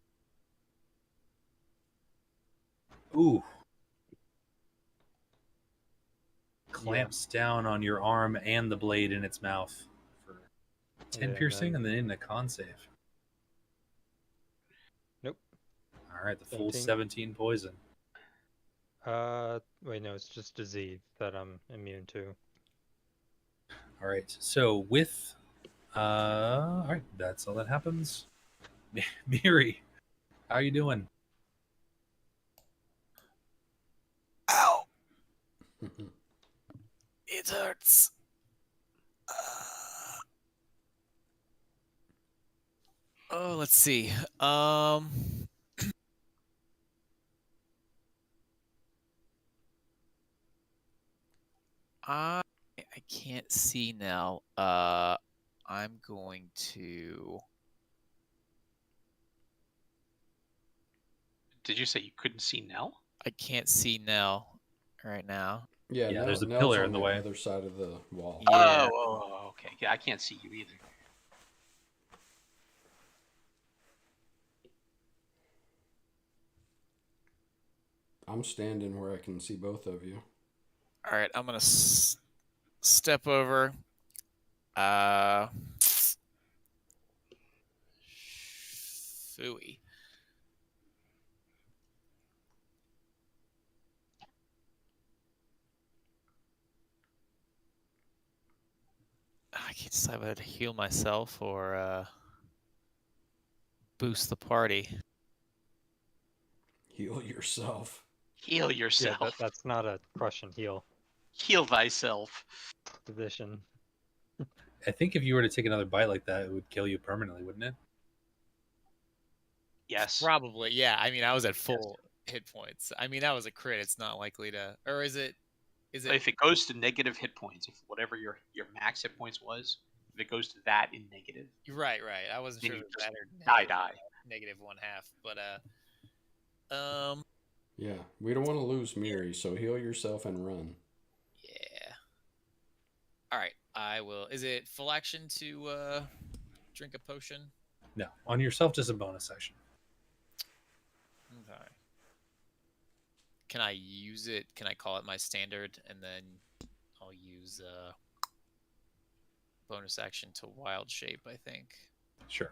Ooh. Clamps down on your arm and the blade in its mouth for 10 piercing and then a con save. Nope. All right, the full 17. 17 poison. Wait, no, it's just disease that I'm immune to. All right, so with, all right, that's all that happens. Miri, How are you doing? Ow! It hurts. Oh, let's see. I can't see now. I'm going to. Did you say you couldn't see Nell? I can't see Nell right now. Yeah, Yeah, there's a Nell's pillar on in the the way. other side of the wall. Yeah. Oh, okay. Yeah, I can't see you either. I'm standing where I can see both of you. All right, I'm gonna step over. Phooey. I can't decide whether to heal myself or boost the party. Heal yourself. Heal yourself. Yeah, that's not a Prussian heal Heal thyself. position. I think if you were to take another bite like that, it would kill you permanently, wouldn't it? Yes. Probably, yeah. I mean, I was at full hit points. I mean, that was a crit. It's not likely to, or is it? If it goes to negative hit points, if whatever your max hit points was, if it goes to that in negative, Right. I wasn't then sure you if it just mattered. die. Negative 1/2, but Yeah, we don't want to lose Miri, so heal yourself and run. yeah. All right, I will. Is it full action to drink a potion? No, on yourself, just a bonus action. Okay. Can I use it? Can I call it my standard, and then I'll use bonus action to wild shape, I think. Sure.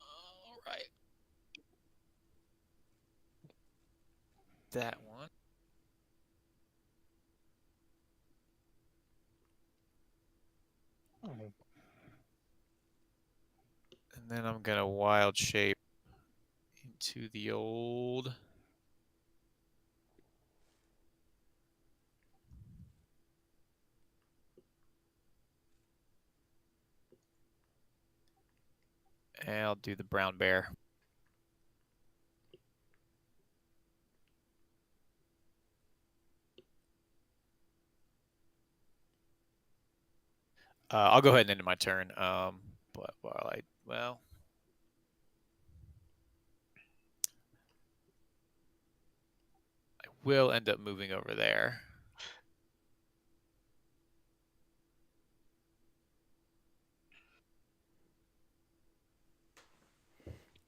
All right. That one. And then I'm gonna wild shape into the old. And I'll do the brown bear. I'll go ahead and end my turn. But I will end up moving over there.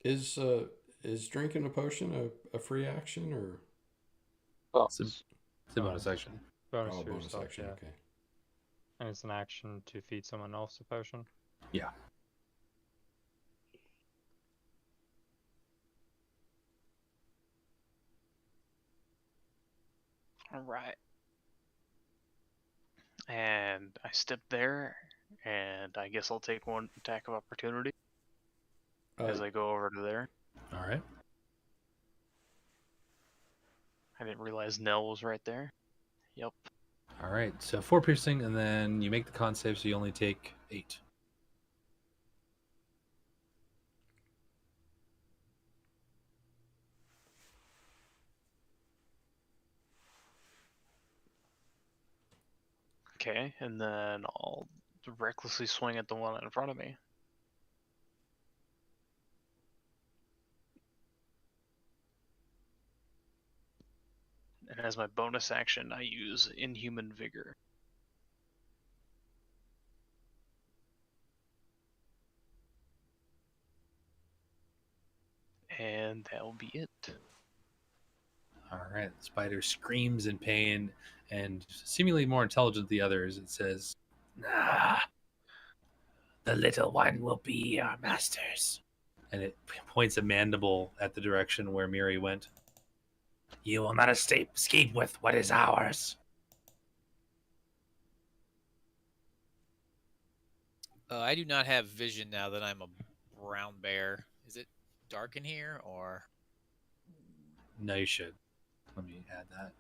Is drinking a potion a free action or? Oh, It's a bonus action. Bonus Oh, for bonus yourself, action. yeah. Okay. And it's an action to feed someone else a potion. Yeah. All right. And I step there, and I guess I'll take one attack of opportunity as I go over to there. All right. I didn't realize Nell was right there. Yep. All right. So 4 piercing, and then you make the con save, so you only take 8. Okay, and then I'll recklessly swing at the one in front of me. And as my bonus action, I use Inhuman Vigor. And that will be it. All right. The spider screams in pain and seemingly more intelligent than the others. It says, the little one will be our masters. And it points a mandible at the direction where Miri went. You will not escape with what is ours. I do not have vision now that I'm brown bear. Is it dark in here or? No, you should. Let me add that.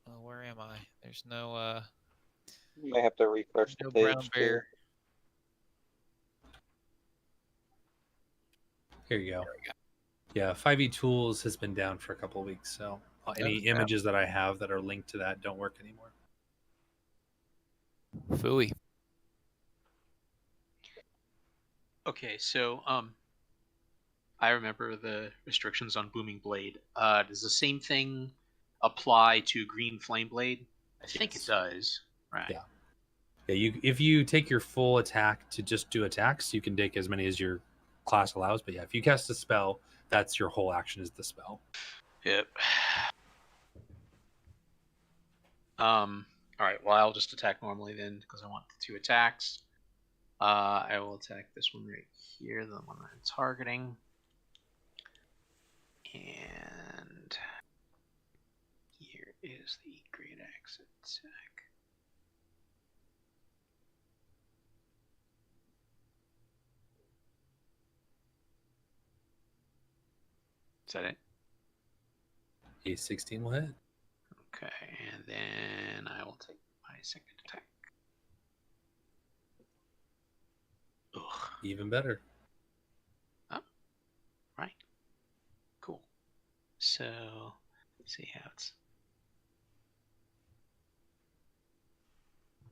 Oh, where am I? There's no You may have to refresh the no page brown too. bear. Here you go. Yeah, 5e Tools has been down for a couple of weeks, so any images that I have that are linked to that don't work anymore. Phooey. Okay, so I remember the restrictions on Booming Blade. Does the same thing apply to Green Flame Blade? I think it does. Right. Yeah. Yeah, if you take your full attack to just do attacks, you can take as many as your class allows. But yeah, if you cast a spell, that's your whole action is the spell. Yep. All right. Well, I'll just attack normally then because I want the 2 attacks. I will attack this one right here, the one I'm targeting, and here is the great axe attack. Is that it? A 16 will hit. Okay, and then I will take my second attack. Ugh. Even better. Oh, right. Cool. So, let's see how it's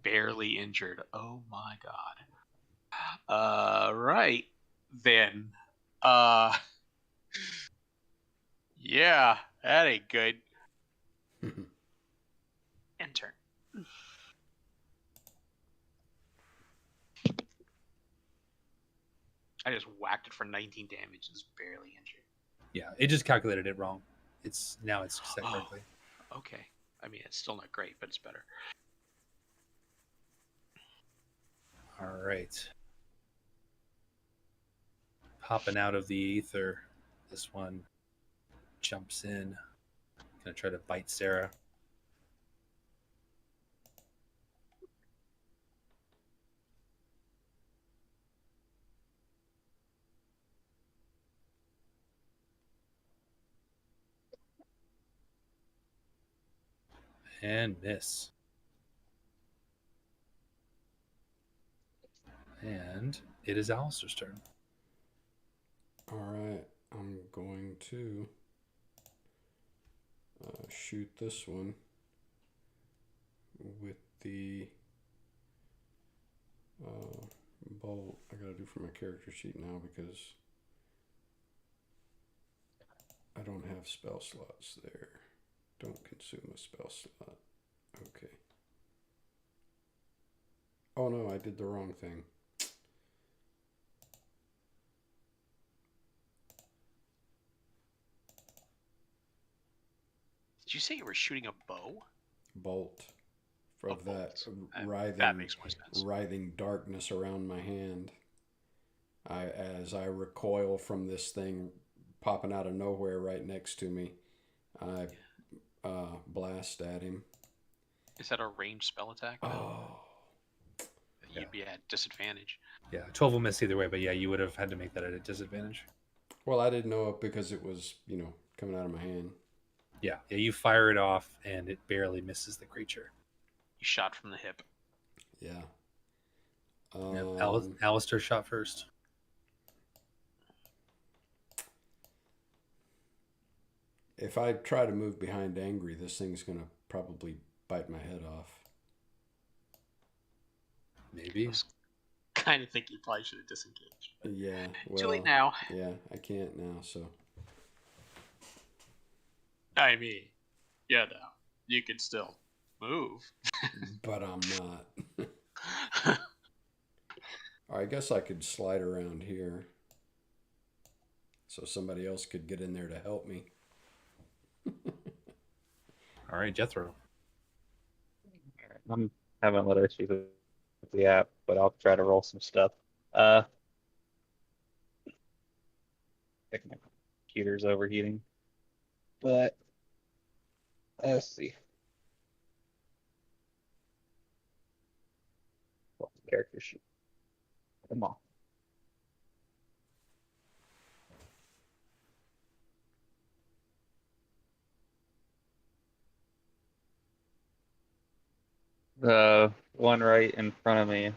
barely injured. Oh my god. Right then. Yeah, that ain't good. End turn. I just whacked it for 19 damage. It's barely injured. Yeah, it just calculated it wrong. It's set correctly. Okay. I mean, it's still not great, but it's better. All right. Popping out of the ether, this one jumps in. Gonna try to bite Sarah. And miss. And it is Alistair's turn. All right, I'm going to shoot this one with the bolt. I gotta do for my character sheet now because I don't have spell slots there. Don't consume a spell slot. Okay. Oh no, I did the wrong thing. Did you say you were shooting a bow? Bolt. Of that that makes more sense. writhing darkness around my hand. As I recoil from this thing popping out of nowhere right next to me, I blast at him. Is that a ranged spell attack? Oh. You'd be at disadvantage. Yeah, 12 will miss either way, but yeah, you would have had to make that at a disadvantage. Well, I didn't know it because it was, coming out of my hand. Yeah, you fire it off, and it barely misses the creature. You shot from the hip. Yeah. Alistair shot first. If I try to move behind Angry, this thing's going to probably bite my head off. Maybe. Kind of think you probably should have disengaged. Yeah. Well, too late now. Yeah, I can't now, so. I mean, yeah, no. You can still move. But I'm not. I guess I could slide around here so somebody else could get in there to help me. All right, Jethro. I'm having a little issues with the app, but I'll try to roll some stuff. I think my computer's overheating. But let's see. character sheet. Come on. The one right in front of me. All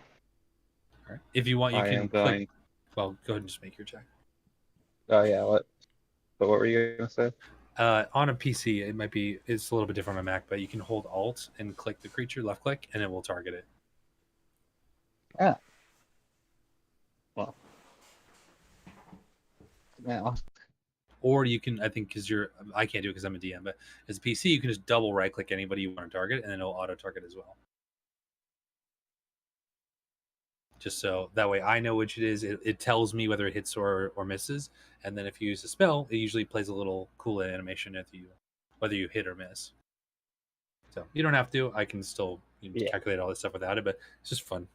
right. If you want, you I can am click. going. Well, go ahead and just make your check. Oh yeah, what? But what were you gonna say? On a PC, it's a little bit different on a Mac, but you can hold Alt and click the creature, left click, and it will target it. Ah. Well. Now. Or you can, I think, I can't do it because I'm a DM, but as a PC, you can just double right click anybody you want to target, and then it'll auto target as well. Just so that way I know which it is. It tells me whether it hits or misses, and then if you use a spell, it usually plays a little cool animation whether you hit or miss. So you don't have to. I can still calculate all this stuff without it, but it's just fun.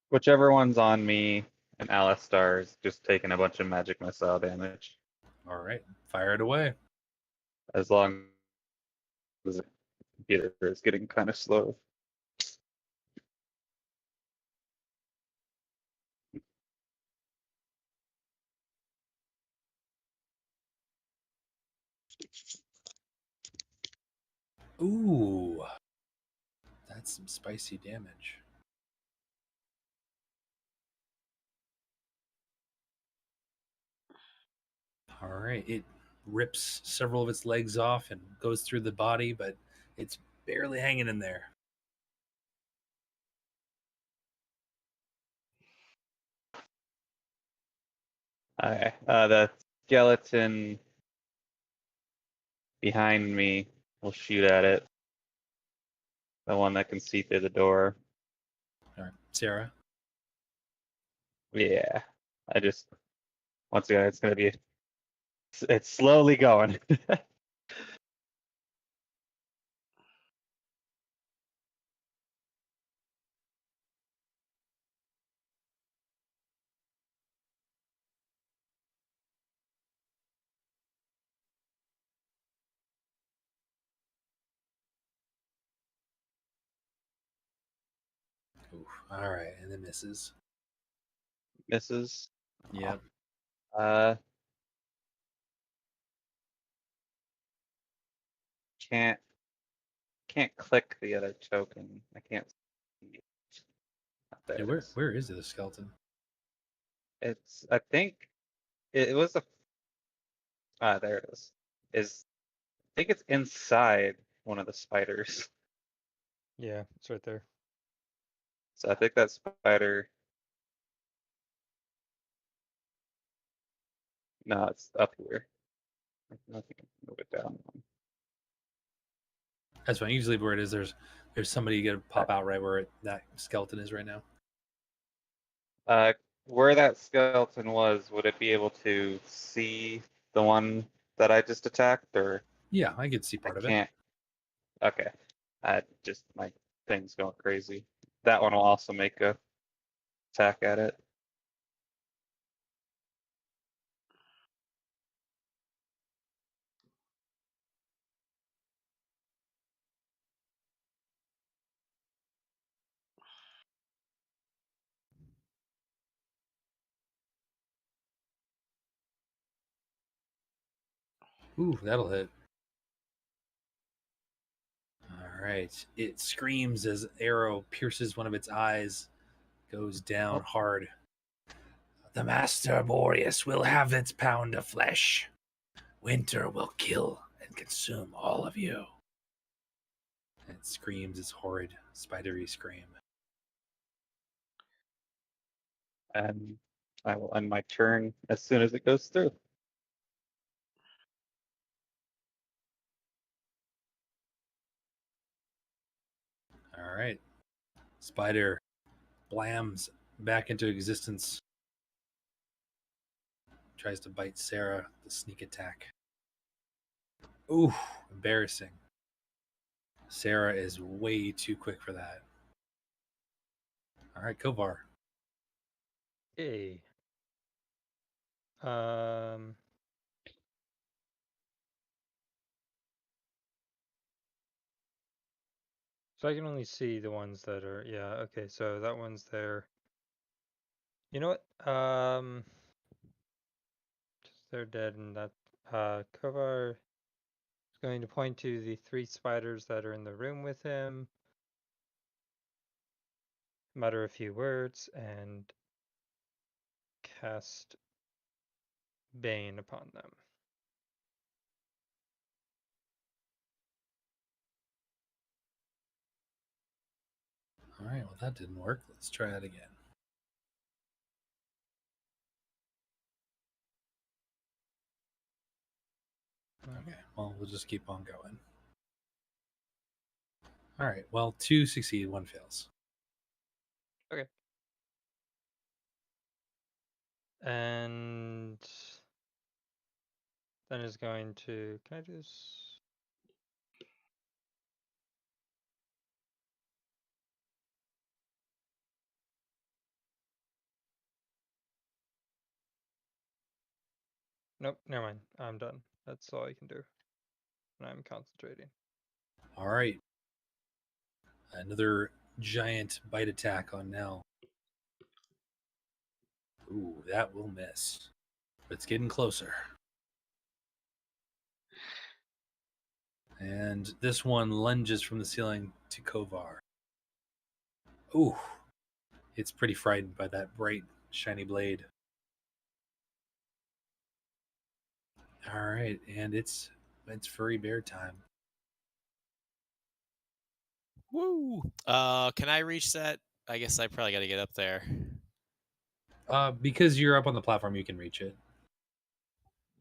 Whichever one's on me and Alistar is just taking a bunch of magic missile damage. All right, fire it away. As long as the computer is getting kind of slow. Ooh, that's some spicy damage. All right, it rips several of its legs off and goes through the body, but it's barely hanging in there. Okay, the skeleton behind me will shoot at it. The one that can see through the door. All right, Sarah. Yeah, once again, it's slowly going. Oof, all right, and then misses. Misses. Yep. Can't click the other token. I can't see it. There Hey, it is. where is the skeleton? I think it was there it is. I think it's inside one of the spiders. Yeah, it's right there. So I think that spider. No, it's up here. I think I can move it down. That's fine. Usually where it is, there's somebody gonna pop out right where that skeleton is right now. Where that skeleton was, would it be able to see the one that I just attacked, or? Yeah, I could see part of it. Can't. Okay. Just my thing's going crazy. That one will also make a attack at it. Ooh, that'll hit. All right. It screams as arrow pierces one of its eyes, goes down hard. The Master Boreas will have its pound of flesh. Winter will kill and consume all of you. And it screams its horrid, spidery scream. And I will end my turn as soon as it goes through. All right. Spider blams back into existence. Tries to bite Sarah, the sneak attack. Ooh, embarrassing. Sarah is way too quick for that. All right, Kovar. Hey. So I can only see the ones that are, yeah, okay, so that one's there. You know what? They're dead, and that, Kovar is going to point to the 3 spiders that are in the room with him, mutter a few words, and cast Bane upon them. All right, well, that didn't work. Let's try that again. Okay, well, we'll just keep on going. All right, well, 2 succeed, 1 fails. Okay. And then is going to, can I do this? Nope, never mind. I'm done. That's all I can do. And I'm concentrating. All right. Another giant bite attack on Nell. Ooh, that will miss. But it's getting closer. And this one lunges from the ceiling to Kovar. Ooh, it's pretty frightened by that bright, shiny blade. All right, and it's furry bear time. Woo! Can I reach that? I guess I probably got to get up there. Because you're up on the platform, you can reach it.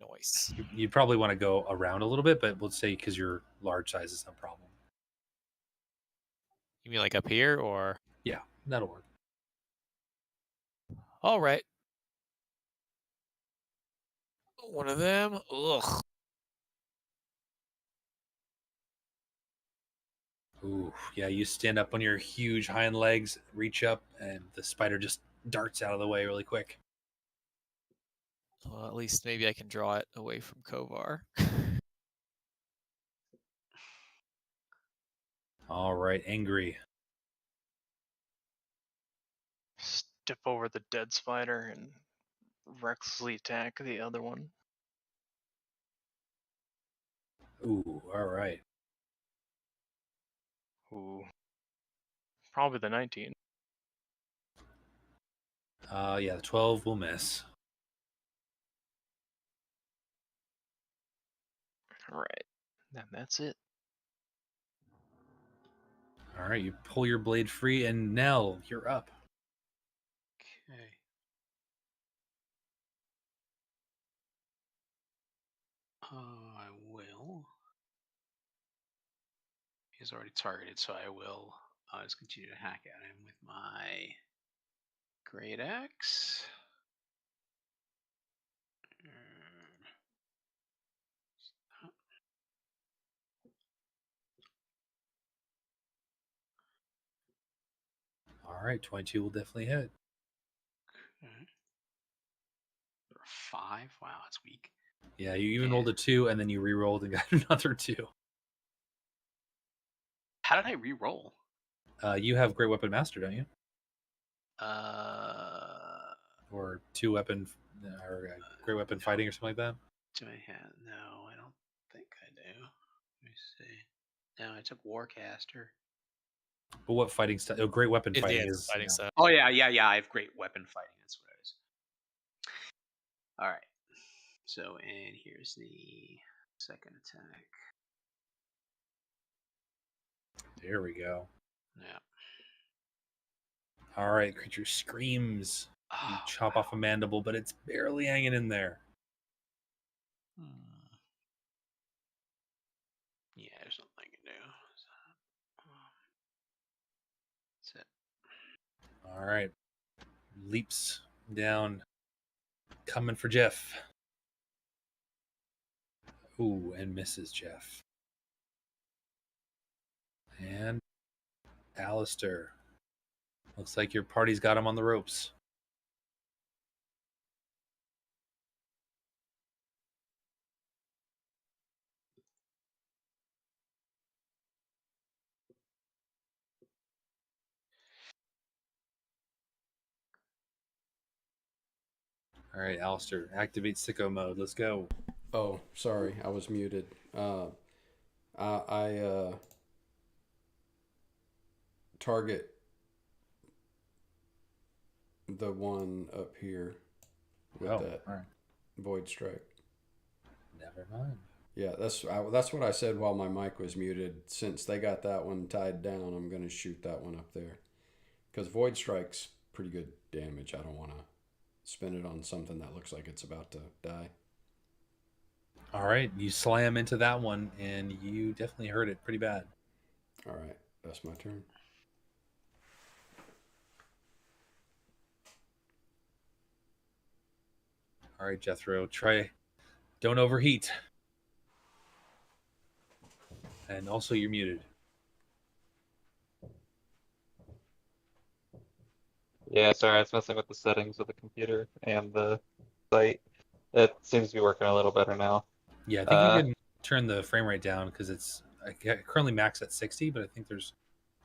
Nice. You'd probably want to go around a little bit, but we'll say because you're large size is no problem. You mean like up here, or? Yeah, that'll work. All right. One of them. Ugh. Ooh, yeah, you stand up on your huge hind legs, reach up, and the spider just darts out of the way really quick. Well, at least maybe I can draw it away from Kovar. All right, angry. Step over the dead spider and recklessly attack the other one. Ooh, all right. Ooh. Probably the 19. Yeah, the 12 will miss. Alright. And that's it. All right, you pull your blade free, and Nell, you're up. Okay. I will. He's already targeted, so I will just continue to hack at him with my great axe. All right, 22 will definitely hit. Okay. 5. Wow, that's weak. Yeah, you even rolled a 2, and then you re-rolled and got another 2. How did I re-roll? You have Great Weapon Master, don't you? Uh, Or 2 weapon, or Great Weapon Fighting, or something like that. Do I have? No, I don't think I do. Let me see. No, I took Warcaster. But what fighting style? Oh, Great Weapon Fighting Yeah, is. fighting Yeah. style. Oh yeah. I have great weapon fighting. That's what it is. All right. So, and here's the second attack. There we go. Yeah. All right, creature screams. You Oh, chop off a mandible, but it's barely hanging in there. Yeah, there's nothing I can do. That's it. All right. Leaps down, coming for Jeff. Ooh, and misses Jeff. And Alistair. Looks like your party's got him on the ropes. All right, Alistair, activate sicko mode. Let's go. Oh, sorry, I was muted. I target the one up here with that all right. void strike. Never mind. Yeah, that's what I said while my mic was muted. Since they got that one tied down, I'm gonna shoot that one up there. Because void strike's pretty good damage. I don't want to spend it on something that looks like it's about to die. All right, you slam into that one, and you definitely hurt it pretty bad. All right, that's my turn. All right, Jethro, don't overheat. And also, you're muted. Yeah, sorry, I was messing with the settings of the computer and the site. It seems to be working a little better now. Yeah, I think you can turn the frame rate down because it's currently maxed at 60, but I think there's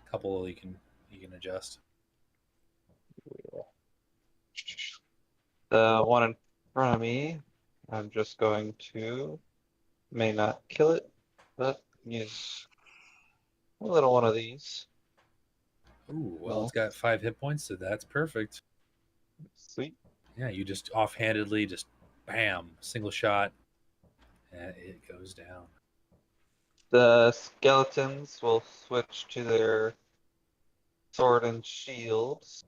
a couple you can adjust. The one in front of me, I'm just going to, may not kill it, but use a little one of these. Ooh, well, No. it's got 5 hit points, so that's perfect. Sweet. Yeah, you just offhandedly just bam, single shot, and it goes down. The skeletons will switch to their sword and shields,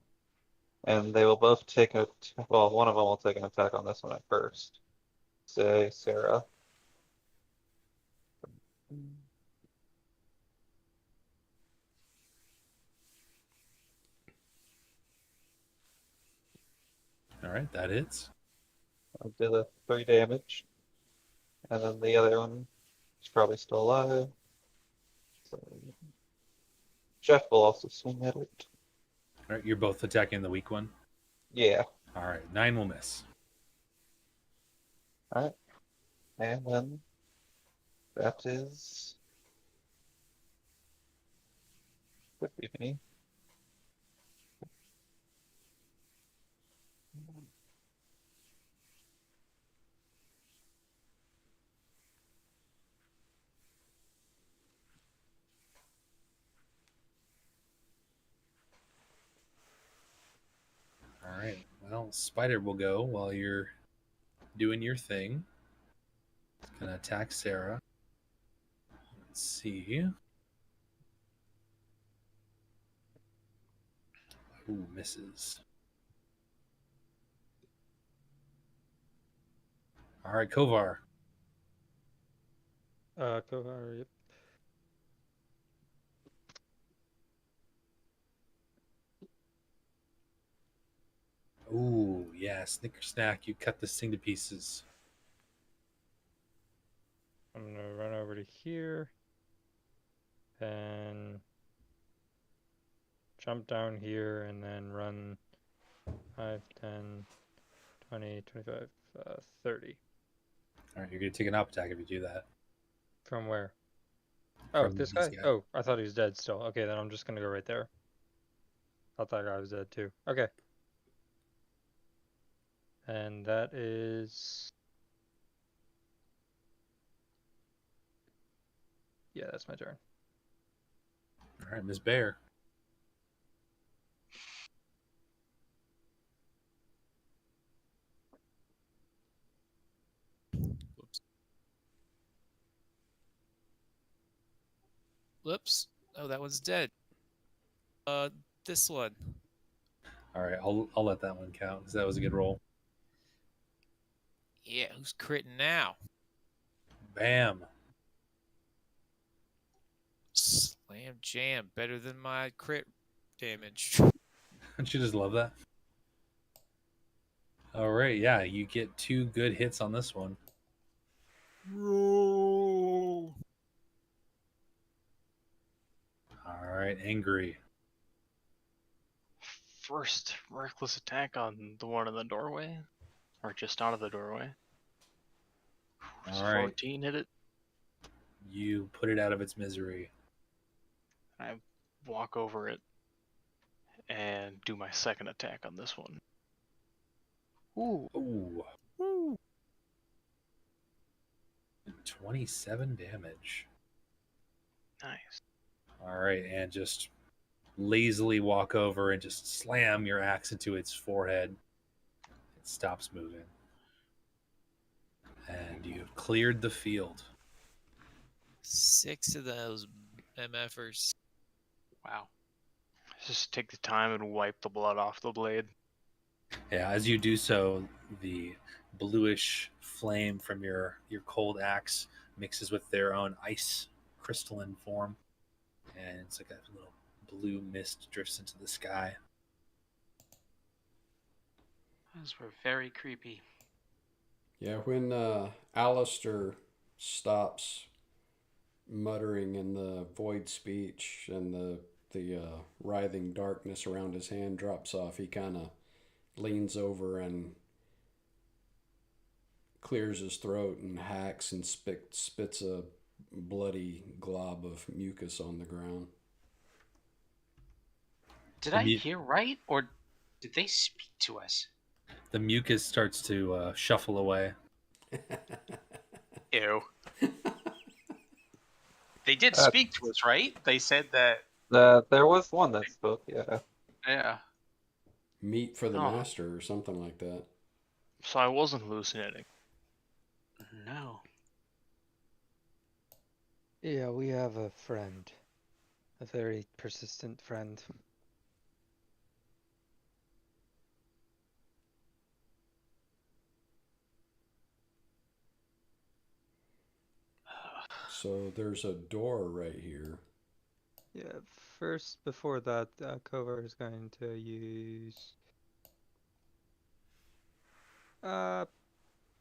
and they will both take well, one of them will take an attack on this one at first. Say, Sarah. All right, that hits. I'll do the 3 damage. And then the other one is probably still alive. So Jeff will also swing at it. All right, you're both attacking the weak one. Yeah. All right, 9 will miss. Alright. And then that is would be me. All right, well, Spider will go while you're doing your thing. It's gonna attack Sarah. Let's see. Ooh, misses. All right, Kovar. Kovar, yep. Ooh, yeah, snicker snack. You cut this thing to pieces. I'm gonna run over to here and jump down here and then run 5, 10, 20, 25, 30. All right, you're gonna take an up attack if you do that. From where? Oh, From this these guy? guys. Oh, I thought he was dead still. Okay, then I'm just gonna go right there. Thought that guy was dead too. Okay. And that is... Yeah, that's my turn. All right, Ms. Bear. Whoops. Whoops. Oh, that one's dead. This one. All right, I'll let that one count because that was a good roll. Yeah, who's critting now? Bam. Slam jam. Better than my crit damage. Don't you just love that? All right, yeah, you get 2 good hits on this one. Roll. All right, angry. First reckless attack on the one in the doorway, or just out of the doorway. Does All right. 14 hit it? You put it out of its misery. I walk over it and do my second attack on this one. Ooh. Ooh. 27 damage. Nice. All right, and just lazily walk over and just slam your axe into its forehead. It stops moving. And you've cleared the field. 6 of those MFers. Wow. Just take the time and wipe the blood off the blade. Yeah, as you do so, the bluish flame from your cold axe mixes with their own ice crystalline form, and it's like a little blue mist drifts into the sky. Those were very creepy. Yeah, when Alistair stops muttering in the void speech and the writhing darkness around his hand drops off, he kind of leans over and clears his throat and hacks and spits a bloody glob of mucus on the ground. Did I hear right, or did they speak to us? The mucus starts to shuffle away. Ew. They did speak to us, right? They said that. There was one that spoke, yeah. Yeah. Meat for the master or something like that. So I wasn't hallucinating. No. Yeah, we have a friend. A very persistent friend. So there's a door right here. Yeah, first, before that, Kovar is going to use...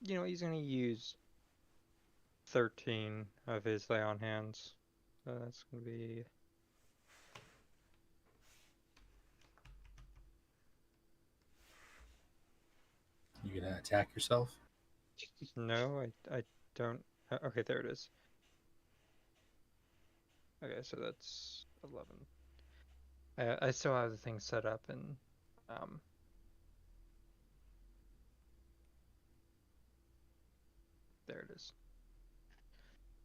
he's going to use 13 of his lay on hands. So that's going to be... You gonna attack yourself? No, I don't... Okay, there it is. Okay, so that's 11. I still have the thing set up and... There it is.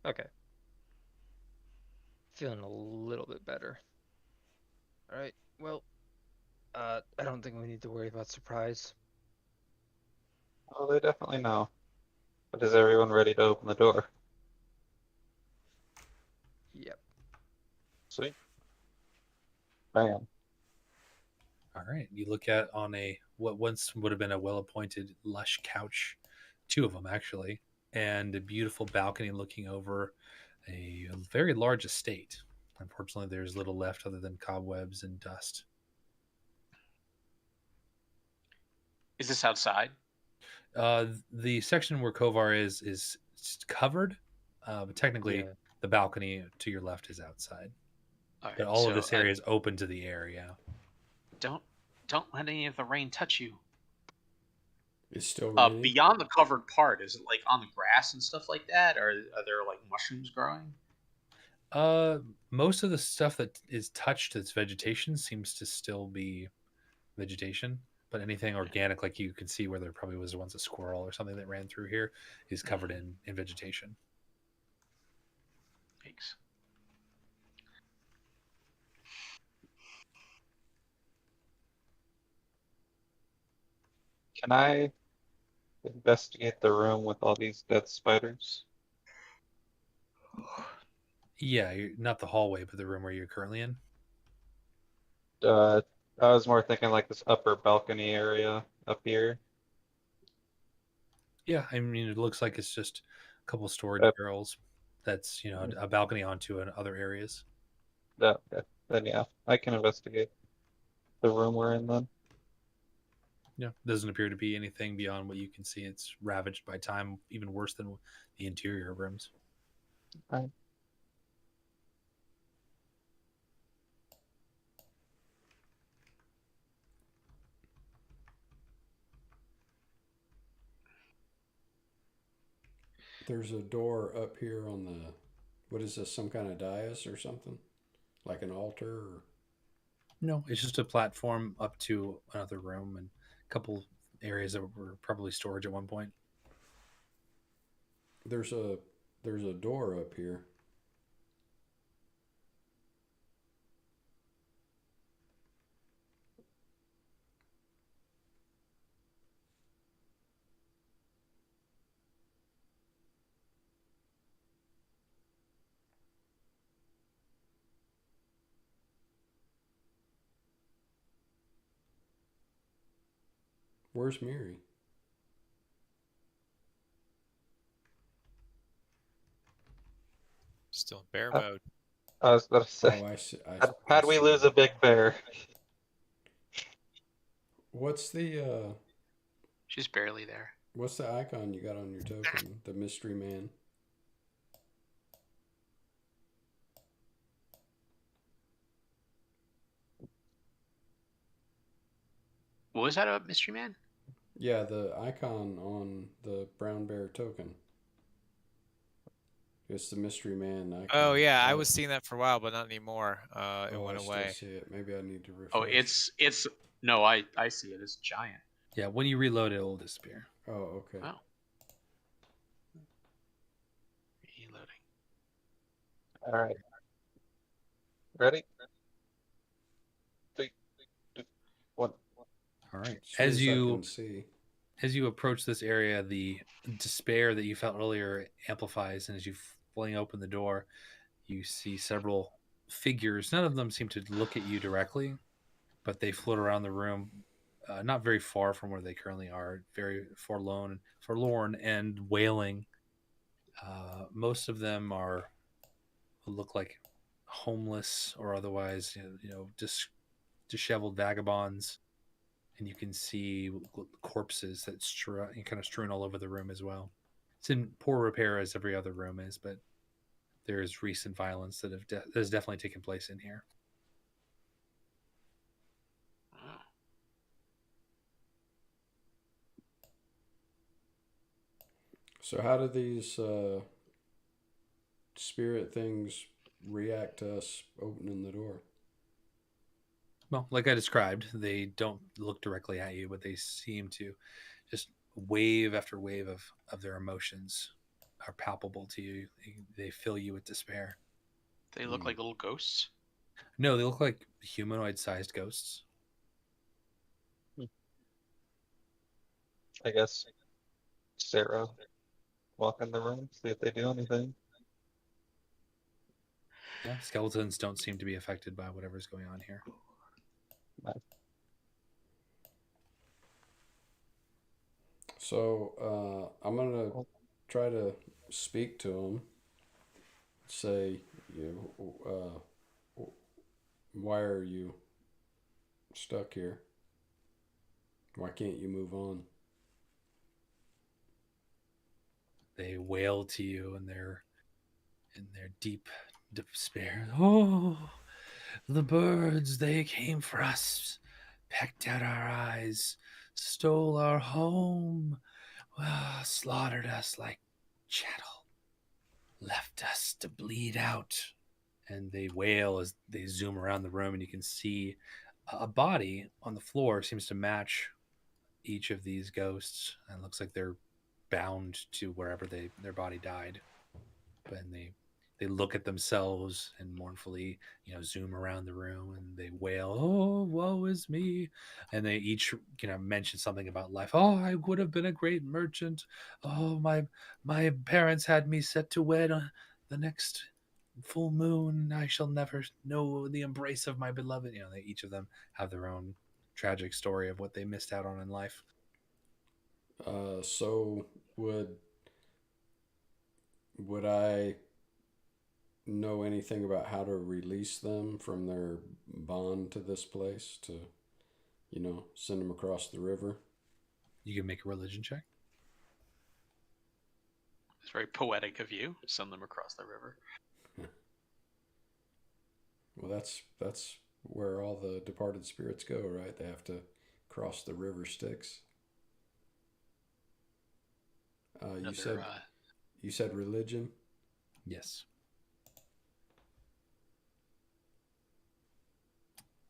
Okay. Feeling a little bit better. Alright, well, I don't think we need to worry about surprise. Oh, they definitely know. But is everyone ready to open the door? Yep. Sweet. Bam. All right. You look at on what once would have been a well-appointed lush couch, 2 of them actually, and a beautiful balcony looking over a very large estate. Unfortunately, there's little left other than cobwebs and dust. Is this outside? The section where Kovar is covered, but technically the balcony to your left is outside. All right, but all of this area is open to the air. Yeah. Don't let any of the rain touch you. It's still raining. Beyond the covered part, is it like on the grass and stuff like that, or are there like mushrooms growing? Most of the stuff that is touched that's vegetation seems to still be vegetation, but anything organic, like you can see where there probably was once a squirrel or something that ran through here, is covered in vegetation. Thanks. Can I investigate the room with all these dead spiders? Yeah, not the hallway, but the room where you're currently in. I was more thinking like this upper balcony area up here. Yeah, I mean, it looks like it's just a couple storage barrels. That's, a balcony onto other areas. Okay. Then yeah, I can investigate the room we're in then. Yeah, doesn't appear to be anything beyond what you can see. It's ravaged by time, even worse than the interior rooms. Right. There's a door up here on the, what is this, some kind of dais or something? Like an altar? Or... No, it's just a platform up to another room and a couple areas that were probably storage at one point. There's a door up here. Where's Miri? Still in bear mode. I was about to say, Oh, I see. how'd we lose a big bear? What's the She's barely there. what's the icon you got on your token? The mystery man. What was that about Mystery Man? Yeah, the icon on the brown bear token. It's the mystery man icon. Oh yeah, I was seeing that for a while, but not anymore. It went I away. still see it. Maybe I need to refresh. Oh, it's no, I see it. It's giant. Yeah, when you reload it, it'll disappear. Oh, okay. Oh. Reloading. All right. Ready? 3, 2, 1. All right. As As I you can see. as you approach this area, the despair that you felt earlier amplifies, and as you fling open the door, you see several figures. None of them seem to look at you directly, but they float around the room, not very far from where they currently are, very forlorn and wailing. Most of them look like homeless or otherwise, disheveled vagabonds, and you can see corpses that kind of strewn all over the room as well. It's in poor repair as every other room is, but there is recent violence that has definitely taken place in here. So how do these spirit things react to us opening the door? Well, like I described, they don't look directly at you, but they seem to just wave after wave of their emotions are palpable to you. They fill you with despair. They look like little ghosts. No, they look like humanoid-sized ghosts. I guess Sarah walk in the room, see if they do anything. Yeah, skeletons don't seem to be affected by whatever's going on here. So I'm gonna try to speak to them. Say, why are you stuck here? Why can't you move on? They wail to you in their deep despair. Oh, the birds, they came for us, pecked out our eyes, stole our home, slaughtered us like cattle, left us to bleed out. And they wail as they zoom around the room, and you can see a body on the floor seems to match each of these ghosts, and it looks like they're bound to wherever their body died. But they look at themselves and mournfully, zoom around the room, and they wail, "Oh, woe is me!" And they each, mention something about life. "Oh, I would have been a great merchant. Oh, my parents had me set to wed on the next full moon. I shall never know the embrace of my beloved." They each of them have their own tragic story of what they missed out on in life. So would I know anything about how to release them from their bond to this place to, send them across the river? You can make a religion check. It's very poetic of you. Send them across the river. Well, that's where all the departed spirits go, right? They have to cross the river Styx. You said religion? Yes.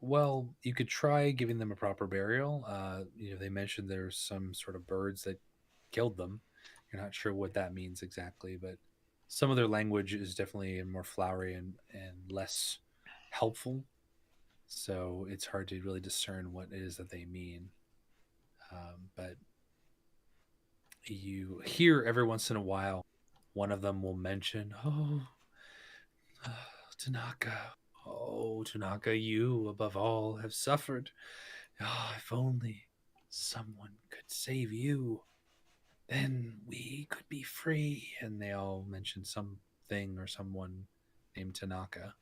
Well, you could try giving them a proper burial. They mentioned there's some sort of birds that killed them. You're not sure what that means exactly, but some of their language is definitely more flowery and less helpful. So it's hard to really discern what it is that they mean. But you hear every once in a while, one of them will mention, "Oh, Tanaka. Oh, Tanaka, you above all have suffered. Oh, if only someone could save you, then we could be free." And they all mention something or someone named Tanaka.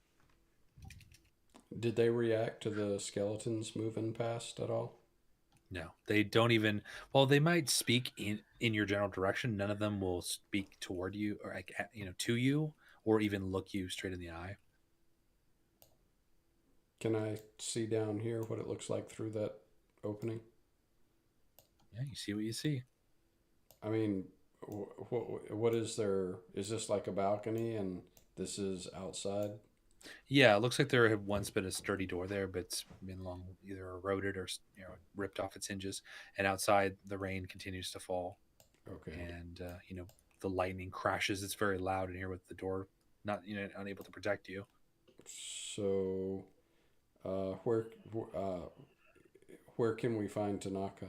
Did they react to the skeletons moving past at all? No, they don't even. Well, they might speak in your general direction. None of them will speak toward you or to you, or even look you straight in the eye. Can I see down here what it looks like through that opening? Yeah, you see what you see. I mean, what is there? Is this like a balcony and this is outside? Yeah, it looks like there had once been a sturdy door there, but it's been long either eroded or ripped off its hinges. And outside, the rain continues to fall. Okay. And the lightning crashes. It's very loud in here with the door not unable to protect you. So, where where can we find Tanaka?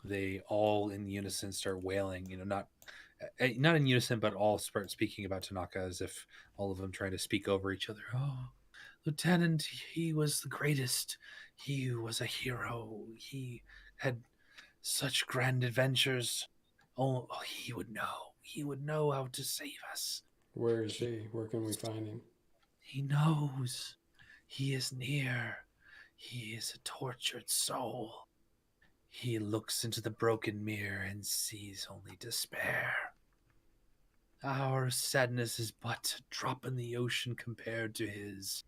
They all in unison start wailing. Not in unison, but all start speaking about Tanaka as if all of them trying to speak over each other. "Oh, Lieutenant, he was the greatest. He was a hero. He had such grand adventures. Oh, he would know. He would know how to save us. Where is he? Where can we find him? He knows. He is near. He is a tortured soul. He looks into the broken mirror and sees only despair. Our sadness is but a drop in the ocean compared to his."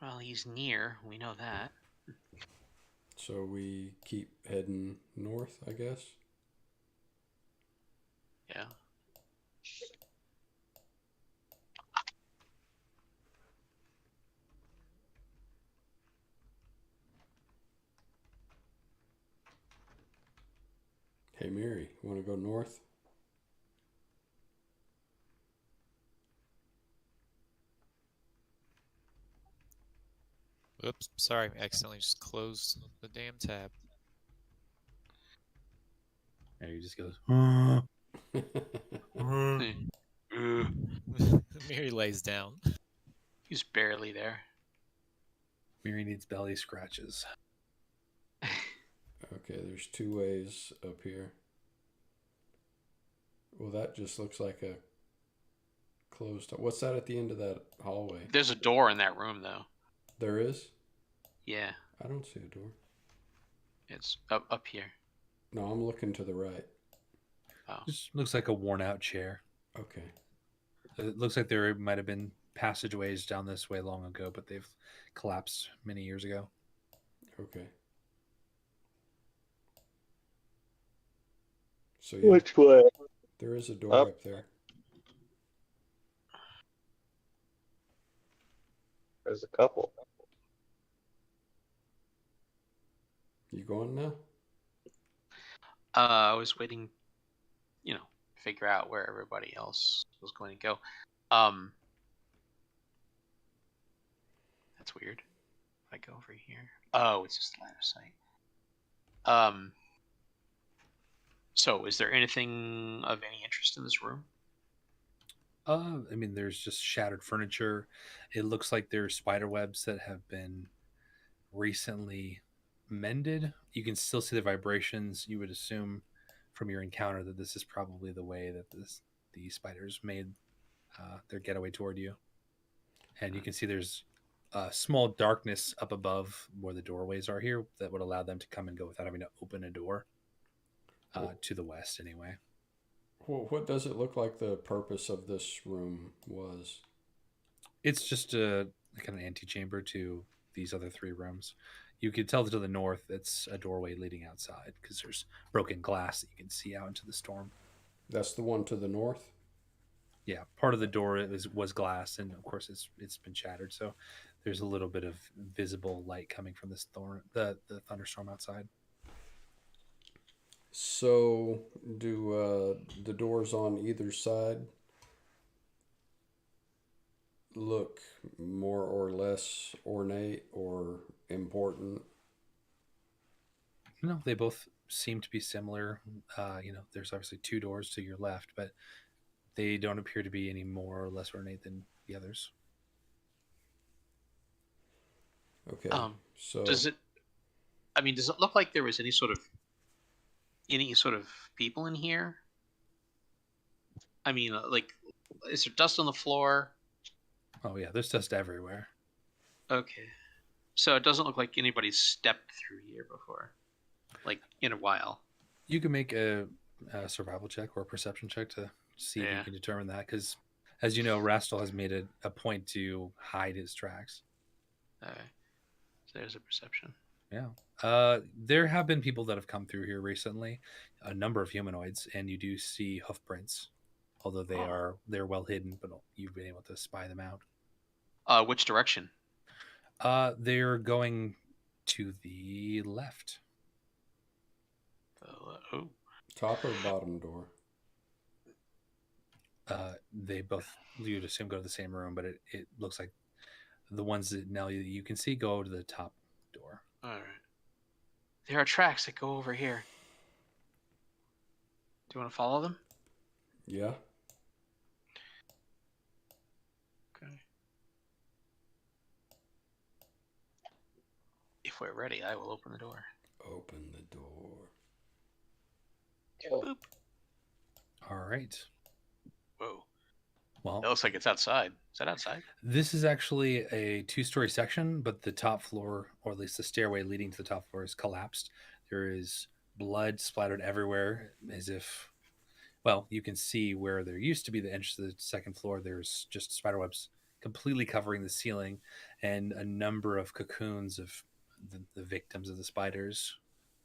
Well, he's near. We know that. So we keep heading north, I guess. Yeah. Hey, Mary, you want to go north? Oops, sorry, I accidentally just closed the damn tab. And he just goes, Mary lays down. He's barely there. Miri needs belly scratches. Okay, there's two ways up here. Well, that just looks like a closed. What's that at the end of that hallway? There's a door in that room, though. There is? Yeah. I don't see a door. It's up here. No, I'm looking to the right. Oh. Just looks like a worn out chair. Okay. It looks like there might have been passageways down this way long ago, but they've collapsed many years ago. Okay. So yeah, Which way? there is a door up there. There's a couple. You going now? I was waiting, figure out where everybody else was going to go. That's weird. If I go over here. Oh, it's just line of sight. So is there anything of any interest in this room? I mean, there's just shattered furniture. It looks like there's spider webs that have been recently mended. You can still see the vibrations. You would assume from your encounter that this is probably the way that the spiders made their getaway toward you. And you can see there's a small darkness up above where the doorways are here that would allow them to come and go without having to open a door to the west anyway. Well, what does it look like the purpose of this room was? It's just a kind of antechamber to these other three rooms. You can tell to the north it's a doorway leading outside because there's broken glass that you can see out into the storm. That's the one to the north? Yeah, part of the door was glass, and of course it's been shattered. So there's a little bit of visible light coming from this the thunderstorm outside. So, do the doors on either side look more or less ornate or important? No, they both seem to be similar. There's obviously 2 doors to your left, but they don't appear to be any more or less ornate than the others. Okay. So does it look like there was any sort of people in here? I mean, like, is there dust on the floor? Oh yeah, there's dust everywhere. Okay, so it doesn't look like anybody's stepped through here before, like in a while. You can make a survival check or a perception check to see if you can determine that, because, as you know, Rastholl has made a point to hide his tracks. Okay, so there's a perception. Yeah. There have been people that have come through here recently, a number of humanoids, and you do see hoof prints, although they're well hidden, but you've been able to spy them out. Which direction? They're going to the left. Top or bottom door? They both, you'd assume, go to the same room, but it looks like the ones that now you can see go to the top door. All right. There are tracks that go over here. Do you want to follow them? Yeah. Okay. If we're ready, I will open the door. Open the door. Boop. All right. Whoa. Well, It looks like it's outside. Is that outside? this is actually a 2-story section, but the top floor, or at least the stairway leading to the top floor, is collapsed. There is blood splattered everywhere, as if, well, you can see where there used to be the entrance to the second floor. There's just spiderwebs completely covering the ceiling, and a number of cocoons of the victims of the spiders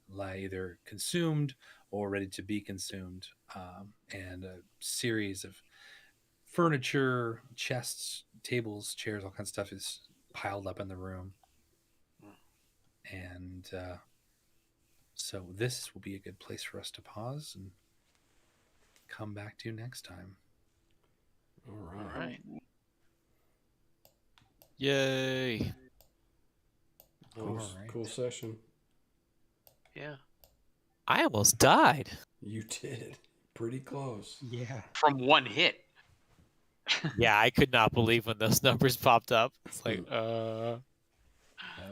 lie either consumed or ready to be consumed, and a series of furniture, chests, tables, chairs, all kinds of stuff is piled up in the room. And so this will be a good place for us to pause and come back to next time. All right. Yay. Cool session. Yeah. I almost died. You did. Pretty close. Yeah. From one hit. Yeah, I could not believe when those numbers popped up. It's like, That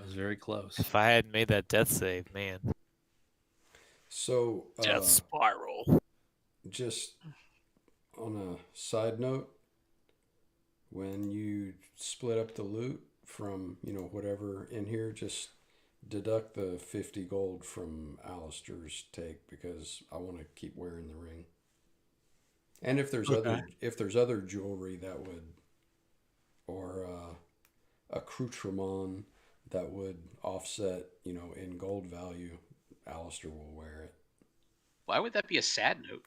was very close. if I hadn't made that death save, man. So, Death spiral. just on a side note, when you split up the loot from, whatever in here, just deduct the 50 gold from Alistair's take, because I want to keep wearing the ring. And if there's other jewelry that would, or accoutrement that would offset, in gold value, Alistair will wear it. Why would that be a sad note?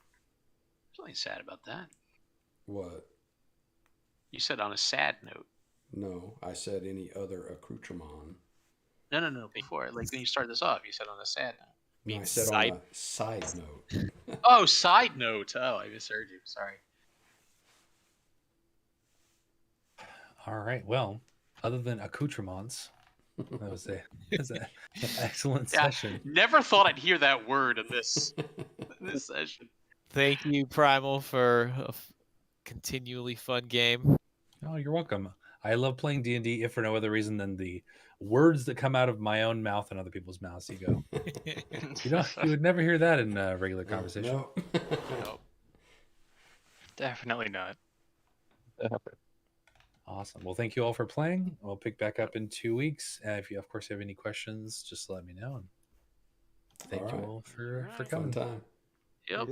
There's nothing sad about that. What? You said on a sad note. No, I said any other accoutrement. No. Before, like when you started this off, you said on a sad note. No, I said on a side note. Oh, side note. Oh, I misheard you. Sorry. All right. Well, other than accoutrements, that was an excellent session. Never thought I'd hear that word in this session. Thank you, Primal, for a continually fun game. Oh, you're welcome. I love playing D&D, if for no other reason than the words that come out of my own mouth and other people's mouths. You go. You would never hear that in a regular conversation. No. Nope. Definitely not. Awesome. Well, thank you all for playing. We'll pick back up in 2 weeks. If you, of course, have any questions, just let me know. And thank you all for coming. Fun time. Yep.